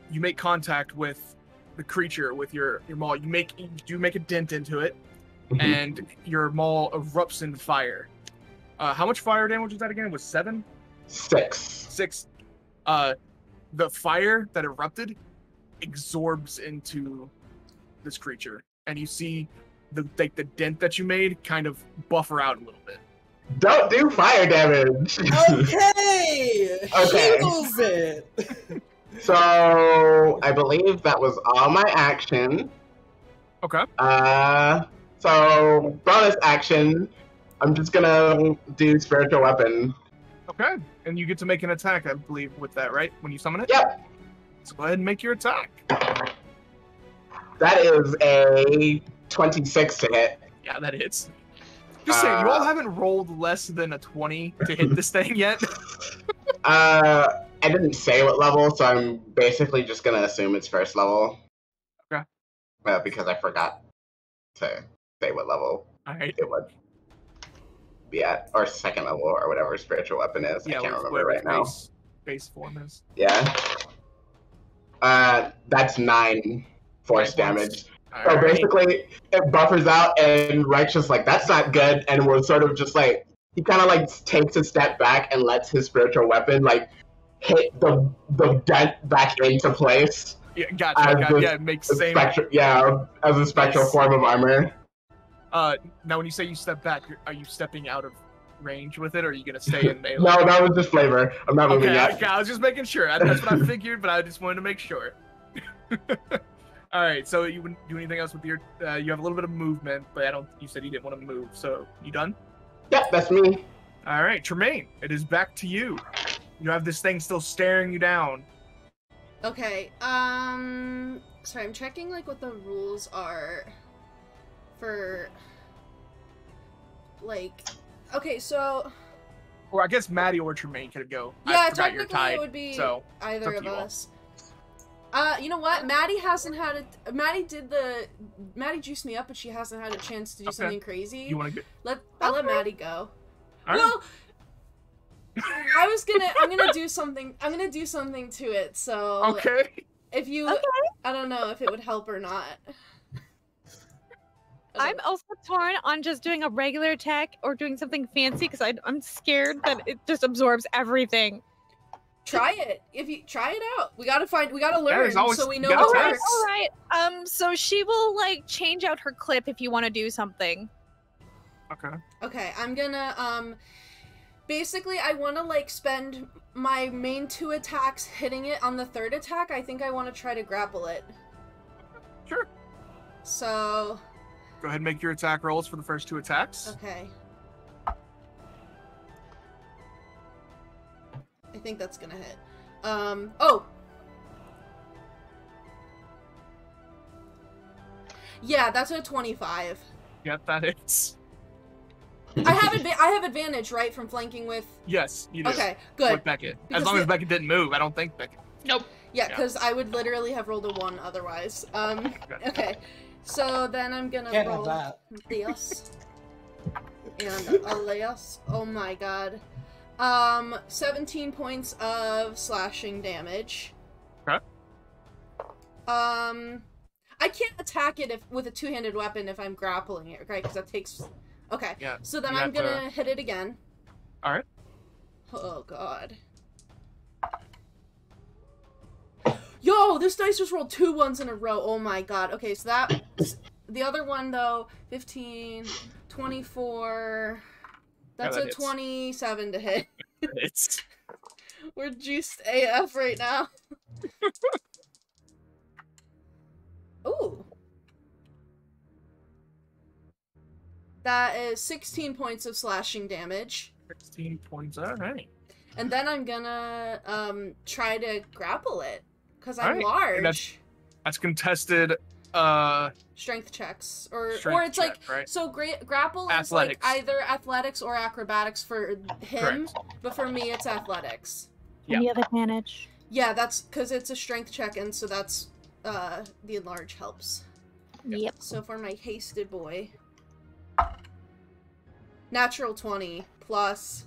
you make contact with the creature with your maul. You do make a dent into it, and your maul erupts in fire. How much fire damage was that again? It was 7? 6. 6. The fire that erupted absorbs into this creature, and you see the dent that you made kind of buffer out a little bit. Don't do fire damage. Okay. Heals it. So I believe that was all my action. Okay. So bonus action, I'm just gonna do spiritual weapon. Okay, and you get to make an attack, I believe, with that, right? When you summon it? Yep. So go ahead and make your attack. That is a 26 to hit. Yeah, that hits. Just saying, you all haven't rolled less than a 20 to hit this thing yet. I didn't say what level, so I'm basically just gonna assume it's first level. Okay. Because I forgot to say what level it would be at, or second level, or whatever spiritual weapon is. Yeah, I can't remember right now. Base form is. Yeah. That's 9 force damage. So basically, it buffers out, and Reksha's like, that's not good, and we're sort of just like he kind of like takes a step back and lets his spiritual weapon like hit the dent back into place. Yeah, gotcha. Yeah, it makes sense. As a spectral form of armor. Now when you say you step back, are you stepping out of range with it, or are you gonna stay in melee? No, that was just flavor. I'm not moving yet. Okay, I was just making sure. That's what I figured, but I just wanted to make sure. All right, so you wouldn't do anything else with your? You have a little bit of movement, but you said you didn't want to move. So you done? Yep, that's me. All right, Tremayne, it is back to you. You have this thing still staring you down. Okay. Sorry, I'm checking like what the rules are for like. Okay, so. Or I guess Matty or Tremayne could go. Yeah, technically it would be either of us. You know what? Matty hasn't had it. Matty juiced me up, but she hasn't had a chance to do something crazy. You want to go? I'll let Matty go. All right. Well, I'm gonna do something. I'm gonna do something to it. So okay. If you, I don't know if it would help or not. I'm also torn on just doing a regular attack or doing something fancy because I'm scared that it just absorbs everything. Try it. If you try it out, we gotta learn so we know all what right, works. all right. So she will like change out her clip if you want to do something. Okay. Okay, I'm gonna basically I want to like spend my main 2 attacks hitting it. On the 3rd attack, I think I want to try to grapple it. Sure. So. Go ahead and make your attack rolls for the first 2 attacks. Okay. I think that's gonna hit. Oh! Yeah, that's a 25. Yep, that hits. I have advantage, right, from flanking with... Yes, you do. Okay, good. With Beckett. As long as Beckett didn't move, I don't think Beckett... Nope. Yeah, because I would literally have rolled a 1 otherwise. Okay. So then I'm gonna roll this. And Aleas. Oh my god. 17 points of slashing damage. Okay. I can't attack it with a 2-handed weapon if I'm grappling it, right? Because that takes... Okay. Yeah. So then I'm gonna hit it again. Alright. Oh god. Yo, this dice just rolled 2 ones in a row. Oh my god. Okay, so that... The other one, though, 15, 24... That's a 27 to hit. We're juiced AF right now. Ooh. That is 16 points of slashing damage. 16 points, alright. And then I'm gonna try to grapple it. Because I'm large. That's contested strength checks. Or it's check, like right? so grapple is like either athletics or acrobatics for him, but for me it's athletics. Yeah. And you have advantage. Yeah, that's because it's a strength check, and so that's the enlarge helps. Yep. So for my hasted boy, natural 20 plus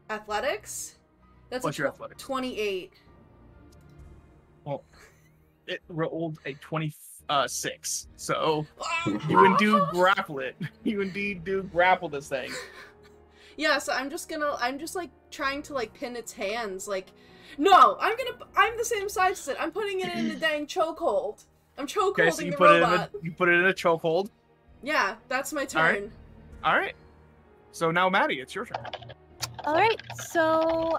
athletics. That's What's your athletics? 28. Well, it rolled a 26, so you indeed grapple it. You indeed do grapple this thing. Yeah, so I'm just like trying to like pin its hands. Like, no, I'm the same size as it. I'm putting it in the dang chokehold. I'm chokeholding the robot. You put it in a chokehold. Yeah, that's my turn. All right. So now, Matty, it's your turn. All right. So,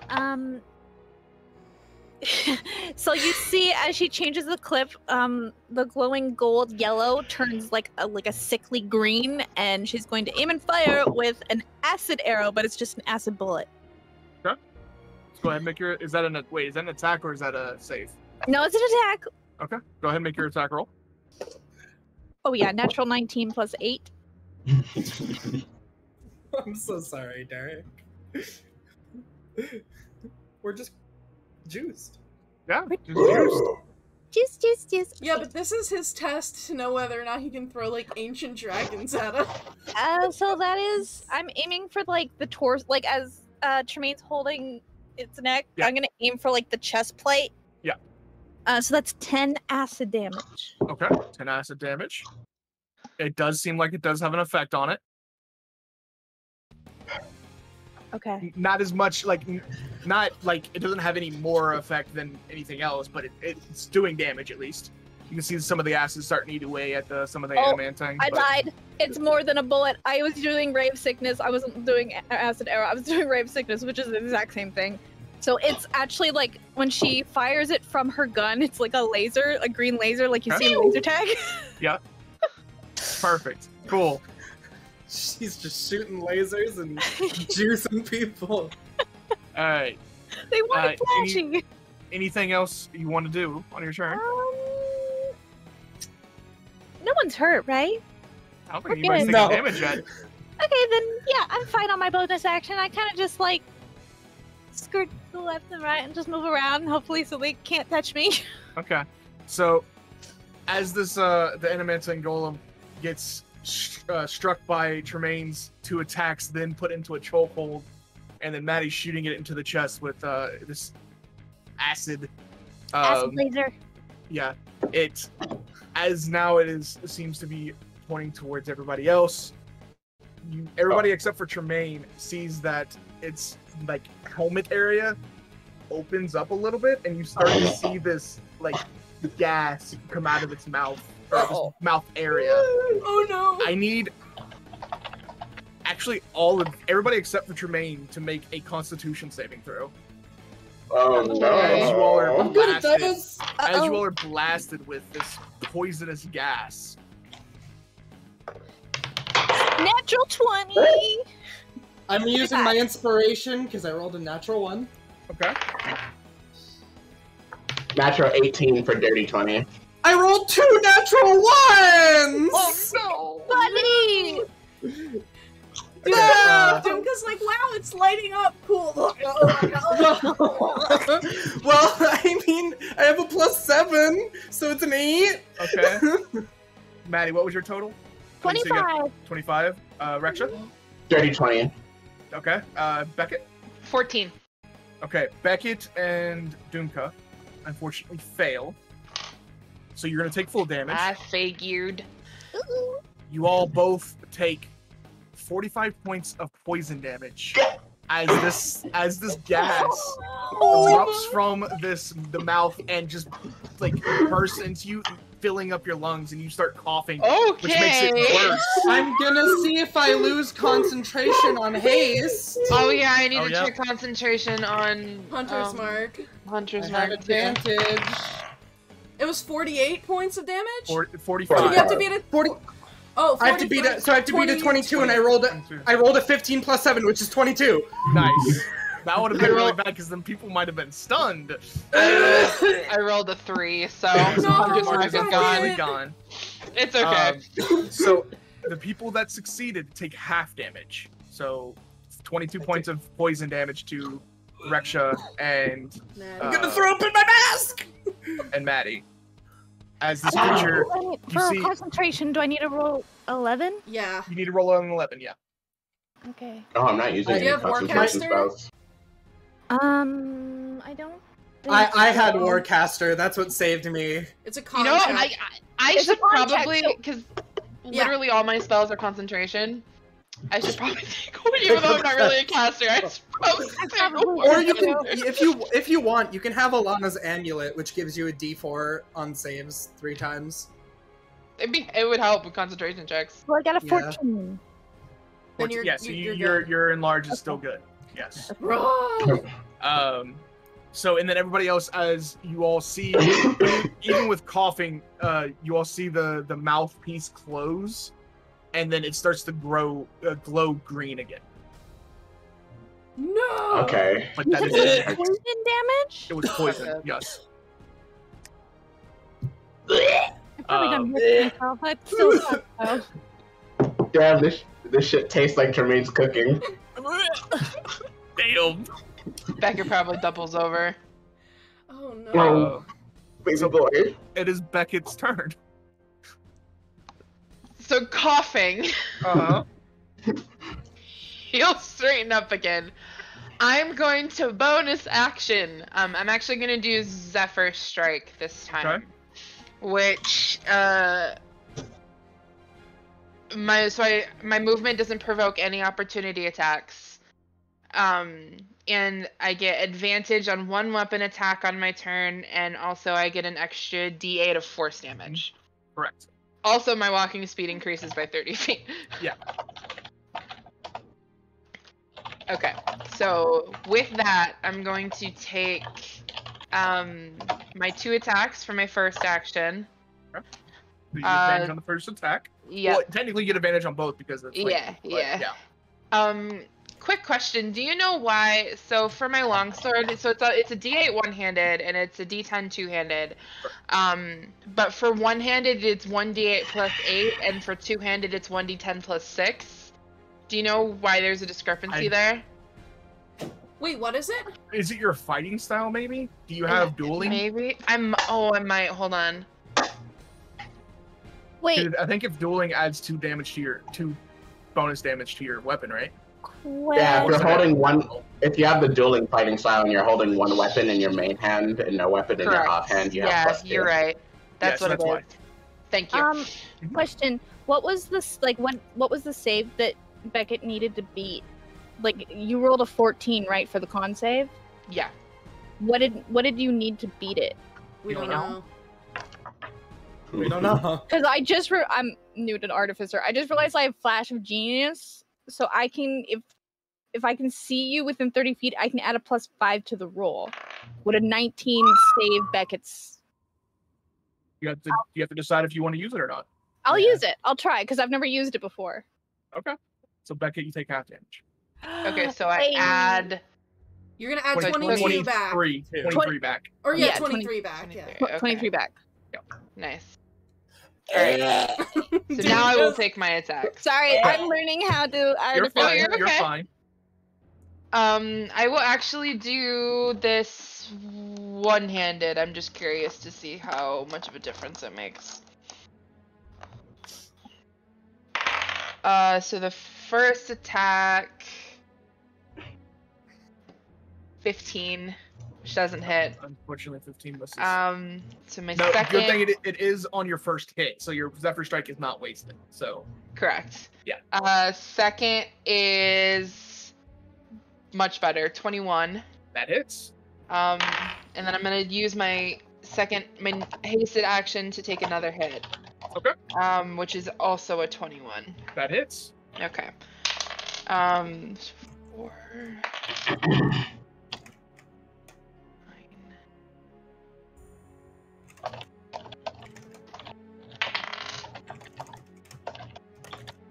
so you see as she changes the clip, the glowing gold yellow turns like a sickly green, and she's going to aim and fire with an acid arrow, but it's just an acid bullet. Okay. Let's go ahead and make your. Is that an attack or is that a save? No, it's an attack. Okay. Go ahead and make your attack roll. Oh yeah, natural 19 plus 8. I'm so sorry, Derek. We're just juiced. Yeah, just juiced. Juice. Yeah, but this is his test to know whether or not he can throw like ancient dragons at him. So that is, I'm aiming for like the torso, like as Tremayne's holding its neck. Yeah. I'm gonna aim for like the chest plate. Yeah. So that's 10 acid damage. Okay, 10 acid damage. It does seem like it does have an effect on it. Okay. Not as much like, not like it doesn't have any more effect than anything else, but it's doing damage at least. You can see some of the acid starting to eat away at some of the adamantine. I lied. It's more than a bullet. I was doing Rave Sickness. I wasn't doing Acid Arrow. I was doing Rave Sickness, which is the exact same thing. So it's actually like when she fires it from her gun, it's like a laser, a green laser, like you see in laser tag. Yeah. Perfect. Cool. She's just shooting lasers and juicing people. All right. They want it flashy. Anything else you want to do on your turn? No one's hurt, right? I don't think anybody's taking damage yet. Okay, then yeah, I'm fine on my bonus action. I kind of just like skirt to the left and right and just move around, hopefully, so they can't touch me. Okay. So, as this the adamantine golem gets struck by Tremayne's 2 attacks, then put into a chokehold, and then Matty's shooting it into the chest with this acid. Acid laser. Yeah. It seems to be pointing towards everybody else. Everybody except for Tremayne sees that its like helmet area opens up a little bit, and you start to see this like gas come out of its mouth, or this mouth area. Oh no! I need actually everybody except for Tremayne to make a Constitution saving throw. Oh no! As you all are I'm good at blasted, this. as you all are blasted with this poisonous gas. Natural 20. I'm using my inspiration because I rolled a natural 1. Okay. Natural 18 for dirty 20. I rolled 2 natural 1s! Oh no, buddy! Dumka's like, wow, it's lighting up. Cool. Well, I mean, I have a +7, so it's an 8. Okay. Matty, what was your total? 25. 25. Reksha? Dirty 20. Okay. Beckett? 14. Okay. Beckett and Dumka unfortunately fail. So you're going to take full damage. I figured. You all both take 45 points of poison damage as this gas erupts from the mouth and just like bursts into you, filling up your lungs, and you start coughing, which makes it worse. I'm gonna see if I lose concentration on haste. Oh yeah, I need to check concentration on Hunter's Mark. Hunter's I Mark. have advantage. It was 48 points of damage? 45. So you have to beat it. 40. Oh, 45, I have to beat a 22, and I rolled a 15 plus 7, which is 22. Nice. That would have been really bad because then people might have been stunned. I rolled a 3, so Hunter's Mark is gone. It's okay. So the people that succeeded take half damage. So 22 points of poison damage to Reksha and I'm gonna throw up in my mask! And Matty. As this creature, for concentration, do I need to roll 11? Yeah. You need to roll an 11, yeah. Okay. Oh, I'm not using any concentration spells. I don't. I had Warcaster. That's what saved me. It's a con check. I should probably, because literally all my spells are concentration. I should probably take one, even though I'm not really a caster. I should probably or you can, if you want, you can have Alana's Amulet, which gives you a D4 on saves 3 times. It would help with concentration checks. Well, I got a 14. So your enlarge is still good. Yes. So and then everybody else, as you all see, even with coughing, you all see the mouthpiece close, and then it starts to glow green again. No. Okay. But that is poison damage? It was poison. Yes. I probably done myself. That still sucks though. Damn, this shit tastes like Tremayne's cooking. Damn. Beckett probably doubles over. Oh no. Baby boy. It is Beckett's turn. So coughing. He'll straighten up again. I'm going to bonus action. I'm actually going to do Zephyr Strike this time. Okay. Which my movement doesn't provoke any opportunity attacks. And I get advantage on 1 weapon attack on my turn, and also I get an extra D8 of force damage. Correct. Also, my walking speed increases by 30 feet. Yeah. Okay, so with that, I'm going to take my 2 attacks for my first action. Okay. So you get advantage on the first attack. Yeah. Well, technically, you get advantage on both because it's yeah. Quick question: do you know why? So for my longsword, so it's a D8 one-handed and it's a D10 two-handed. But for one-handed, it's 1D8 plus 8, and for two-handed, it's 1D10 plus 6. Do you know why there's a discrepancy there? Wait, what is it? Is it your fighting style, maybe? Do you have dueling? Maybe. I might. Hold on. Wait. I think if dueling adds 2 bonus damage to your weapon, right? Yeah, if you're holding one, if you have the dueling fighting style and you're holding 1 weapon in your main hand and no weapon in your offhand, you have plus 2. You're right. That's what it is. Why. Thank you. Question: what was this like? What was the save that Beckett needed to beat? Like, you rolled a 14, right, for the con save? Yeah. What did you need to beat it? We don't know. We don't know. Because I'm new to Artificer. I just realized I have Flash of Genius, so I can if I can see you within 30 feet, I can add a +5 to the roll. Would a 19 save Beckett's? You have to decide if you want to use it or not. I'll use it. I'll try because I've never used it before. Okay. So Beckett, you take half damage. Okay, so I add. You're gonna add 22 back. 23 back. Or 23 back. Yeah. Okay. 23 back. Yep. Nice. Alright. So now I will take my attack. Sorry, I'm learning how to. You're fine. You're okay. You're fine. I will actually do this one-handed. I'm just curious to see how much of a difference it makes. So the first attack, 15, which doesn't hit. Unfortunately, 15 misses. So my no, second. Good thing it is on your first hit, so your Zephyr Strike is not wasted. So. Correct. Yeah. Second is much better, 21. That hits. And then I'm gonna use my hasted action to take another hit. Okay. Which is also a 21. That hits. Okay. 4. 9.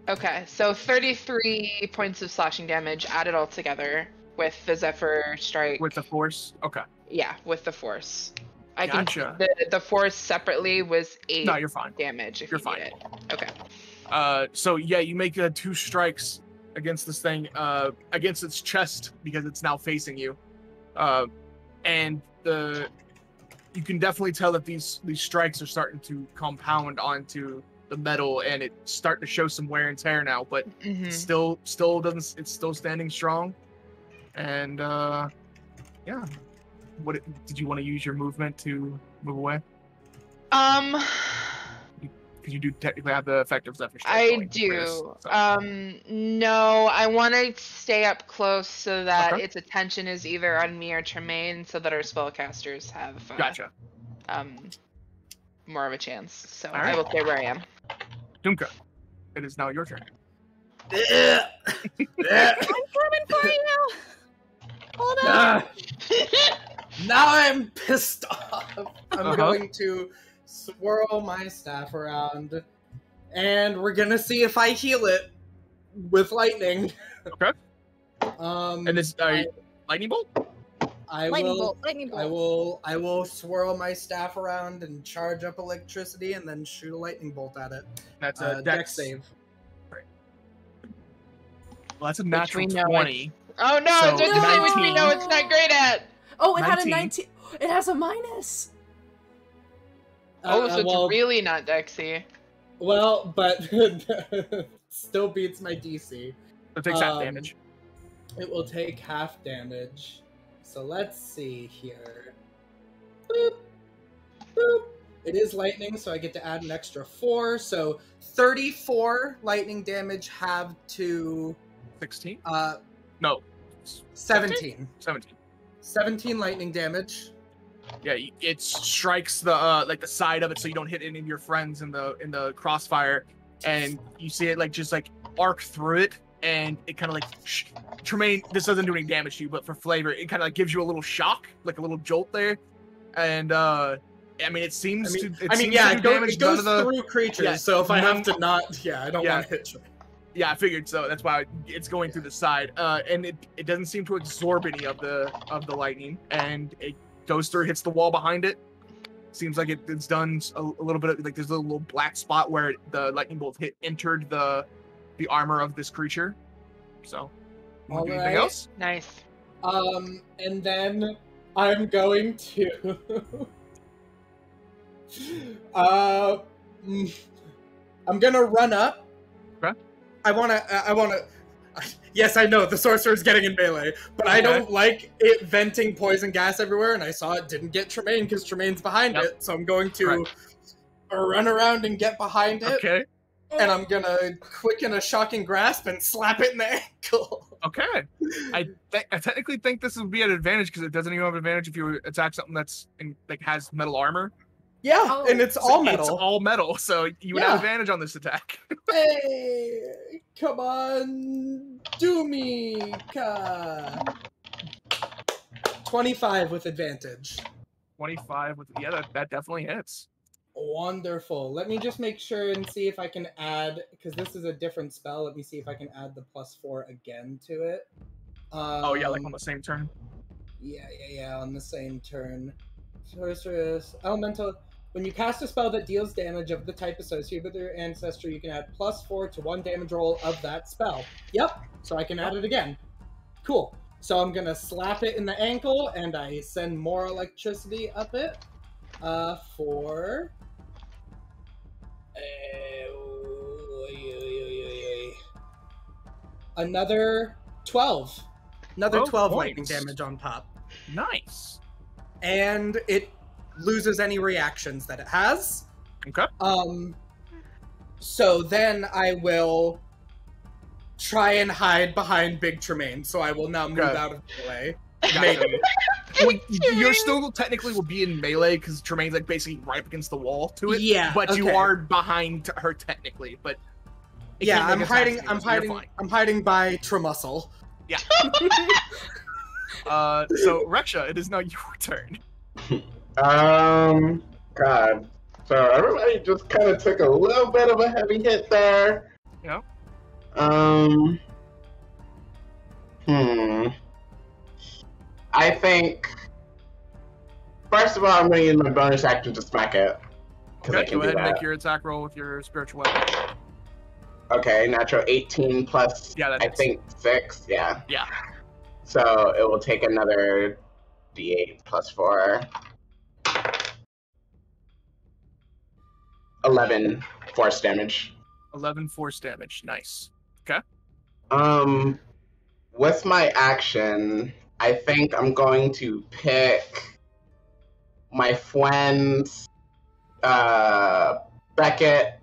Okay, so 33 points of slashing damage added all together with the Zephyr Strike. With the force? Okay. Yeah, with the force. Gotcha. The force separately was 8 No, you're fine. damage if You're you fine. need it. Okay. So yeah, you make 2 strikes against this thing, against its chest because it's now facing you. And you can definitely tell that these strikes are starting to compound onto the metal, and it's starting to show some wear and tear now, but still doesn't. It's still standing strong. And yeah. Did you want to use your movement to move away? Because you do technically have the effect of Zephyr Strike. I do. No, I want to stay up close so that its attention is either on me or Tremayne, so that our spellcasters have gotcha. More of a chance. So All right. I will stay where I am. Dumka, it is now your turn. I'm coming for you. Hold on. Now I'm pissed off. I'm going to swirl my staff around, and we're gonna see if I heal it with lightning. Okay. And this lightning bolt? Lightning bolt. I will swirl my staff around and charge up electricity, and then shoot a lightning bolt at it. That's a dex save. Right. Well, that's a natural 20. Oh no! So it's the thing which we know it's not great at. Oh, it had a 19. It has a minus. So it's really not Dexy. Well, but still beats my DC. It takes half damage. It will take half damage. So let's see here. Boop. Boop. It is lightning, so I get to add an extra 4. So 34 lightning damage halved to 16? No. 17. 17. 17 lightning damage. Yeah, it strikes the like the side of it, so you don't hit any of your friends in the crossfire, and you see it like just like arc through it, and it kind of like Tremayne. This doesn't do any damage to you, but for flavor, it kind of like gives you a little shock, like a little jolt there, and I mean, it seems to. It goes through creatures. Yeah, so if I have to not, I don't want to hit Tremayne. Yeah, I figured so. That's why it's going through the side, and it doesn't seem to absorb any of the lightning, and it goes through, hits the wall behind it. Seems like it's done a little bit of, like there's a little black spot where the lightning bolt entered the armor of this creature. So, anything else? Nice. And then I'm going to I'm gonna run up. Okay. I wanna yes, I know the sorcerer's getting in melee, but I don't like it venting poison gas everywhere, and I saw it didn't get Tremayne because Tremayne's behind it, so I'm going to run around and get behind it. Okay. And I'm gonna quicken a shocking grasp and slap it in the ankle. Okay. I technically think this would be an advantage because it doesn't even have an advantage if you attack something that's has metal armor. Yeah, and it's all metal. It's all metal, so you would have advantage on this attack. Hey, come on, Dumka. 25 with advantage. 25 with that definitely hits. Wonderful. Let me just make sure and see if I can add, because this is a different spell. Let me see if I can add the +4 again to it. Like on the same turn. Yeah, on the same turn. Sorceress, elemental. When you cast a spell that deals damage of the type associated with your ancestor, you can add +4 to 1 damage roll of that spell. Yep, so I can add it again. Cool. So I'm gonna slap it in the ankle, and I send more electricity up it. For... another 12. Another 12 lightning damage on top. Nice. And it loses any reactions that it has. Okay. So then I will try and hide behind Big Tremayne. So I will now move out of the way. Maybe. You're still technically will be in melee because Tremayne's like basically right up against the wall to it. Yeah. But you are behind her technically. But yeah, I'm hiding by Tremuscle. Yeah. So Reksha, it is now your turn. God. So everybody just kind of took a little bit of a heavy hit there. Yeah. I think, first of all, I'm going to use my bonus action to smack it. Okay, go ahead and make your attack roll with your spiritual weapon. Okay, natural 18 plus, I think, 6. Yeah. Yeah. So it will take another d8 plus 4. 11 force damage. 11 force damage. Nice. Okay. With my action, I think I'm going to pick my friends, Beckett,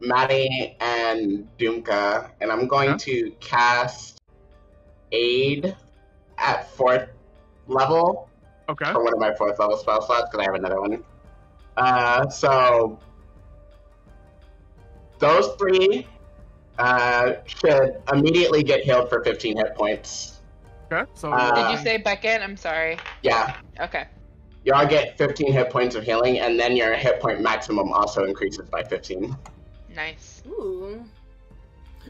Matty, and Dumka, and I'm going to cast Aid at 4th level. Okay. For one of my 4th level spell slots, because I have another one. So those 3 should immediately get healed for 15 hit points. Okay. So did you say Beckett? I'm sorry. Yeah. Okay. You all get 15 hit points of healing, and then your hit point maximum also increases by 15. Nice. Ooh.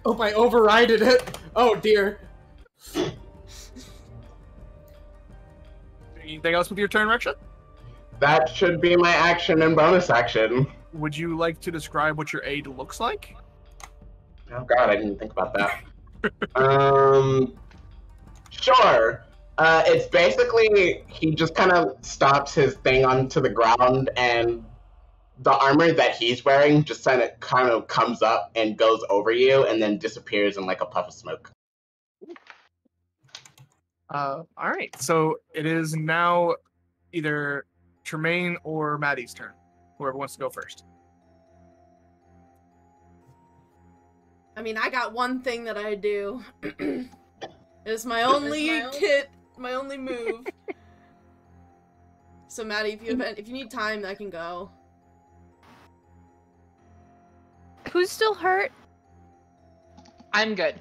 Oh, I overrided it. Oh dear. Anything else with your turn, Reksha? That should be my action and bonus action. Would you like to describe what your aid looks like? Oh god, I didn't think about that. Sure. It's basically, he just kind of stops his thing onto the ground, and the armor that he's wearing just kind of comes up and goes over you, and then disappears in like a puff of smoke. All right. So it is now either Tremayne or Matty's turn. Whoever wants to go first. I mean, I got one thing that I do. It's my only kit, my only move. So Matty, if you need time, I can go. Who's still hurt? I'm good.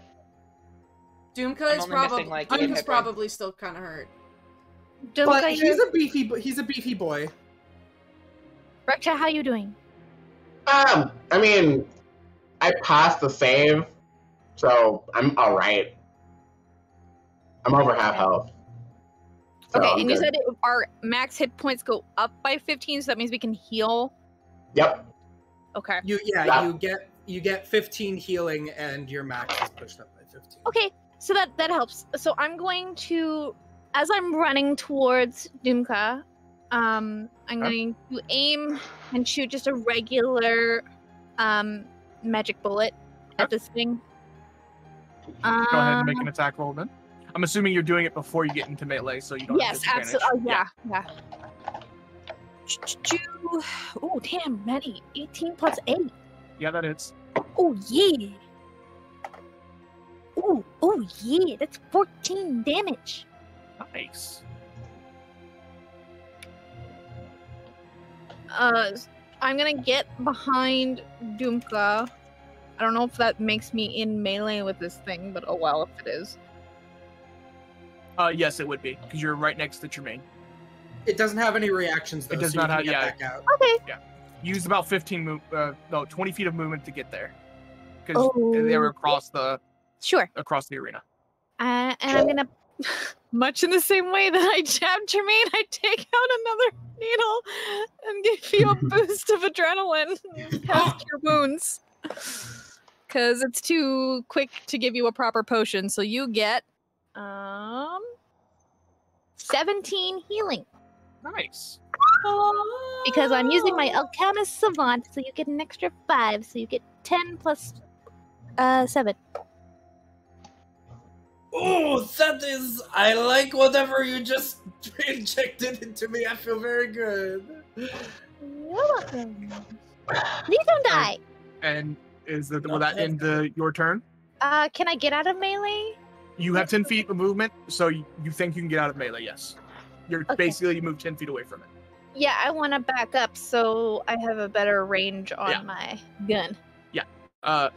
Dumka is only missing, like, 8 hit points. probably still kind of hurt. But he's a beefy boy. Reksha, how you doing? I mean, I passed the save, so I'm alright. I'm over half health. So Okay, I'm and you good. said our max hit points go up by 15, so that means we can heal. Yep. Okay. You get 15 healing, and your max is pushed up by 15. Okay, so that helps. So I'm going to, as I'm running towards Dumka, I'm going to aim and shoot just a regular magic bullet at this thing. Go ahead and make an attack roll then. I'm assuming you're doing it before you get into melee, so you don't have Yes, disadvantage. absolutely. Oh, yeah. Oh, damn, Matty. 18 plus 8. Yeah, that is. Oh yeah. Oh yeah. That's 14 damage. Nice. I'm gonna get behind Dumka. I don't know if that makes me in melee with this thing, but oh well if it is. Yes, it would be, because you're right next to Tremayne. It doesn't have any reactions, though. It does so not you can have- get back out. Okay. Use about 20 feet of movement to get there. Because they were across the Sure. arena. And I'm gonna, much in the same way that I jabbed Jermaine, I take out another needle and give you a boost of adrenaline. Cast your wounds. Because it's too quick to give you a proper potion, so you get 17 healing. Nice. Because I'm using my Alchemist Savant, so you get an extra 5, so you get 10 plus 7. Oh, that is... I like whatever you just injected into me. I feel very good. You're welcome. Please don't die. And will that end your turn? Can I get out of melee? You have 10 feet of movement, so you think you can get out of melee, yes. You're basically, you move 10 feet away from it. Yeah, I want to back up so I have a better range on my gun. Yeah. I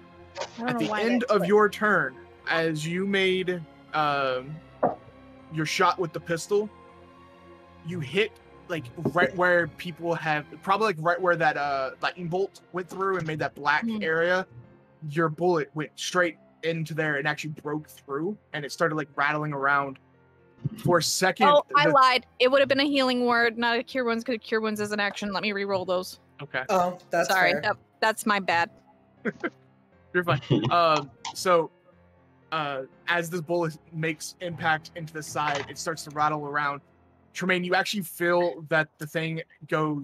don't At know the why end that's of what- your turn, as you made your shot with the pistol, you hit like right where people have, probably like right where that lightning bolt went through and made that black area. Your bullet went straight into there and actually broke through, and it started like rattling around. For a second. Oh, I lied. It would have been a healing word, not a cure wounds, because cure wounds is an action. Let me re-roll those. Okay. Oh, that's Sorry, fair. that's my bad. You're fine. As this bullet makes impact into the side, it starts to rattle around. Tremayne, you actually feel that the thing goes,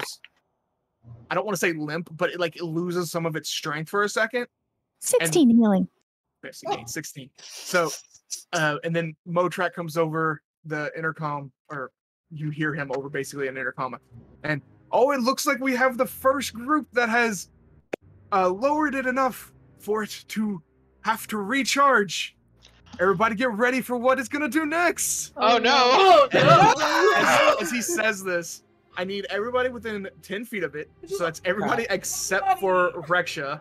I don't want to say limp, but it loses some of its strength for a second. 16 healing. Basically, 16. So, and then Motrak comes over the intercom, or you hear him over basically an intercom, and it looks like we have the first group that has lowered it enough for it to have to recharge. Everybody get ready for what it's gonna do next. Oh no! As he says this, I need everybody within 10 feet of it, so that's everybody except for Reksha.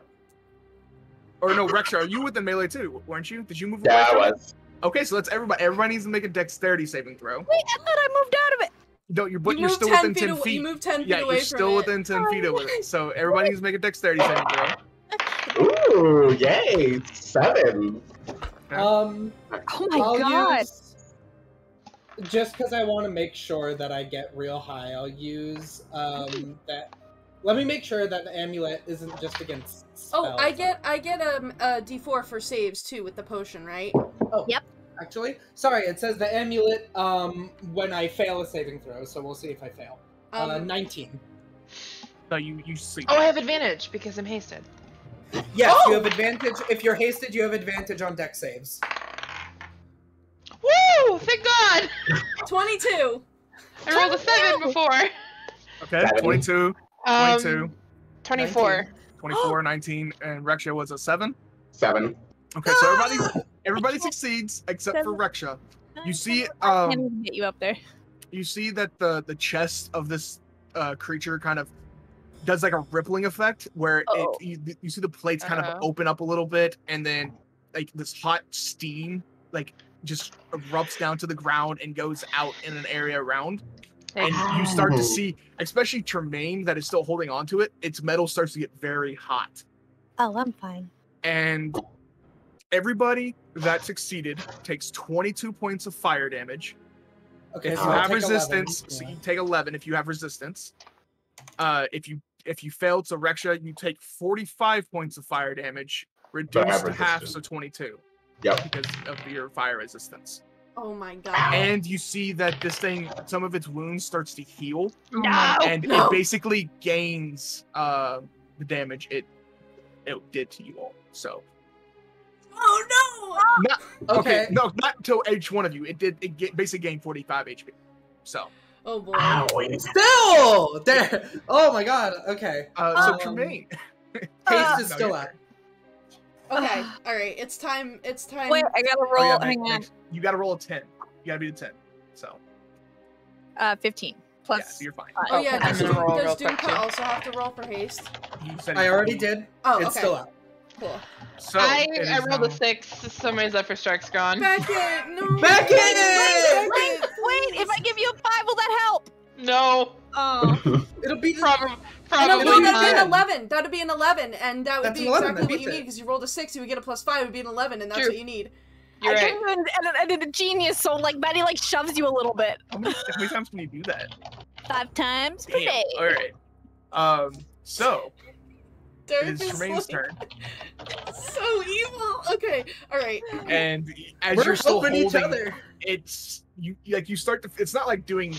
Or no, Reksha, are you within melee too, weren't you? Did you move away Yeah, I from it? was. Okay, so that's everybody. Everybody needs to make a dexterity saving throw. Wait, I thought I moved out of it. No, you're You still moved within 10 away- feet. You moved 10 feet Yeah, away you're from still it. within 10 feet of it. So everybody needs to make a dexterity saving throw. Ooh, yay! 7. Oh my I'll god. use, just because I want to make sure that I get real high, I'll use that. Let me make sure that the amulet isn't just against spells. Oh, I get a D4 for saves too with the potion, right? Oh, Yep. Actually, sorry, it says the amulet when I fail a saving throw, so we'll see if I fail. 19. No, you sleep. Oh, I have advantage because I'm hasted. Yes, you have advantage. If you're hasted, you have advantage on dex saves. Woo! Thank God! 22. I rolled a 7 before. Okay, 22, 22, 24. 24, 19, and Reksha was a 7. 7. Okay, so everybody succeeds except for Reksha. You see, I can't even get you up there. you see that the chest of this creature kind of does like a rippling effect where you see the plates kind of open up a little bit, and then like this hot steam like just erupts down to the ground and goes out in an area around. And you start to see, especially Tremayne that is still holding on to it, its metal starts to get very hot. Oh, I'm fine. And everybody that succeeded takes 22 points of fire damage. Okay, If so you I'll have take 11, resistance, so you take 11 if you have resistance. If you failed, so Reksha, you take 45 points of fire damage, reduced to half, so 22. Yep. Because of your fire resistance. Oh my god. And you see that this thing, some of its wounds starts to heal. No! And it basically gains the damage it did to you all. So. Oh no! Okay, no, not until each one of you. It basically gained 45 HP. So. Oh boy. Ow, Still there. Oh my god. Okay. So Tremayne. Haste is still out. Okay, alright, it's time. Wait, I gotta roll. Oh, yeah, hang on. You gotta roll a 10. You gotta beat a 10. So. 15 plus. Yeah, so you're fine. Oh yeah, I'm does gonna roll real Dumka quick, too. also have to roll for haste? You said I already did. Oh, It's okay. still out. Cool. So I it is rolled a now- 6. Somebody's up for strikes gone. Beckett, no. Beckett! Wait, if I give you a 5, will that help? No. Oh. It'll be Probably No, It'll be that'd be an fine. 11. That'd be an 11, and that would That's be an 11, exactly that what you beats need it. because you rolled a 6, you would get a +5, it would be an 11, and that's True. what you need. You're right. I did a genius, so like Matty like shoves you a little bit. How many times can you do that? 5 times per Damn. day. All right. So Derek it is is Tremayne's like, turn, so evil. Okay, alright. and as We're you're still helping holding, each other. it's you start to. It's not like doing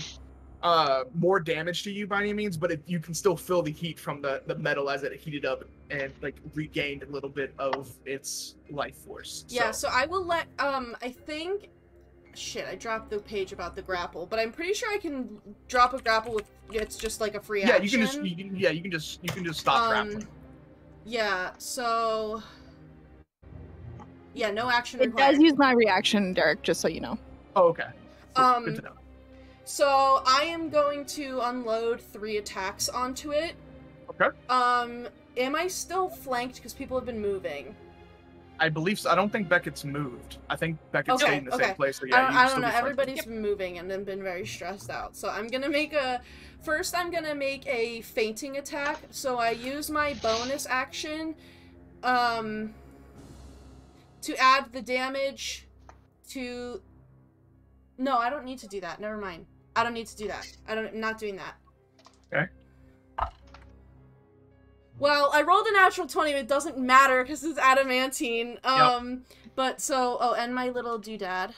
more damage to you by any means, but you can still feel the heat from the metal as it heated up and like regained a little bit of its life force. Yeah, so I will let, I think, shit, I dropped the page about the grapple, but I'm pretty sure I can drop a grapple with, it's just like a free yeah, action. you can just stop grappling. Yeah, so, yeah, no action It required. does use my reaction, Derek, just so you know. Oh, okay. Good to know. So I am going to unload 3 attacks onto it. Okay. Am I still flanked because people have been moving? I believe so. I don't think Beckett's moved. I think Beckett's stayed in the same place. So yeah, I you'd don't still know. be fine. Everybody's been moving and then been very stressed out. So I'm gonna make I'm gonna make a fainting attack. So I use my bonus action, to add the damage to. No, I don't need to do that. Never mind. I don't need to do that. I'm not doing that. Okay. Well, I rolled a natural 20, but it doesn't matter because it's adamantine. But so, and my little doodad.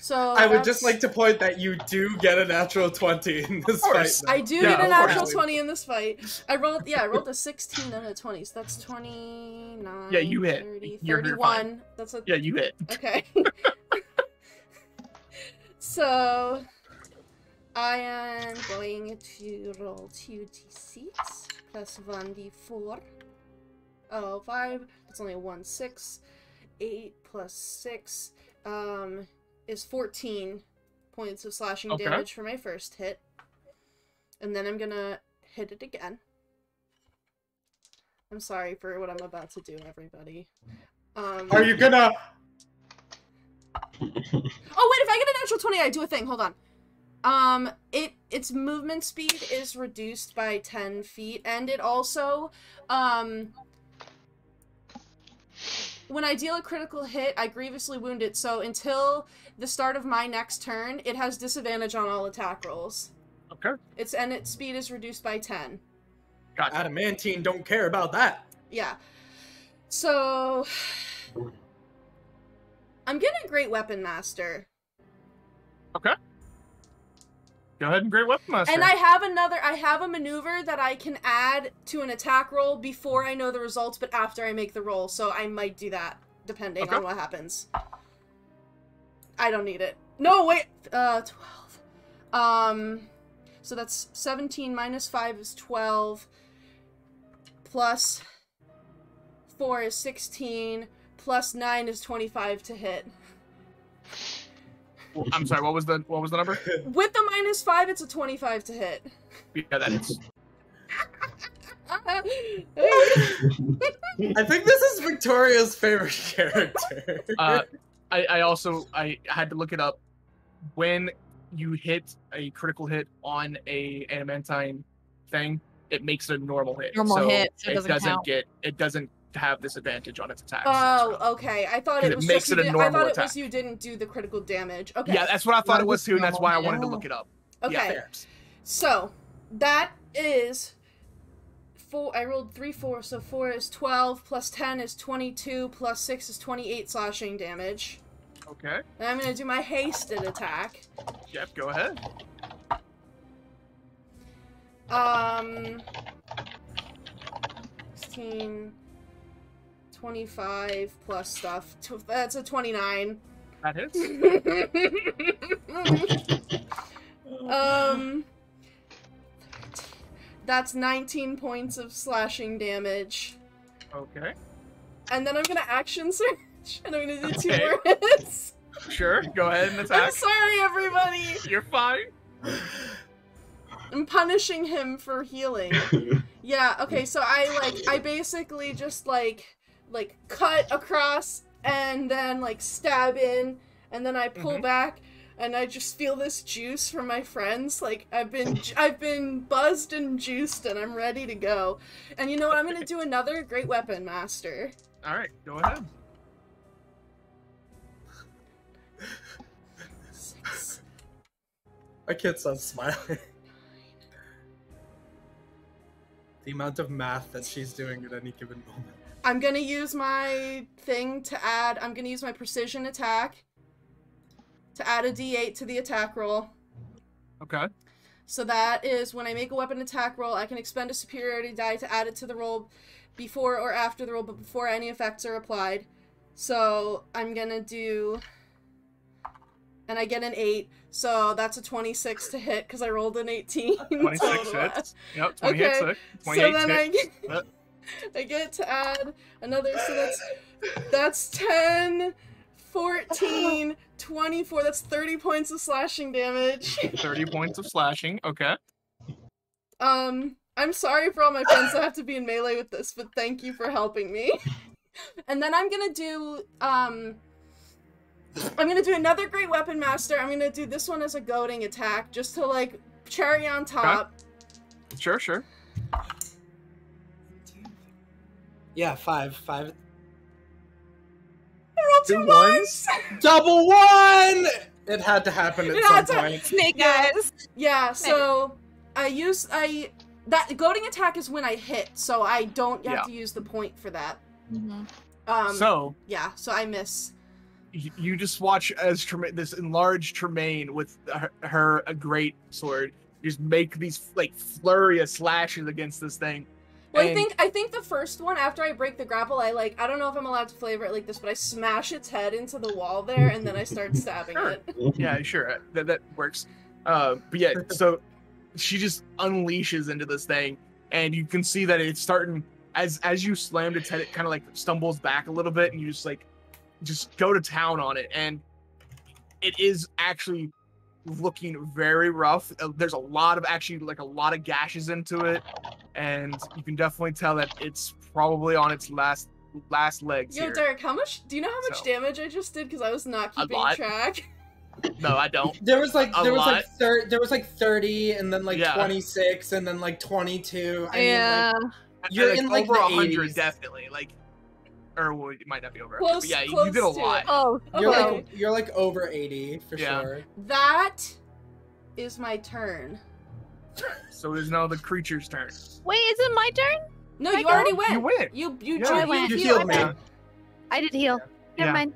So I would just like to point that you do get a natural 20 in this fight. course. now. I do Yeah, get a of natural course. 20 in this fight. I rolled a 16 and a 20, so that's 29. Yeah, you hit. 30, You're 31. That's a Yeah, you hit. okay. So I am going to roll 2d6 plus 1d4. Oh, 5. That's only a 1, 6. 8 plus 6 is 14 points of slashing Okay. damage for my first hit. And then I'm gonna hit it again. I'm sorry for what I'm about to do, everybody. Are you gonna? Oh wait, if I get a natural 20, I do a thing. Hold on. Its movement speed is reduced by 10 feet, and it also, when I deal a critical hit, I grievously wound it, so until the start of my next turn, it has disadvantage on all attack rolls. Okay. Its speed is reduced by 10. Gotcha. Adamantine don't care about that. Yeah. So I'm getting a great weapon master. Okay. Go ahead and Great Weapon Master. And I have a maneuver that I can add to an attack roll before I know the results, but after I make the roll, so I might do that, depending Okay. on what happens. I don't need it. No, wait! 12. So that's 17 minus 5 is 12. plus 4 is 16, plus 9 is 25 to hit. Well, I'm sorry. What was the number? With the -5, it's a 25 to hit. Yeah, that is. I think this is Victoria's favorite character. I had to look it up. When you hit a critical hit on a adamantine thing, it makes it a normal hit. Normal hit, so it doesn't count. It doesn't have this advantage on its attacks. Oh, okay. I thought it was makes just it a normal I thought it attack. was you didn't do the critical damage. Okay. Yeah, that's what I thought it was too, and that's why I normal wanted to hit. look it up. Okay. Yeah. So that is 4. I rolled 3 4, so 4 is 12, plus 10 is 22, plus 6 is 28 slashing damage. Okay. And I'm gonna do my hasted attack. Yep. Go ahead. 16, 25 plus stuff. That's a 29. That hits. That's 19 points of slashing damage. Okay. And then I'm gonna action search, and I'm gonna do 2 Okay. more hits. Sure. Go ahead and I'm attack. sorry, everybody! You're fine. I'm punishing him for healing. Yeah, okay, so I basically just, like, cut across, and then, like, stab in, and then I pull back, and I just feel this juice from my friends. Like, I've been buzzed and juiced, and I'm ready to go. And you know what? I'm gonna do another Great Weapon Master. Alright, go ahead. 6. I can't stop smiling. The amount of math that she's doing at any given moment. I'm gonna use my thing to add, I'm gonna use my precision attack to add a d8 to the attack roll. Okay. So that is when I make a weapon attack roll, I can expend a superiority die to add it to the roll before or after the roll, but before any effects are applied. So I'm gonna do, and I get an 8, so that's a 26 to hit because I rolled an 18. 26 hits. Yep, 20 Okay, hits. 28 so then hits. I get to add another, so that's 10, 14, 24, that's 30 points of slashing damage. 30 points of slashing, okay. I'm sorry for all my friends that have to be in melee with this, but thank you for helping me. And then I'm gonna do another Great Weapon Master. I'm gonna do this one as a goading attack, just to, like, cherry on top. Okay. Sure. Yeah, 5. I rolled 2 ones? Double 1! It had to happen It at had some to- point. Snake eyes. Yeah, so that goading attack is when I hit, so I don't have to use the point for that. So Yeah, so I miss. you just watch as this enlarged Tremayne with her a great sword just make these, like, flurry of slashes against this thing. Well, And- I think the first one, after I break the grapple, I don't know if I'm allowed to flavor it like this, but I smash its head into the wall there, and then I start stabbing Sure. it. Yeah, sure, that works. But yeah, so she just unleashes into this thing, and you can see that it's starting, as you slammed its head, it kind of, like, stumbles back a little bit, and you just go to town on it, and it is actually looking very rough. There's a lot of gashes into it, and you can definitely tell that it's probably on its last legs. Yo, here. Derek, do you know how much So- damage I just did? Because I was not A keeping lot. track. No, I don't. There was like A lot. 30 and then like Yeah. 26 and then like 22. I Yeah. mean, you're Like, in like over the 100, 80s. definitely. Like, or well, it might not be over. Close- but yeah, you close did a to lot. it. Oh, You're Okay. you're like over 80 for Yeah. sure. That is my turn. So it is now the creature's turn. wait, is it my turn? No, you already went. You win. You Yeah. I went. You healed. healed me. Okay. I did heal. Never Yeah. mind.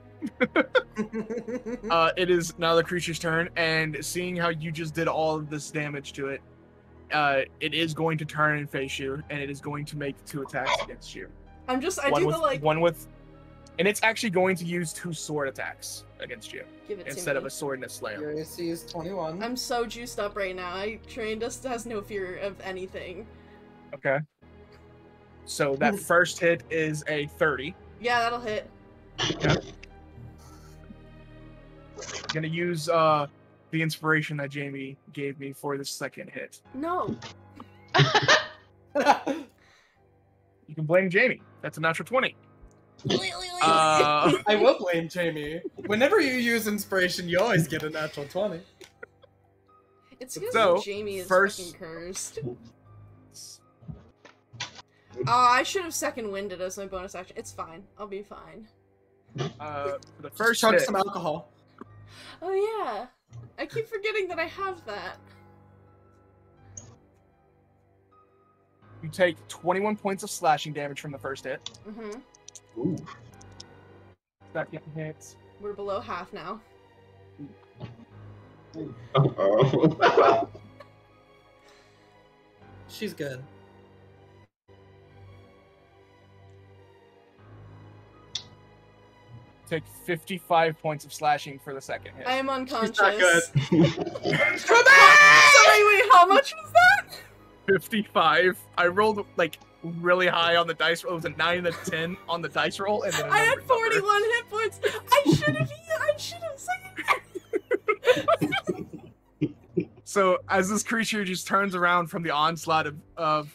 It is now the creature's turn, and seeing how you just did all of this damage to it, it is going to turn and face you, and it is going to make 2 attacks against you. I One with, and it's actually going to use 2 sword attacks against you give it to instead me. of a sword and a slam. Your AC is 21. I'm so juiced up right now. I trained us has no fear of anything. Okay. So that first hit is a 30. Yeah, that'll hit. Yeah. Gonna use the inspiration that Jamie gave me for the second hit. No. You can blame Jamie. That's a natural 20. I will blame Jamie. Whenever you use inspiration, you always get a natural 20. It's because So, Jamie is first- fucking cursed. I should have second winded as my bonus action. It's fine. I'll be fine. The First first chug hit, some alcohol. Oh yeah. I keep forgetting that I have that. you take 21 points of slashing damage from the first hit. Mm-hmm. Ooh. Second hit. We're below half now. Uh-oh. She's good. Take 55 points of slashing for the second hit. I am unconscious. She's not good. Sorry, wait, how much was that? 55. I rolled like really high on the dice roll. It was a 9 and a 10 on the dice roll, and then I had another number. 41 hit points. I should have second. So as this creature just turns around from the onslaught of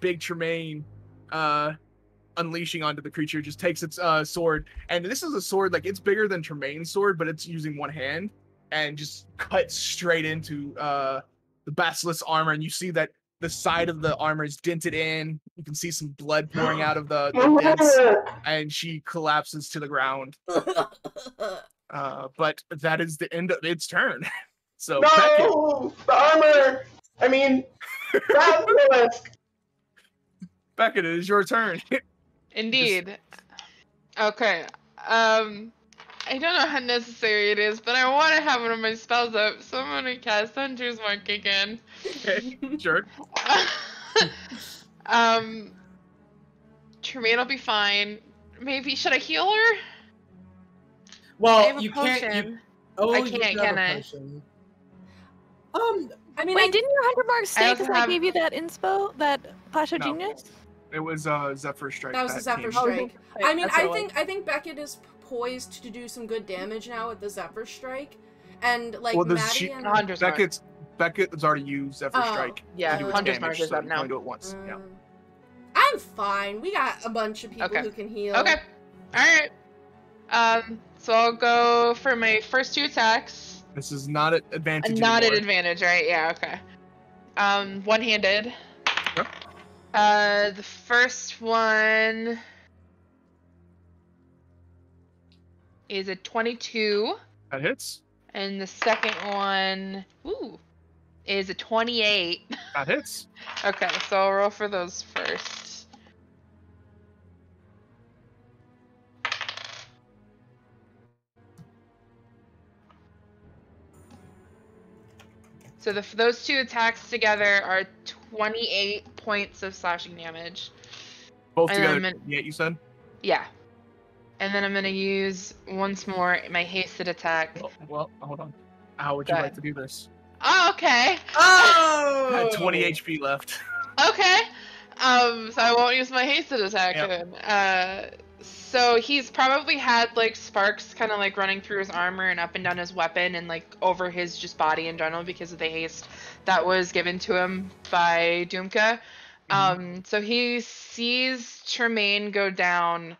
big Tremayne unleashing onto the creature, just takes its sword, and this is a sword like it's bigger than Tremayne's sword, but it's using one hand, and just cuts straight into the basilisk's armor, and you see that the side of the armor is dented in. You can see some blood pouring out of the dents, and she collapses to the ground. But that is the end of its turn. So Beckett, No! The armor! I mean, basilisk! Beckett, it is your turn. Indeed. Okay. I don't know how necessary it is, but I want to have one of my spells up, so I'm gonna cast Hunter's Mark again. Okay, sure. Tremayne will be fine. Maybe should I heal her? I Well, have a you potion. can't. Oh, I you can't, have can a I? potion. I mean, Wait, didn't your Hunter Mark I stay also because I have- gave you that inspo, that Flash of No. Genius? It was Zephyr Strike. that was a Zephyr came. Strike. I mean, That's what it I think Beckett is poised to do some good damage now with the Zephyr Strike, and like Well, does Matty she- and Hunter's Mark. Becket's already used Zephyr Oh. Strike. Yeah, to do its Hunter's damage, Mark is so up you can now. only do it once. Yeah. I'm fine. We got a bunch of people Okay. who can heal. Okay. Alright. So I'll go for my first two attacks. This is not at advantage. Not at anymore. advantage, right? Yeah, okay. One-handed. Sure. The first one is a 22, That hits. and the second one, is a 28. That hits. Okay, so I'll roll for those first. So those two attacks together are 28 points of slashing damage. Both And together. then- Yeah, you said. Yeah. And then I'm gonna use once more my hasted attack. Oh, well, hold on. How would you Go like ahead. to do this? Oh, okay. Oh! I had 20 HP left. Okay. So I won't use my hasted attack Yep. then. So he's probably had like sparks kind of like running through his armor and up and down his weapon and like over his just body in general because of the haste that was given to him by Dumka. So he sees Tremayne go down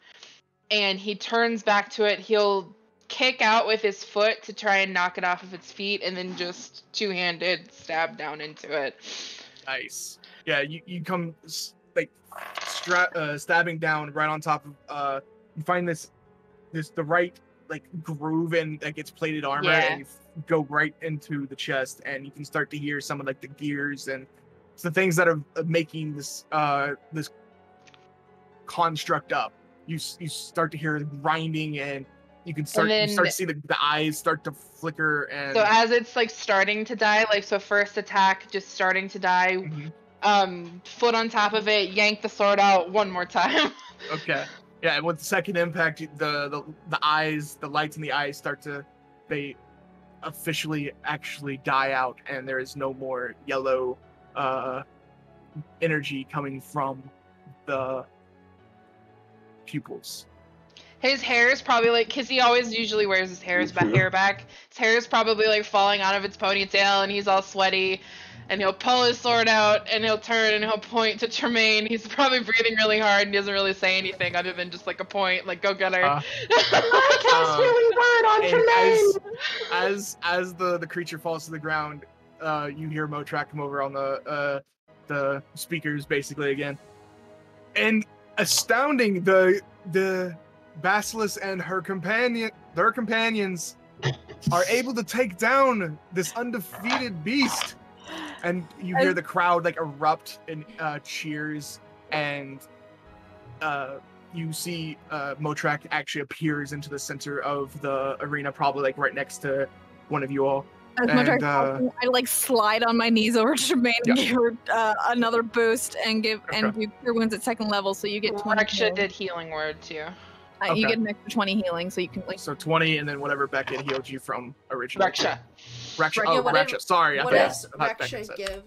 and he turns back to it. He'll kick out with his foot to try and knock it off of its feet and then just two-handed stab down into it. Nice. Yeah, you come like stabbing down right on top of you find this the right like groove in like its plated armor, Yeah. and you go right into the chest, and you can start to hear some of like the gears and it's the things that are making this this construct up. You start to hear grinding, and you can start then- you start to see the eyes start to flicker, and So as it's like starting to die, like so first attack just starting to die, Mhm. foot on top of it, yank the sword out one more time. Okay. Yeah, and with the second impact, the eyes, the lights in the eyes they officially actually die out, and there is no more yellow energy coming from the pupils. His hair is probably like, because he always usually wears his hair back. His hair is probably like falling out of its ponytail, and he's all sweaty. And he'll pull his sword out, and he'll turn, and he'll point to Tremayne. He's probably breathing really hard, and he doesn't really say anything other than just like a point, like, go get her. I cast healing word on Tremayne! As the creature falls to the ground, you hear Motrak come over on the speakers basically again. And astounding, the Basilisk and their companions are able to take down this undefeated beast. And you hear the crowd like erupt in cheers, and you see Motrak actually appears into the center of the arena, probably like right next to one of you all. As Motrak talking, I like slide on my knees over to Tremayne and give her another boost and do Cure Wounds at 2nd level, so you get 20. Reksha did healing word too. You get an extra 20 healing, so you can like. So 20, and then whatever Beckett healed you from originally. Reksha. Oh, Reksha. Sorry, what does Reksha give?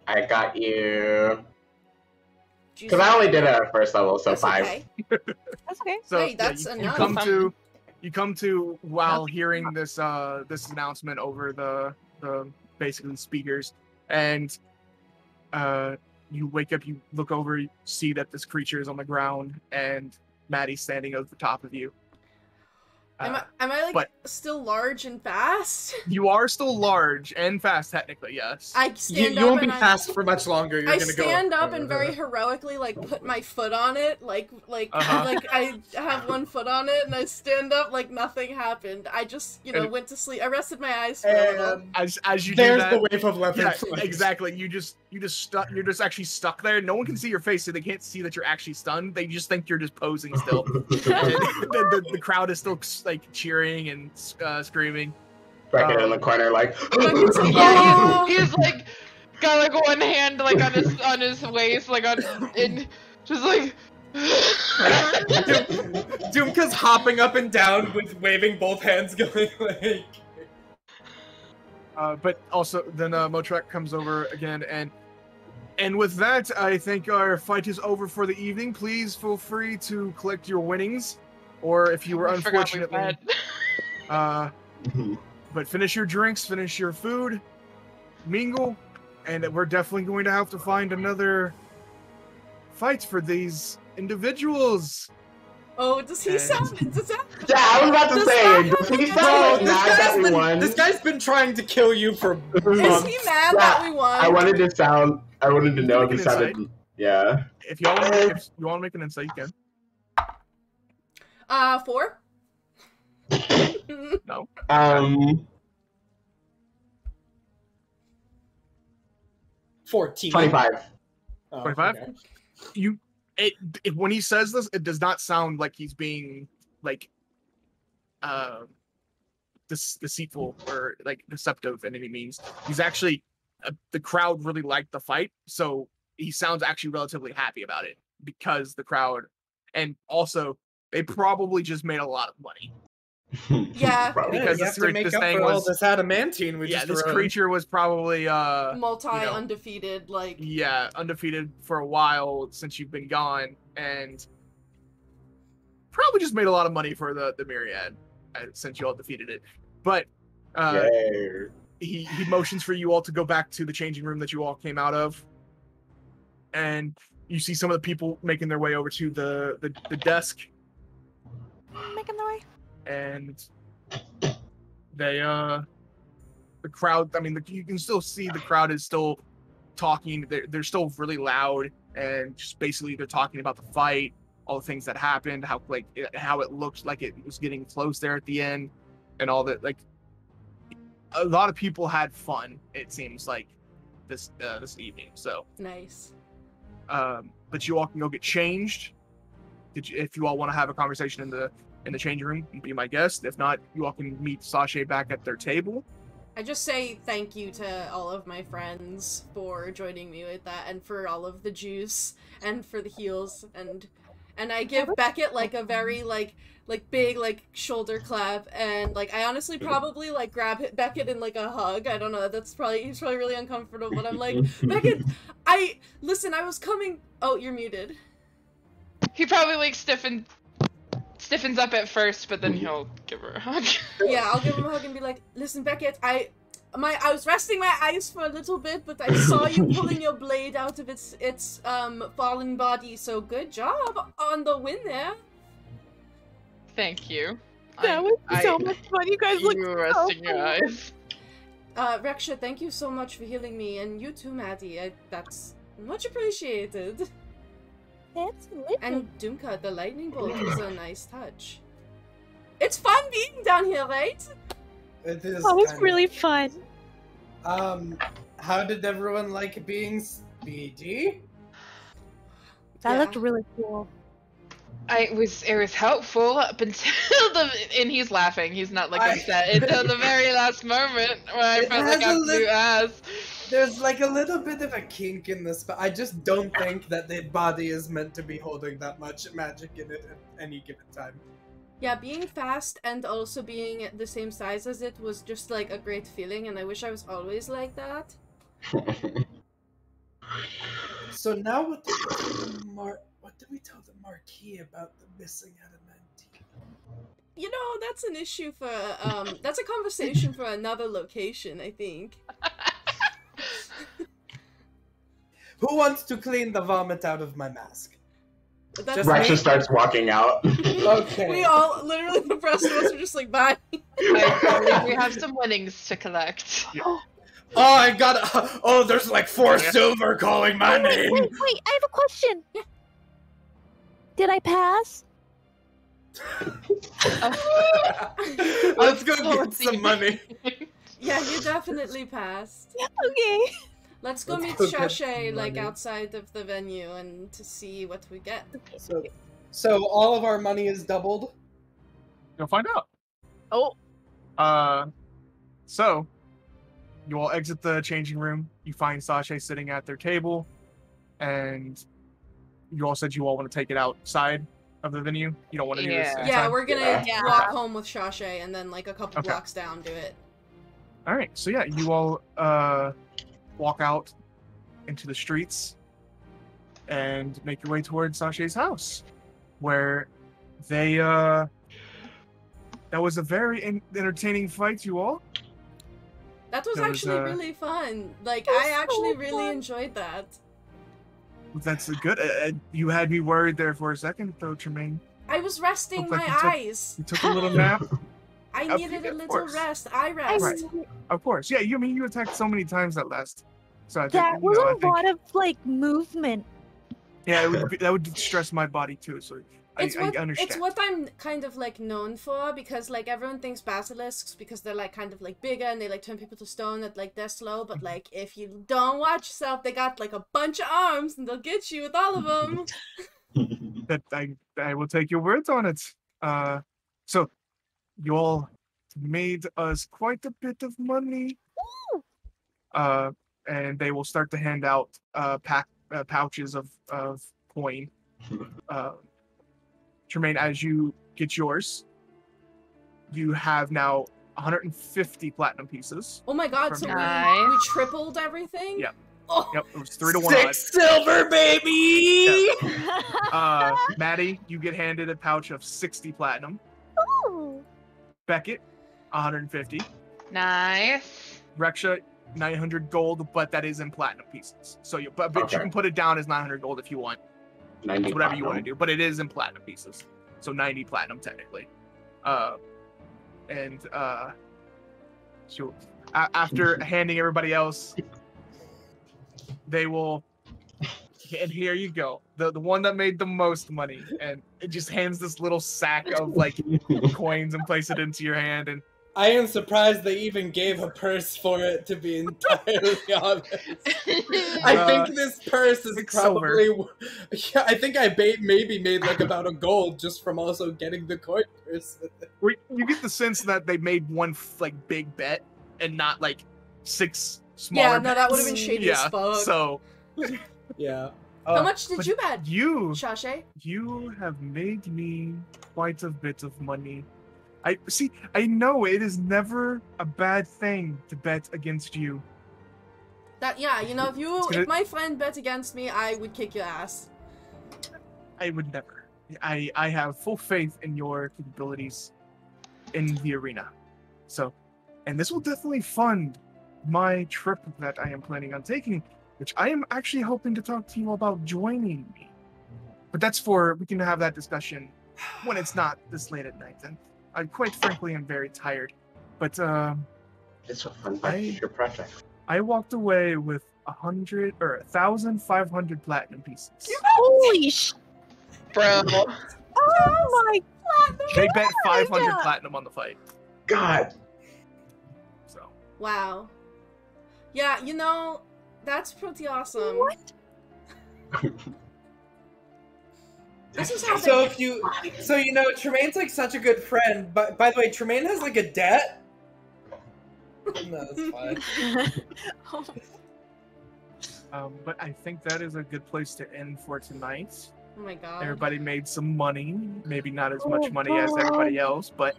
I got you. Because I only did it at 1st level, so that's 5. Okay. That's okay. So hey, that's enough. You come to while hearing this this announcement over the basically speakers, and you wake up. You look over, you see that this creature is on the ground, and Matty's standing over the top of you. Am I like still large and fast? You are still large and fast, technically, yes. I stand up. You won't be fast for much longer. I stand up and very heroically like put my foot on it, like I have one foot on it, and I stand up like nothing happened. I just went to sleep. I rested my eyes for a little. As you there's do that, the wave of leopard. Yeah, exactly. You're just actually stuck there. No one can see your face, so they can't see that you're actually stunned. They just think you're just posing still. the crowd is still like cheering and screaming. Beckett in the corner, like. Yeah, he's like got like one hand like on his waist, like just like. Dumka's hopping up and down with waving both hands, going like. But also then Motrak comes over again, and with that, I think our fight is over for the evening. Please feel free to collect your winnings, or if you were unfortunately, but finish your drinks, finish your food, mingle, and we're definitely going to have to find another fight for these individuals. Oh, does he sound? Yeah, I was about to say, does he sound mad that we won? This guy's been trying to kill you for months. Is he mad that we won? I wanted to know if he sounded. Yeah. If you want to make an insight, you can. 4. No. 14. 25. 25. Okay. When he says this, it does not sound like he's being like deceitful or like deceptive in any means. He's actually the crowd really liked the fight, so he sounds actually relatively happy about it because the crowd, and also they probably just made a lot of money. Yeah, because this thing was this adamantine. This creature was probably undefeated, like undefeated for a while since you've been gone, and probably just made a lot of money for the Myriad since you all defeated it. But he motions for you all to go back to the changing room that you all came out of, and you see some of the people making their way over to the desk. Making their way. And they the crowd, I mean, you can still see the crowd is still talking. They're still really loud, and just basically they're talking about the fight, all the things that happened, how it looked like it was getting close there at the end, and all that. Like, a lot of people had fun, it seems like, this evening. So nice. But you all can go get changed. If you all want to have a conversation in the changing room, be my guest. If not, you all can meet Sasha back at their table. I just say thank you to all of my friends for joining me with that, and for all of the juice, and for the heals, and and I give Beckett like a very like big like shoulder clap, and like I honestly probably like grab Beckett in like a hug. I don't know. He's probably really uncomfortable, but I'm like, Beckett, I was coming. Oh, you're muted. He probably like stiffens up at first, but then he'll give her a hug. Yeah, I'll give him a hug and be like, listen, Beckett, I was resting my eyes for a little bit, but I saw you pulling your blade out of its fallen body, so good job on the win there. Thank you. That was so much fun. You guys look You were so resting your fun. eyes. Reksha, thank you so much for healing me, and you too, Matty. That's much appreciated. Absolutely. And Dumka, the lightning bolt was a nice touch. It's fun being down here, right? It is. That was kind really fun. How did everyone like being speedy? That Yeah. looked really cool. It was helpful up until and he's laughing. He's not like upset until the very last moment where I It felt like has a absolute ass. There's like a little bit of a kink in this, but I just don't think that the body is meant to be holding that much magic in it at any given time. Yeah, being fast and also being the same size as it was just like a great feeling, and I wish I was always like that. So now what did we tell the Marquis about the missing adamantine? You know, that's an issue for, that's a conversation for another location, I think. Who wants to clean the vomit out of my mask? But that's Reksha starts walking out. Okay. We all, literally, the rest of us are just like, bye. I believe we have some winnings to collect. Oh, I got. Oh, there's like 4 silver calling my name. Wait, I have a question. Yeah. Did I pass? Let's go get some money. Yeah, you definitely passed. Okay. Let's go Let's meet go get Shashay, some like, money. outside of the venue and to see what we get. So all of our money is doubled. You'll find out. Oh, So you all exit the changing room. You find Sashay sitting at their table, and you all said you all want to take it outside of the venue. You don't want to do this Yeah. inside? Yeah, we're gonna Yeah. walk home with Shashay and then, like, a couple Okay. blocks down do it. All right. So yeah, you all walk out into the streets and make your way towards Sashay's house, where they that was a very entertaining fight, you all. That was It was, actually really fun. Like, was I actually so really fun. enjoyed that. That's good. You had me worried there for a second, though, Tremayne. I was resting Looked like my you took- eyes. You took a little nap. I Of- needed a of little course. rest. I rest. Right. Of course. Yeah, you attacked so many times that last. So I think, That was I a think, lot of like movement. yeah, that would stress my body too. So I understand. It's what I'm kind of like known for, because like everyone thinks basilisks because they're like kind of like bigger and they like turn people to stone, that like they're slow, but like if you don't watch yourself, they got like a bunch of arms and they'll get you with all of them. That I will take your words on it. So you all made us quite a bit of money. And they will start to hand out pouches of coin. Tremayne, as you get yours, you have now 150 platinum pieces. Oh my god, so Nice. we tripled everything? Yeah. Oh, Yep, it was 3 to 1 odds. 6 silver, baby. Matty, you get handed a pouch of 60 platinum. Ooh. Beckett, 150. Nice. Reksha, 900 gold, but that is in platinum pieces. So you Okay. can put it down as 900 gold if you want. 90 It's whatever you want to platinum. do, but it is in platinum pieces. So 90 platinum technically. So after handing everybody else, they will. And here you go, the one that made the most money, and it just hands this little sack of like coins and place it into your hand, and I am surprised they even gave a purse for it, to be entirely honest. I think this purse is like probably... Yeah, I think I maybe made like about a gold just from also getting the coin purse with it. you get the sense that they made one like big bet and not like 6 smaller yeah, no, that would have been bets. shady Yeah, as fuck. so Yeah. How much did but you bet, You Shashay? have made me quite a bit of money. I know it is never a bad thing to bet against you. That if my friend bet against me, I would kick your ass. I would never. I have full faith in your capabilities in the arena. So, and this will definitely fund my trip that I am planning on taking, which I am actually hoping to talk to you about joining me. But we can have that discussion when it's not this late at night. And I quite frankly am very tired. But It's a fun future project. I walked away with 1,500 platinum pieces. Holy sh! Bro. Oh my They bet 500 platinum on the fight. God. So. Wow. Yeah, that's pretty awesome. What? This is how So Tremayne's like such a good friend, but by the way, Tremayne has like a debt. No, that's fine. But I think that is a good place to end for tonight. Oh my god. Everybody made some money. Maybe not as much money as everybody else, but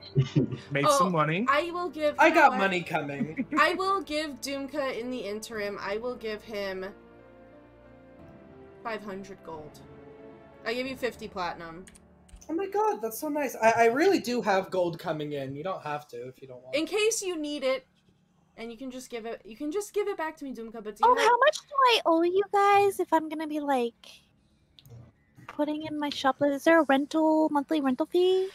made some money. I will give. I got money coming. I will give Dumka in the interim. I will give him 500 gold. I give you 50 platinum. Oh my god, that's so nice. I really do have gold coming in. You don't have to if you don't want. In case you need it, and you can just give it. You can just give it back to me, Dumka. But How much do I owe you guys if I'm gonna be like putting in my shop? Is there a monthly rental fee?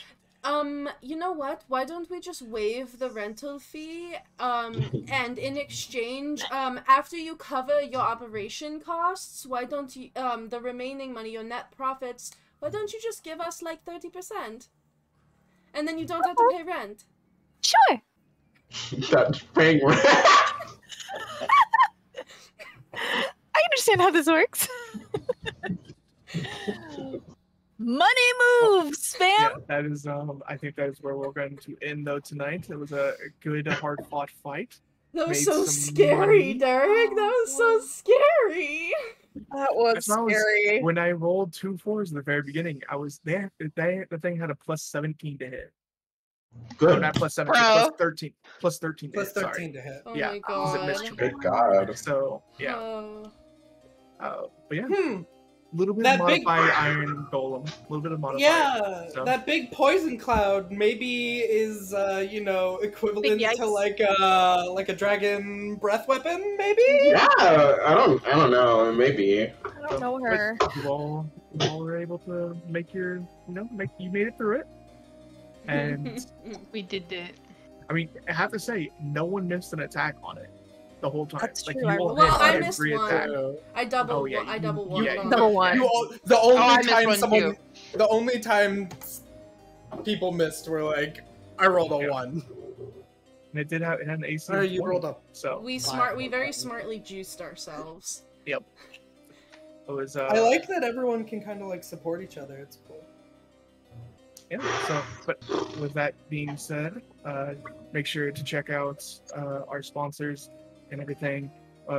You know what? Why don't we just waive the rental fee? And in exchange, after you cover your operation costs, why don't you, the remaining money, your net profits, why don't you just give us like 30%? And then you don't have to pay rent. Sure. That's paying rent. I understand how this works. Money moves, fam. Yeah, that is. I think that is where we're going to end though tonight. It was a good, hard-fought fight. That was Made so some scary, money. Derek. That was so scary. That was scary. When I rolled 2 4s in the very beginning, I was there. The thing had a plus 17 to hit. Good. No, not plus 17, Bro. plus 13. Plus 13 to Plus hit, sorry. 13 to hit. Oh Yeah, my it was a god. mystery. Good God. So yeah. But yeah, a little bit That of big- modified iron golem, a little bit of modified. Yeah, so. that big poison cloud maybe is equivalent Big to yikes. like a dragon breath weapon, maybe? Yeah, I don't know. Maybe. I don't know her. But you all were able to make you made it through it. And We did it. I mean, I have to say, no one missed an attack on it the whole time. That's like true, you I all really- Well, hit I every missed attack. one. I double. Oh, yeah, I you- double one. yeah, on Double it. one. The only I missed time one someone, too. the only time people missed were like, I rolled a Yeah. 1. And it had an AC. Oh, of you 20, rolled up. So We very smartly juiced ourselves. it was. I like that everyone can kind of like support each other. It's cool. Yeah. So, but with that being said, make sure to check out our sponsors and everything.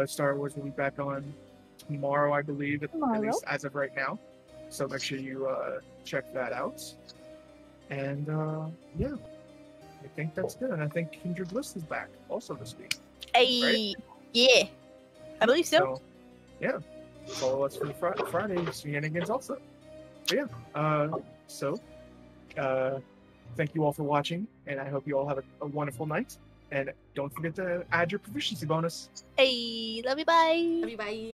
Star Wars will be back on tomorrow, I believe, at least as of right now. So make sure you check that out. And yeah, I think that's good. And I think Kindred Bliss is back also this week. Hey, Right? yeah, I believe so. So yeah, follow us for the Friday shenanigans also. But yeah, thank you all for watching, and I hope you all have a wonderful night. And don't forget to add your proficiency bonus. Hey, love you, bye. Love you, bye.